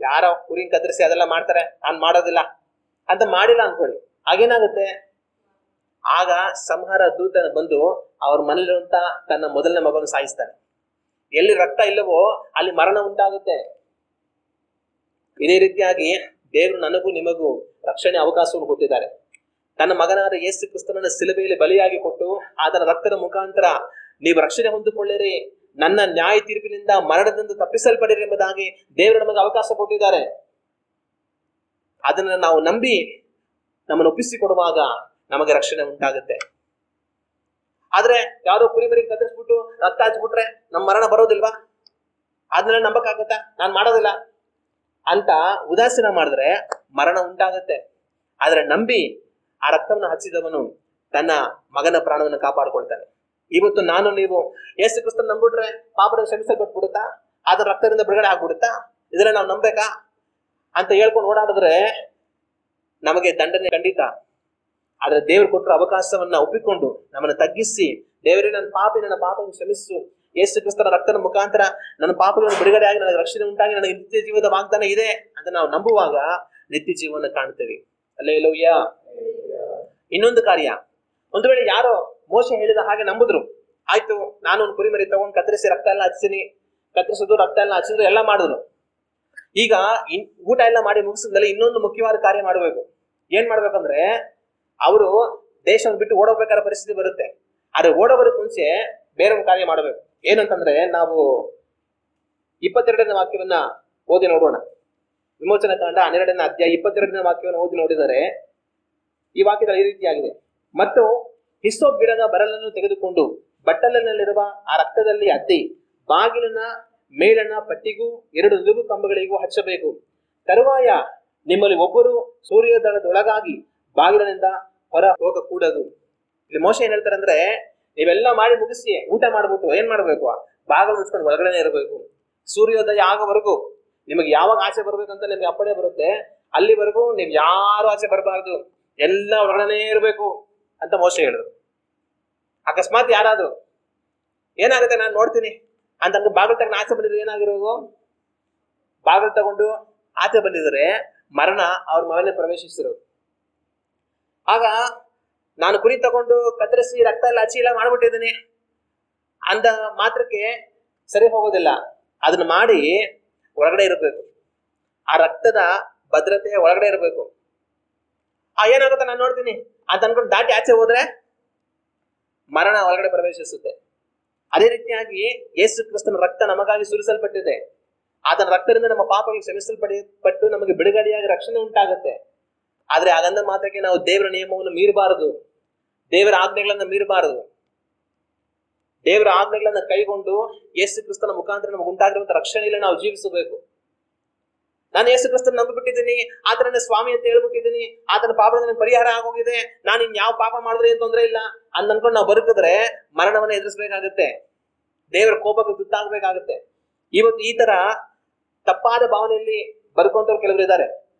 ಯಾರೋ ಕುರಿನ ಕತ್ತರಿಸಿ ಅದೆಲ್ಲ ಮಾಡ್ತಾರೆ, ನಾನ್ ಮಾಡೋದಿಲ್ಲ ಅಂತ ಮಾಡಿಲ್ಲ ಅನ್ಕೊಳ್ಳಿ, ಆಗೇನಾಗುತ್ತೆ? ಆಗ ಸಂಹಾರ ದೂತ ಬಂದು ಅವ್ರ ಮನೇಲಿರುವಂತ ತನ್ನ ಮೊದಲನೇ ಮಗವನ್ನು ಸಾಯಿಸ್ತಾನೆ. ಎಲ್ಲಿ ರಕ್ತ ಇಲ್ಲವೋ ಅಲ್ಲಿ ಮರಣ ಉಂಟಾಗುತ್ತೆ. ಇದೇ ರೀತಿಯಾಗಿ ದೇವರು ನನಗೂ ನಿಮಗೂ ರಕ್ಷಣೆ ಅವಕಾಶವನ್ನು ಕೊಟ್ಟಿದ್ದಾರೆ. ತನ್ನ ಮಗನಾದ ಯೇಸು ಕ್ರಿಸ್ತನನ್ನು ಶಿಲುಬೆಯಲ್ಲಿ ಬಲಿಯಾಗಿ ಕೊಟ್ಟು ಆತನ ರಕ್ತದ ಮುಖಾಂತರ ನೀವು ರಕ್ಷಣೆ ಹೊಂದಿಕೊಳ್ಳಿರಿ, ನನ್ನ ನ್ಯಾಯ ತೀರ್ಪಿನಿಂದ ಮರಣದಿಂದ ತಪ್ಪಿಸಲ್ಪಡಿರಿ ಎಂಬುದಾಗಿ ದೇವರು ನಮಗೆ ಅವಕಾಶ ಕೊಟ್ಟಿದ್ದಾರೆ. ಅದನ್ನ ನಾವು ನಂಬಿ ನಮ್ಮನ್ನು ಒಪ್ಪಿಸಿಕೊಡುವಾಗ ನಮಗೆ ರಕ್ಷಣೆ ಉಂಟಾಗುತ್ತೆ. ಆದ್ರೆ ಯಾರೋ ಕುರಿಮರಿ ಕತ್ತರಿಸ್ಬಿಟ್ಟು ರಕ್ತ ಹಚ್ಬಿಟ್ರೆ ನಮ್ಮ ಮರಣ ಬರೋದಿಲ್ವಾ? ಅದನ್ನೆಲ್ಲ ನಂಬಕ್ಕಾಗತ್ತಾ? ನಾನ್ ಮಾಡೋದಿಲ್ಲ ಅಂತ ಉದಾಸೀನ ಮಾಡಿದ್ರೆ ಮರಣ ಉಂಟಾಗತ್ತೆ. ಆದ್ರೆ ನಂಬಿ ಆ ರಕ್ತವನ್ನು ಹಚ್ಚಿದವನು ತನ್ನ ಮಗನ ಪ್ರಾಣವನ್ನು ಕಾಪಾಡಿಕೊಳ್ತಾನೆ. ಇವತ್ತು ನಾನು ನೀವು ಯೇಸು ಕ್ರಿಸ್ತನ ನಂಬಿಟ್ರೆ ಪಾಪದ ಕ್ಷಮಿಸಲ್ಪಟ್ಬಿಡುತ್ತಾ? ಆದ್ರ ರಕ್ತದಿಂದ ಬಿಡುಗಡೆ ಆಗ್ಬಿಡುತ್ತಾ? ಇದನ್ನ ನಾವು ನಂಬೇಕಾ ಅಂತ ಹೇಳ್ಕೊಂಡು ಓಡಾಡಿದ್ರೆ ನಮಗೆ ದಂಡನೆ ಖಂಡಿತ. ಆದ್ರೆ ದೇವ್ರು ಕೊಟ್ಟರ ಅವಕಾಶವನ್ನ ಒಪ್ಪಿಕೊಂಡು ನಮ್ಮನ್ನು ತಗ್ಗಿಸಿ, ದೇವರೇ ನನ್ನ ಪಾಪವನ್ನು ಕ್ಷಮಿಸು, ಯೇಸು ಕ್ರಿಸ್ತನ ರಕ್ತದ ಮುಖಾಂತರ ನನ್ನ ಪಾಪಗಳನ್ನು ಬಿಡುಗಡೆ ಆಗಿ ನನಗೆ ರಕ್ಷಣೆ ಉಂಟಾಗಿ ನನಗೆ ನಿತ್ಯ ಜೀವದ ವಾಗ್ದಾನ ಇದೆ ಅಂತ ನಾವು ನಂಬುವಾಗ ನಿತ್ಯ ಜೀವನ ಕಾಣ್ತೇವೆ. ಹಲ್ಲೆಲೂಯ. ಇನ್ನೊಂದು ಕಾರ್ಯ, ಒಂದು ವೇಳೆ ಯಾರೋ ಮೋಶೆ ಹೇಳಿದ ಹಾಗೆ ನಂಬುದ್ರು, ಆಯ್ತು ನಾನು ಒಂದು ಕುರಿಮರಿ ತಗೊಂಡು ಕತ್ತರಿಸಿ ರಕ್ತ ಎಲ್ಲ ಹಚ್ತೀನಿ, ಕತ್ತರಿಸೋದು ರಕ್ತ ಎಲ್ಲ ಹಚ್ಚಿದ್ರು ಎಲ್ಲ ಮಾಡಿದ್ರು. ಈಗ ಊಟ ಎಲ್ಲ ಮಾಡಿ ಮುಗಿಸಿದ್ಮೇಲೆ ಇನ್ನೊಂದು ಮುಖ್ಯವಾದ ಕಾರ್ಯ ಮಾಡಬೇಕು. ಏನ್ ಮಾಡ್ಬೇಕಂದ್ರೆ, ಅವರು ದೇಶವನ್ನು ಬಿಟ್ಟು ಓಡೋಗ್ಬೇಕಾದ ಪರಿಸ್ಥಿತಿ ಬರುತ್ತೆ. ಆದ್ರೆ ಓಡೋಗೋದಕ್ಕೆ ಮುಂಚೆ ಬೇರೆ ಒಂದು ಕಾರ್ಯ ಮಾಡಬೇಕು. ಏನಂತಂದ್ರೆ, ನಾವು 22ನೇ ವಾಕ್ಯವನ್ನ ಓದಿ ನೋಡೋಣ. ವಿಮೋಚನಾ ಕಾಂಡ 12ನೇ ಅಧ್ಯಾಯ 22ನೇ ವಾಕ್ಯವನ್ನು ಓದಿ ನೋಡಿದರೆ ಈ ವಾಕ್ಯದಲ್ಲಿ ಈ ರೀತಿಯಾಗಿದೆ. ಮತ್ತು ಹಿಸ್ಸೋಪ್ ಗಿಡದ ಬರಲನ್ನು ತೆಗೆದುಕೊಂಡು ಬಟ್ಟಲಿನಲ್ಲಿರುವ ಆ ರಕ್ತದಲ್ಲಿ ಅದ್ದಿ ಬಾಗಿಲಿನ ಮೇಲಣ ಪಟ್ಟಿಗೂ 2 ನಿಲುವು ಕಂಬಗಳಿಗೂ ಹಚ್ಚಬೇಕು. ತರುವಾಯ ನಿಮ್ಮಲ್ಲಿ ಒಬ್ಬರು ಸೂರ್ಯೋದಯದೊಳಗಾಗಿ ಬಾಗಿಲಿನಿಂದ ಹೊರ ಹೋಗಕೂಡದು. ಇಲ್ಲಿ ಮೋಶೆ ಏನ್ ಹೇಳ್ತಾರೆ ಅಂದ್ರೆ, ನೀವೆಲ್ಲ ಮಾಡಿ ಮುಗಿಸಿ ಊಟ ಮಾಡ್ಬಿಟ್ಟು ಏನ್ ಮಾಡ್ಬೇಕು? ಬಾಗಿಲು ಮುಚ್ಕೊಂಡು ಒಳಗಡೆನೆ ಇರಬೇಕು. ಸೂರ್ಯೋದಯ ಆಗೋವರೆಗೂ ನಿಮಗೆ ಯಾವಾಗ ಆಸೆ ಬರ್ಬೇಕಂತ ನಿಮ್ಗೆ ಅಪ್ಪಣೆ ಬರುತ್ತೆ, ಅಲ್ಲಿವರೆಗೂ ನೀವ್ ಯಾರು ಆಸೆ ಬರಬಾರ್ದು, ಎಲ್ಲ ಒಳಗಡೆನೆ ಇರಬೇಕು ಅಂತ ಮೋಶೆ ಹೇಳಿದ್ರು. ಅಕಸ್ಮಾತ್ ಯಾರಾದ್ರು ಏನಾಗುತ್ತೆ ನಾನು ನೋಡ್ತೀನಿ ಅಂತ ಬಾಗಿಲು ತಗೊಂಡು ಆಚೆ ಬಂದಿದ್ರೆ ಏನಾಗಿರೋದು? ಬಾಗಿಲು ತಗೊಂಡು ಆಚೆ ಬಂದಿದ್ರೆ ಮರಣ ಅವ್ರ ಮಗನೇ ಪ್ರವೇಶಿಸಿರೋದು. ಆಗ ನಾನು ಕುರಿ ತಗೊಂಡು ಕತ್ತರಿಸಿ ರಕ್ತ ಎಲ್ಲ ಹಚ್ಚಿ ಎಲ್ಲ ಮಾಡ್ಬಿಟ್ಟಿದ್ದೀನಿ ಅಂದ ಮಾತ್ರಕ್ಕೆ ಸರಿ ಹೋಗೋದಿಲ್ಲ. ಅದನ್ನ ಮಾಡಿ ಒಳಗಡೆ ಇರಬೇಕು. ಆ ರಕ್ತದ ಭದ್ರತೆ ಒಳಗಡೆ ಇರಬೇಕು. ಏನಾಗುತ್ತೆ ನಾನು ನೋಡ್ತೀನಿ ಅಂತ ಅನ್ಕೊಂಡು ದಾಟಿ ಆಚೆ ಹೋದ್ರೆ ಮರಣ ಒಳಗಡೆ ಪ್ರವೇಶಿಸುತ್ತೆ. ಅದೇ ರೀತಿಯಾಗಿ ಯೇಸು ಕ್ರಿಸ್ತನ ರಕ್ತ ನಮಗಾಗಿ ಸುರಿಸಲ್ಪಟ್ಟಿದೆ. ಆತನ ರಕ್ತದಿಂದ ನಮ್ಮ ಪಾಪಗಳು ಕ್ಷಮಿಸಲ್ಪಟ್ಟು ನಮಗೆ ಬಿಡುಗಡೆಯಾಗಿ ರಕ್ಷಣೆ ಉಂಟಾಗುತ್ತೆ. ಆದ್ರೆ ಹಾಗಂದ ಮಾತ್ರಕ್ಕೆ ನಾವು ದೇವರ ನಿಯಮವನ್ನು ಮೀರಬಾರದು, ದೇವರ ಆಜ್ಞೆಗಳನ್ನ ಮೀರಬಾರದು. ದೇವರ ಆಜ್ಞೆಗಳನ್ನ ಕೈಗೊಂಡು ಯೇಸು ಕ್ರಿಸ್ತನ ಮುಖಾಂತರ ನಮಗೆ ಉಂಟಾಗಿರುವಂತಹ ರಕ್ಷಣೆಯಲ್ಲಿ ನಾವು ಜೀವಿಸಬೇಕು. ನಾನು ಯೇಸು ಕ್ರಿಸ್ತನ ನಂಬಿಬಿಟ್ಟಿದ್ದೀನಿ, ಆತನ ಸ್ವಾಮಿ ಅಂತ ಹೇಳ್ಬಿಟ್ಟಿದ್ದೀನಿ, ಆತನ ಪಾಪದ ಪರಿಹಾರ ಆಗೋಗಿದೆ, ನಾನು ಇನ್ ಯಾವ ಪಾಪ ಮಾಡಿದ್ರೆ ಏನ್ ತೊಂದರೆ ಇಲ್ಲ ಅಂತ ಅನ್ಕೊಂಡು ನಾವು ಬದುಕಿದ್ರೆ ಮರಣವನ್ನ ಎದುರಿಸಬೇಕಾಗತ್ತೆ, ದೇವರ ಕೋಪಕ್ಕೆ ತುತ್ತಾಗಬೇಕಾಗತ್ತೆ. ಇವತ್ತು ಈ ತರ ತಪ್ಪಾದ ಭಾವನೆಯಲ್ಲಿ ಬದುಕುವಂತವ್ರು ಕೆಲವರು ಇದ್ದಾರೆ.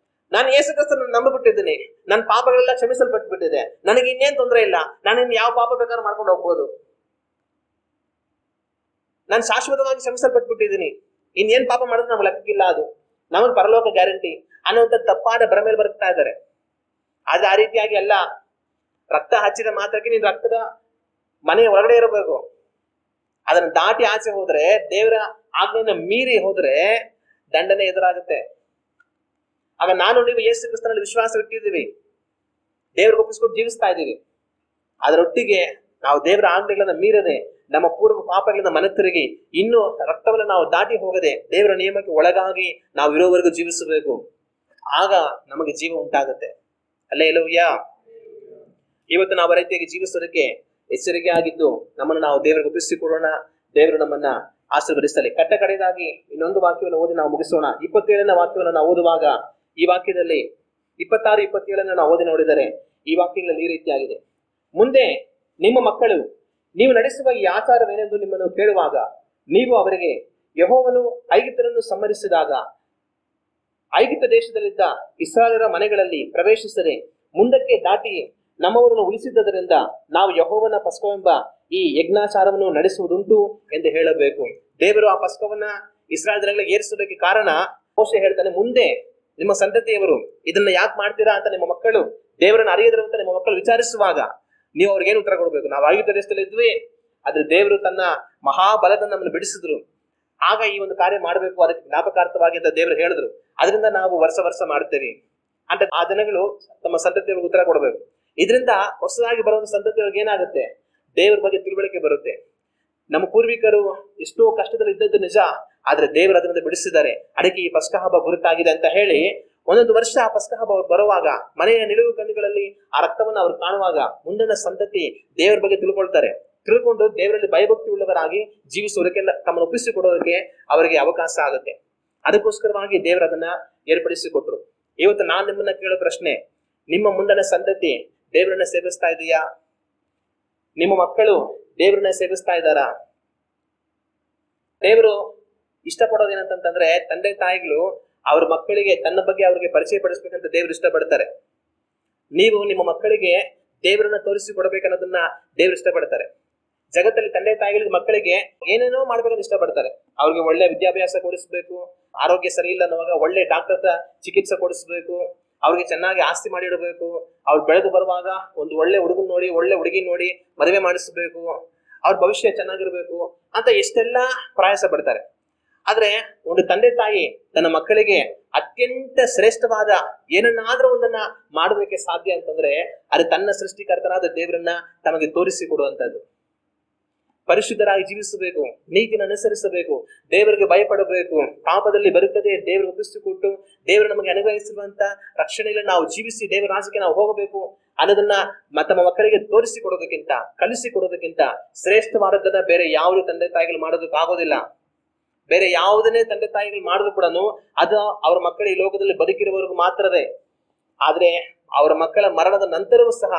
ನಾನು ಯೇಸು ಕ್ರಿಸ್ತನ ನಂಬಿಬಿಟ್ಟಿದ್ದೀನಿ, ನನ್ನ ಪಾಪಗಳೆಲ್ಲ ಕ್ಷಮಿಸಲ್ಪಟ್ಟುಬಿಟ್ಟಿದೆ, ನನಗೆ ಇನ್ನೇನ್ ತೊಂದರೆ ಇಲ್ಲ, ನಾನು ಇನ್ ಯಾವ ಪಾಪ ಬೇಕಾದ್ರೂ ಮಾಡ್ಕೊಂಡು ಹೋಗ್ಬೋದು, ನಾನು ಶಾಶ್ವತವಾಗಿ ಕ್ಷಮಿಸಲ್ಪಟ್ಬಿಟ್ಟಿದ್ದೀನಿ, ಇನ್ನೇನ್ ಪಾಪ ಮಾಡಿದ್ರೆ ನಮ್ಗೆ ಲೆಕ್ಕಕ್ಕಿಲ್ಲ, ಅದು ನಮಗೆ ಪರಲೋಕ ಗ್ಯಾರಂಟಿ ಅನ್ನುವಂಥ ತಪ್ಪಾದ ಭ್ರಮೆಯಲ್ಲಿ ಬರ್ತಾ ಇದ್ದಾರೆ. ಆದ್ರೆ ಆ ರೀತಿಯಾಗಿ ಅಲ್ಲ. ರಕ್ತ ಹಚ್ಚಿದ ಮಾತ್ರಕ್ಕೆ ನೀನ್ ರಕ್ತದ ಮನೆ ಹೊರಗಡೆ ಇರಬೇಕು. ಅದನ್ನ ದಾಟಿ ಆಚೆ ಹೋದ್ರೆ, ದೇವರ ಆಜ್ಞೆಯನ್ನು ಮೀರಿ ಹೋದ್ರೆ ದಂಡನೆ ಎದುರಾಗುತ್ತೆ. ಆಗ ನಾನು ನೀವು ಯೇಸು ಕ್ರಿಸ್ತನಲ್ಲಿ ವಿಶ್ವಾಸ ಇಟ್ಟಿದ್ದೀವಿ, ದೇವ್ರಿಗೆ ಒಪ್ಪಿಸ್ಕೊಂಡು ಜೀವಿಸ್ತಾ ಇದ್ದೀವಿ. ಅದರೊಟ್ಟಿಗೆ ನಾವು ದೇವರ ಆಜ್ಞೆಗಳನ್ನ ಮೀರದೆ ನಮ್ಮ ಪೂರ್ವ ಪಾಪಗಳಿಂದ ಮನೆ ತಿರುಗಿ ಇನ್ನು ರಕ್ತವನ್ನು ನಾವು ದಾಟಿ ಹೋಗದೆ ದೇವರ ನಿಯಮಕ್ಕೆ ಒಳಗಾಗಿ ನಾವು ಇರೋವರೆಗೂ ಜೀವಿಸಬೇಕು. ಆಗ ನಮಗೆ ಜೀವ ಉಂಟಾಗುತ್ತೆ. ಹಲ್ಲೆಲೂಯ. ಇವತ್ತು ನಾವು ಆ ರೀತಿಯಾಗಿ ಜೀವಿಸೋದಕ್ಕೆ ಎಚ್ಚರಿಕೆ ಆಗಿದ್ದು ನಮ್ಮನ್ನು ನಾವು ದೇವರಿಗೆ ಒಪ್ಪಿಸಿಕೊಡೋಣ. ದೇವರು ನಮ್ಮನ್ನ ಆಶೀರ್ವದಿಸಲಿ. ಕಟ್ಟ ಕಡೆಯದಾಗಿ ಇನ್ನೊಂದು ವಾಕ್ಯವನ್ನು ಓದಿ ನಾವು ಮುಗಿಸೋಣ. 27ನೇ ವಾಕ್ಯವನ್ನು ನಾವು ಓದುವಾಗ ಈ ವಾಕ್ಯದಲ್ಲಿ 26, 27 ನಾವು ಓದಿ ನೋಡಿದರೆ ಈ ವಾಕ್ಯಗಳಲ್ಲಿ ಈ ರೀತಿಯಾಗಿದೆ. ಮುಂದೆ ನಿಮ್ಮ ಮಕ್ಕಳು ನೀವು ನಡೆಸುವ ಈ ಆಚಾರವೇನೆಂದು ನಿಮ್ಮನ್ನು ಕೇಳುವಾಗ ನೀವು ಅವರಿಗೆ, ಯೆಹೋವನು ಐಗುಪ್ತ್ಯರನ್ನು ಸಂಹರಿಸಿದಾಗ ಐಗುಪ್ತ ದೇಶದಲ್ಲಿದ್ದ ಇಸ್ರಾಯೇಲರ ಮನೆಗಳಲ್ಲಿ ಪ್ರವೇಶಿಸದೆ ಮುಂದಕ್ಕೆ ದಾಟಿ ನಮ್ಮವರನ್ನು ಉಳಿಸಿದ್ದರಿಂದ ನಾವು ಯೆಹೋವನ ಪಸ್ಕವೆಂಬ ಈ ಯಜ್ಞಾಚಾರವನ್ನು ನಡೆಸುವುದುಂಟು ಎಂದು ಹೇಳಬೇಕು. ದೇವರು ಆ ಪಸ್ಕವನ್ನ ಇಸ್ರಾಯೇಲರಿಗೆ ಏರಿಸುವುದಕ್ಕೆ ಕಾರಣ, ಮೋಶೆ ಹೇಳ್ತಾನೆ, ಮುಂದೆ ನಿಮ್ಮ ಸಂತತಿಯವರು ಇದನ್ನ ಯಾಕೆ ಮಾಡ್ತೀರಾ ಅಂತ ನಿಮ್ಮ ಮಕ್ಕಳು ದೇವರನ್ನ ಅರಿಯದಿರುವಂತ ನಿಮ್ಮ ಮಕ್ಕಳು ವಿಚಾರಿಸುವಾಗ ನೀವು ಅವ್ರಿಗೇನು ಉತ್ತರ ಕೊಡ್ಬೇಕು? ನಾವು ಐಗುಪ್ತ ದೇಶದಲ್ಲಿ ಇದ್ವಿ, ಆದ್ರೆ ದೇವರು ತನ್ನ ಮಹಾಬಲದ ನಮ್ಮನ್ನು ಬಿಡಿಸಿದ್ರು, ಆಗ ಈ ಒಂದು ಕಾರ್ಯ ಮಾಡಬೇಕು, ಅದಕ್ಕೆ ಜ್ಞಾಪಕಾರ್ಥವಾಗಿ ಅಂತ ದೇವರು ಹೇಳಿದ್ರು, ಅದರಿಂದ ನಾವು ವರ್ಷ ಮಾಡ್ತೇವೆ ಅಂತ ಆ ಜನಗಳು ತಮ್ಮ ಸಂತತಿಯವ್ರಿಗೆ ಉತ್ತರ ಕೊಡಬೇಕು. ಇದರಿಂದ ಹೊಸದಾಗಿ ಬರುವಂತ ಸಂತತಿಯವ್ರಿಗೆ ಏನಾಗುತ್ತೆ? ದೇವರ ಬಗ್ಗೆ ತಿಳುವಳಿಕೆ ಬರುತ್ತೆ. ನಮ್ಮ ಪೂರ್ವಿಕರು ಎಷ್ಟೋ ಕಷ್ಟದಲ್ಲಿ ಇದ್ದದ್ದು ನಿಜ, ಆದ್ರೆ ದೇವರು ಅದರಿಂದ ಬಿಡಿಸಿದ್ದಾರೆ, ಅದಕ್ಕೆ ಈ ಪಸ್ಕ ಹಬ್ಬ ಗುರುತಾಗಿದೆ ಅಂತ ಹೇಳಿ ಒಂದೊಂದು ವರ್ಷ ಆ ಪಸ್ಕ ಹಬ್ಬ ಬರುವಾಗ ಮನೆಯ ನಿಲುವು ಕಣ್ಣುಗಳಲ್ಲಿ ಆ ರಕ್ತವನ್ನು ಅವ್ರು ಕಾಣುವಾಗ ಮುಂದಿನ ಸಂತತಿ ದೇವರ ಬಗ್ಗೆ ತಿಳ್ಕೊಂಡು ದೇವರಲ್ಲಿ ಭಯಭಕ್ತಿ ಉಳ್ಳವರಾಗಿ ಜೀವಿಸುವುದಕ್ಕೆ ತಮ್ಮನ್ನು ಒಪ್ಪಿಸಿಕೊಡೋದಕ್ಕೆ ಅವರಿಗೆ ಅವಕಾಶ ಆಗುತ್ತೆ. ಅದಕ್ಕೋಸ್ಕರವಾಗಿ ದೇವರು ಅದನ್ನ ಏರ್ಪಡಿಸಿಕೊಟ್ರು. ಇವತ್ತು ನಾನ್ ನಿಮ್ಮನ್ನ ಕೇಳೋ ಪ್ರಶ್ನೆ, ನಿಮ್ಮ ಮುಂದಿನ ಸಂತತಿ ದೇವರನ್ನ ಸೇವಿಸ್ತಾ ಇದೆಯಾ? ನಿಮ್ಮ ಮಕ್ಕಳು ದೇವರನ್ನ ಸೇವಿಸ್ತಾ ಇದ್ದಾರಾ? ದೇವರು ಇಷ್ಟಪಡೋದೇನಂತಂದ್ರೆ ತಂದೆ ತಾಯಿಗಳು ಅವ್ರ ಮಕ್ಕಳಿಗೆ ತನ್ನ ಬಗ್ಗೆ ಅವ್ರಿಗೆ ಪರಿಚಯ ಪಡಿಸ್ಬೇಕಂತ ದೇವರು ಇಷ್ಟಪಡ್ತಾರೆ. ನೀವು ನಿಮ್ಮ ಮಕ್ಕಳಿಗೆ ದೇವರನ್ನ ತೋರಿಸಿ ಕೊಡಬೇಕನ್ನೋದನ್ನ ದೇವರು ಇಷ್ಟಪಡ್ತಾರೆ. ಜಗತ್ತಲ್ಲಿ ತಂದೆ ತಾಯಿಗಳಿಗೆ ಮಕ್ಕಳಿಗೆ ಏನೇನೋ ಮಾಡ್ಬೇಕಂತ ಇಷ್ಟಪಡ್ತಾರೆ. ಅವ್ರಿಗೆ ಒಳ್ಳೆ ವಿದ್ಯಾಭ್ಯಾಸ ಕೊಡಿಸ್ಬೇಕು, ಆರೋಗ್ಯ ಸರಿ ಇಲ್ಲ ಅನ್ನುವಾಗ ಒಳ್ಳೆ ಡಾಕ್ಟರ್ ಚಿಕಿತ್ಸೆ ಕೊಡಿಸ್ಬೇಕು, ಅವ್ರಿಗೆ ಚೆನ್ನಾಗಿ ಆಸ್ತಿ ಮಾಡಿಡಬೇಕು, ಅವ್ರು ಬೆಳೆದು ಬರುವಾಗ ಒಂದು ಒಳ್ಳೆ ಹುಡುಗನ್ ನೋಡಿ ಒಳ್ಳೆ ಹುಡುಗಿ ನೋಡಿ ಮದುವೆ ಮಾಡಿಸ್ಬೇಕು, ಅವ್ರ ಭವಿಷ್ಯ ಚೆನ್ನಾಗಿರ್ಬೇಕು ಅಂತ ಎಷ್ಟೆಲ್ಲಾ ಪ್ರಯಾಸ ಪಡ್ತಾರೆ. ಆದ್ರೆ ಒಂದು ತಂದೆ ತಾಯಿ ತನ್ನ ಮಕ್ಕಳಿಗೆ ಅತ್ಯಂತ ಶ್ರೇಷ್ಠವಾದ ಏನನ್ನಾದ್ರೂ ಒಂದನ್ನ ಮಾಡೋದಕ್ಕೆ ಸಾಧ್ಯ ಅಂತಂದ್ರೆ ಅದು ತನ್ನ ಸೃಷ್ಟಿಕರ್ತನಾದ ದೇವರನ್ನ ತಮಗೆ ತೋರಿಸಿ ಕೊಡುವಂತದ್ದು. ಪರಿಶುದ್ಧರಾಗಿ ಜೀವಿಸಬೇಕು, ನೀತಿನ ಅನುಸರಿಸಬೇಕು, ದೇವರಿಗೆ ಭಯಪಡಬೇಕು, ಪಾಪದಲ್ಲಿ ಬರುತ್ತದೆ ದೇವರು ಒಪ್ಪಿಸಿಕೊಟ್ಟು ದೇವರು ನಮಗೆ ಅನುಗ್ರಹಿಸಿರುವಂತ ರಕ್ಷಣೆಯಲ್ಲಿ ನಾವು ಜೀವಿಸಿ ದೇವರ ರಾಜ್ಯಕ್ಕೆ ನಾವು ಹೋಗಬೇಕು ಅನ್ನೋದನ್ನ ತಮ್ಮ ಮಕ್ಕಳಿಗೆ ತೋರಿಸಿ ಕೊಡೋದಕ್ಕಿಂತ ಕಲಿಸಿ ಕೊಡೋದಕ್ಕಿಂತ ಶ್ರೇಷ್ಠವಾದದ್ದನ್ನ ಬೇರೆ ಯಾವುದು ತಂದೆ ತಾಯಿಗಳು ಮಾಡೋದಕ್ಕಾಗೋದಿಲ್ಲ. ಬೇರೆ ಯಾವುದನ್ನೇ ತಂದೆ ತಾಯಿಗಳು ಮಾಡಿದ್ರು ಕೂಡ ಅದು ಅವ್ರ ಮಕ್ಕಳು ಈ ಲೋಕದಲ್ಲಿ ಬದುಕಿರುವವರೆಗೂ ಮಾತ್ರವೇ. ಆದ್ರೆ ಅವರ ಮಕ್ಕಳ ಮರಣದ ನಂತರವೂ ಸಹ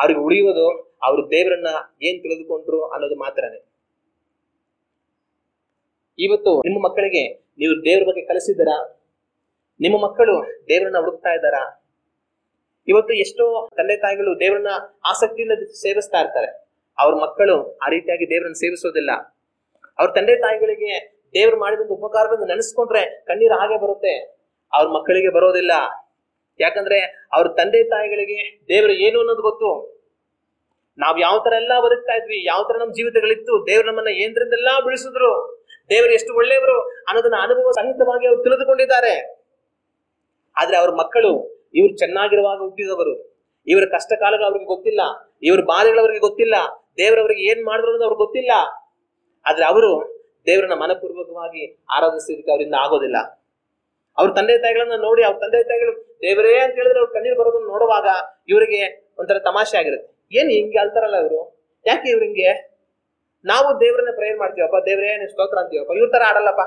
ಅವ್ರಿಗೆ ಉಳಿಯುವುದು ಅವರು ದೇವರನ್ನ ಏನ್ ತಿಳಿದುಕೊಂಡ್ರು ಅನ್ನೋದು ಮಾತ್ರನೇ. ಇವತ್ತು ನಿಮ್ಮ ಮಕ್ಕಳಿಗೆ ನೀವು ದೇವರ ಬಗ್ಗೆ ಕಲಿಸಿದ್ದೀರಾ? ನಿಮ್ಮ ಮಕ್ಕಳು ದೇವರನ್ನ ಹುಡುಕ್ತಾ ಇದ್ದಾರಾ? ಇವತ್ತು ಎಷ್ಟೋ ತಂದೆ ತಾಯಿಗಳು ದೇವರನ್ನ ಆಸಕ್ತಿಯಿಂದ ಸೇವಿಸ್ತಾ ಇರ್ತಾರೆ, ಅವ್ರ ಮಕ್ಕಳು ಆ ರೀತಿಯಾಗಿ ದೇವರನ್ನ ಸೇವಿಸೋದಿಲ್ಲ. ಅವ್ರ ತಂದೆ ತಾಯಿಗಳಿಗೆ ದೇವರು ಮಾಡಿದಂತ ಉಪಕಾರವನ್ನು ನೆನೆಸ್ಕೊಂಡ್ರೆ ಕಣ್ಣೀರು ಹಾಗೆ ಬರುತ್ತೆ, ಅವ್ರ ಮಕ್ಕಳಿಗೆ ಬರೋದಿಲ್ಲ. ಯಾಕಂದ್ರೆ ಅವ್ರ ತಂದೆ ತಾಯಿಗಳಿಗೆ ದೇವರು ಏನು ಅನ್ನೋದು ಗೊತ್ತು. ನಾವ್ ಯಾವ ತರ ಎಲ್ಲಾ ಬದುಕ್ತಾ ಇದ್ವಿ, ಯಾವ ತರ ನಮ್ ಜೀವಿತಗಳಿತ್ತು, ದೇವ್ರು ನಮ್ಮನ್ನ ಏನ್ರಿಂದೆಲ್ಲಾ ಬೆಳೆಸಿದ್ರು, ದೇವರು ಎಷ್ಟು ಒಳ್ಳೆಯವರು ಅನ್ನೋದನ್ನ ಅನುಭವ ಸಹಿತವಾಗಿ ಅವ್ರು ತಿಳಿದುಕೊಂಡಿದ್ದಾರೆ. ಆದ್ರೆ ಅವ್ರ ಮಕ್ಕಳು ಇವ್ರು ಚೆನ್ನಾಗಿರುವಾಗ ಹುಟ್ಟಿದವರು, ಇವರ ಕಷ್ಟ ಕಾಲಗಳು ಅವ್ರಿಗೆ ಗೊತ್ತಿಲ್ಲ, ಇವ್ರ ಬಾಧೆಗಳವ್ರಿಗೆ ಗೊತ್ತಿಲ್ಲ, ದೇವರವ್ರಿಗೆ ಏನ್ ಮಾಡಿದ್ರು ಅನ್ನೋದು ಅವ್ರಿಗೆ ಗೊತ್ತಿಲ್ಲ. ಆದ್ರೆ ಅವರು ದೇವರನ್ನ ಮನಪೂರ್ವಕವಾಗಿ ಆರಾಧಿಸೋದಕ್ಕೆ ಅವರಿಂದ ಆಗೋದಿಲ್ಲ. ಅವ್ರ ತಂದೆ ತಾಯಿಗಳನ್ನ ನೋಡಿ ಅವ್ರ ತಂದೆ ತಾಯಿಗಳು ದೇವರೇ ಅಂತ ಹೇಳಿದ್ರೆ ಅವ್ರ ಕಣ್ಣೀರು ಬರೋದನ್ನ ನೋಡುವಾಗ ಇವರಿಗೆ ಒಂಥರ ತಮಾಷೆ ಆಗಿರುತ್ತೆ. ಏನ್ ಹಿಂಗೆ ಅಳ್ತಾರಲ್ಲ ಇವರು, ಯಾಕೆ ಇವ್ರು ಹಿಂಗೆ ನಾವು ದೇವರನ್ನ ಪ್ರೇಯರ್ ಮಾಡ್ತೀವಪ್ಪ, ದೇವರೇ ನೀನು ಸ್ತೋತ್ರ ಅಂತೀವಪ್ಪ, ಇವ್ರ ತರ ಆಡಲ್ಲಪ್ಪ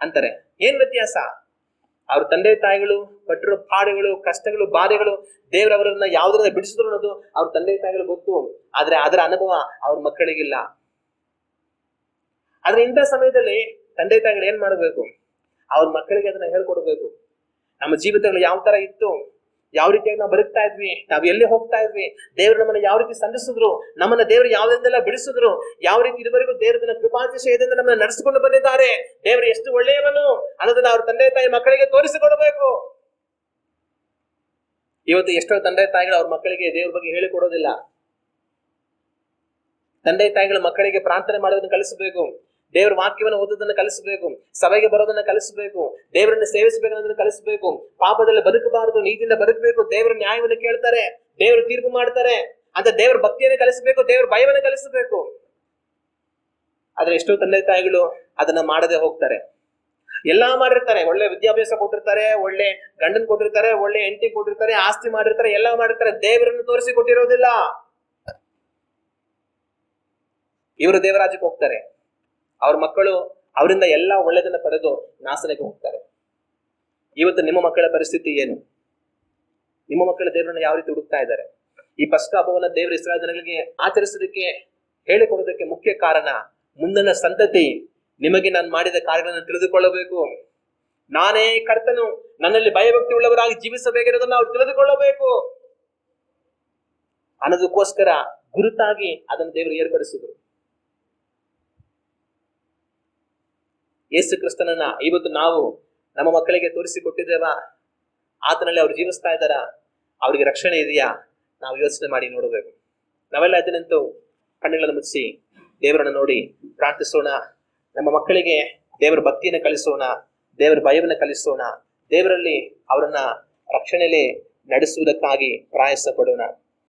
ಅಂತಾರೆ. ಏನ್ ವ್ಯತ್ಯಾಸ? ಅವ್ರ ತಂದೆ ತಾಯಿಗಳು ಪಟ್ಟಿರೋ ಪಾಡುಗಳು, ಕಷ್ಟಗಳು, ಬಾಧೆಗಳು, ದೇವರವರನ್ನ ಯಾವ್ದ್ರಿಂದ ಬಿಡಿಸಿದ್ರು ಅನ್ನೋದು ಅವ್ರ ತಂದೆ ತಾಯಿಗಳು ಗೊತ್ತು. ಆದ್ರೆ ಅದರ ಅನುಭವ ಅವ್ರ ಮಕ್ಕಳಿಗಿಲ್ಲ. ಆದ್ರೆ ಇಂಥ ಸಮಯದಲ್ಲಿ ತಂದೆ ತಾಯಿಗಳು ಏನ್ ಮಾಡ್ಬೇಕು? ಅವ್ರ ಮಕ್ಕಳಿಗೆ ಅದನ್ನ ಹೇಳ್ಕೊಡ್ಬೇಕು. ನಮ್ಮ ಜೀವಿತಗಳು ಯಾವ ತರ ಇತ್ತು, ಯಾವ ರೀತಿಯಾಗಿ ನಾವು ಬದುಕ್ತಾ ಇದ್ವಿ, ನಾವು ಎಲ್ಲಿ ಹೋಗ್ತಾ ಇದ್ವಿ, ದೇವ್ರು ನಮ್ಮನ್ನ ಯಾವ ರೀತಿ ಸಂಧಿಸಿದ್ರು, ನಮ್ಮನ್ನ ದೇವರು ಯಾವ್ದೆಲ್ಲ ಬಿಡಿಸಿದ್ರು, ಯಾವ ರೀತಿ ಇದುವರೆಗೂ ದೇವರನ್ನ ಕೃಪಾತಿಶಯದಿಂದ ನಮ್ಮನ್ನ ನಡೆಸಿಕೊಂಡು ಬಂದಿದ್ದಾರೆ, ದೇವರು ಎಷ್ಟು ಒಳ್ಳೆಯವನು ಅನ್ನೋದನ್ನ ಅವ್ರ ತಂದೆ ತಾಯಿ ಮಕ್ಕಳಿಗೆ ತೋರಿಸಿಕೊಡ್ಬೇಕು. ಇವತ್ತು ಎಷ್ಟೋ ತಂದೆ ತಾಯಿಗಳು ಅವ್ರ ಮಕ್ಕಳಿಗೆ ದೇವ್ರ ಬಗ್ಗೆ ಹೇಳಿಕೊಡೋದಿಲ್ಲ. ತಂದೆ ತಾಯಿಗಳು ಮಕ್ಕಳಿಗೆ ಪ್ರಾರ್ಥನೆ ಮಾಡೋದನ್ನ ಕಲಿಸಬೇಕು, ದೇವರ ವಾಕ್ಯವನ್ನು ಓದೋದನ್ನ ಕಲಿಸಬೇಕು, ಸಭೆಗೆ ಬರೋದನ್ನ ಕಲಿಸಬೇಕು, ದೇವರನ್ನ ಸೇವಿಸಬೇಕು ಅನ್ನೋದನ್ನ ಕಲಿಸಬೇಕು. ಪಾಪದಲ್ಲಿ ಬದುಕಬಾರದು, ನೀತಿಯಿಂದ ಬದುಕಬೇಕು, ದೇವರ ನ್ಯಾಯವನ್ನು ಕೇಳ್ತಾರೆ, ದೇವರು ತೀರ್ಪು ಮಾಡ್ತಾರೆ ಅಂತ ದೇವರ ಭಕ್ತಿಯನ್ನು ಕಲಿಸಬೇಕು, ದೇವರ ಭಯವನ್ನು ಕಲಿಸಬೇಕು. ಆದ್ರೆ ಎಷ್ಟೋ ತಂದೆ ತಾಯಿಗಳು ಅದನ್ನ ಮಾಡದೆ ಹೋಗ್ತಾರೆ. ಎಲ್ಲಾ ಮಾಡಿರ್ತಾರೆ, ಒಳ್ಳೆ ವಿದ್ಯಾಭ್ಯಾಸ ಕೊಟ್ಟಿರ್ತಾರೆ, ಒಳ್ಳೆ ಗಂಡನ್ ಕೊಟ್ಟಿರ್ತಾರೆ, ಒಳ್ಳೆ ಹೆಂಡತಿ ಕೊಟ್ಟಿರ್ತಾರೆ, ಆಸ್ತಿ ಮಾಡಿರ್ತಾರೆ, ಎಲ್ಲಾ ಮಾಡಿರ್ತಾರೆ, ದೇವರನ್ನು ತೋರಿಸಿ ಕೊಟ್ಟಿರೋದಿಲ್ಲ. ಇವರು ದೇವರಾಜ್ಯಕ್ಕೆ ಹೋಗ್ತಾರೆ, ಅವ್ರ ಮಕ್ಕಳು ಅವರಿಂದ ಎಲ್ಲಾ ಒಳ್ಳೆದನ್ನ ಪಡೆದು ನಾಶನಕ್ಕೆ ಹೋಗ್ತಾರೆ. ಇವತ್ತು ನಿಮ್ಮ ಮಕ್ಕಳ ಪರಿಸ್ಥಿತಿ ಏನು? ನಿಮ್ಮ ಮಕ್ಕಳ ದೇವರನ್ನ ಯಾವ ರೀತಿ ಹುಡುಕ್ತಾ ಇದ್ದಾರೆ? ಈ ಪಸ್ಕ ಹಬ್ಬವನ್ನ ದೇವರ ಇಸ್ರಾಯೇಲ್ ಜನಗಳಿಗೆ ಆಚರಿಸೋದಕ್ಕೆ ಹೇಳಿಕೊಡೋದಕ್ಕೆ ಮುಖ್ಯ ಕಾರಣ, ಮುಂದಿನ ಸಂತತಿ ನಿಮಗೆ ನಾನು ಮಾಡಿದ ಕಾರ್ಯಗಳನ್ನು ತಿಳಿದುಕೊಳ್ಳಬೇಕು, ನಾನೇ ಕರ್ತನು, ನನ್ನಲ್ಲಿ ಭಯಭಕ್ತಿ ಉಳ್ಳವರಾಗಿ ಜೀವಿಸಬೇಕಿರೋದನ್ನ ಅವ್ರು ತಿಳಿದುಕೊಳ್ಳಬೇಕು ಅನ್ನೋದಕ್ಕೋಸ್ಕರ ಗುರುತಾಗಿ ಅದನ್ನು ದೇವರು ಏರ್ಪಡಿಸಿದ್ರು. ಯೇಸು ಕ್ರಿಸ್ತನನ್ನ ಇವತ್ತು ನಾವು ನಮ್ಮ ಮಕ್ಕಳಿಗೆ ತೋರಿಸಿಕೊಟ್ಟಿದ್ದೇವ? ಆತನಲ್ಲಿ ಅವ್ರು ಜೀವಿಸ್ತಾ ಇದ್ದಾರ? ಅವ್ರಿಗೆ ರಕ್ಷಣೆ ಇದೆಯಾ? ನಾವು ಯೋಚನೆ ಮಾಡಿ ನೋಡಬೇಕು. ನಾವೆಲ್ಲ ಅದನ್ನಂತೂ ಕಣ್ಣುಗಳನ್ನು ಮುಚ್ಚಿ ದೇವರನ್ನು ನೋಡಿ ಪ್ರಾರ್ಥಿಸೋಣ. ನಮ್ಮ ಮಕ್ಕಳಿಗೆ ದೇವರ ಭಕ್ತಿಯನ್ನು ಕಲಿಸೋಣ, ದೇವರ ಭಯವನ್ನು ಕಲಿಸೋಣ, ದೇವರಲ್ಲಿ ಅವರನ್ನ ರಕ್ಷಣೆಯಲ್ಲಿ ನಡೆಸುವುದಕ್ಕಾಗಿ ಪ್ರಯಾಸ ಪಡೋಣ.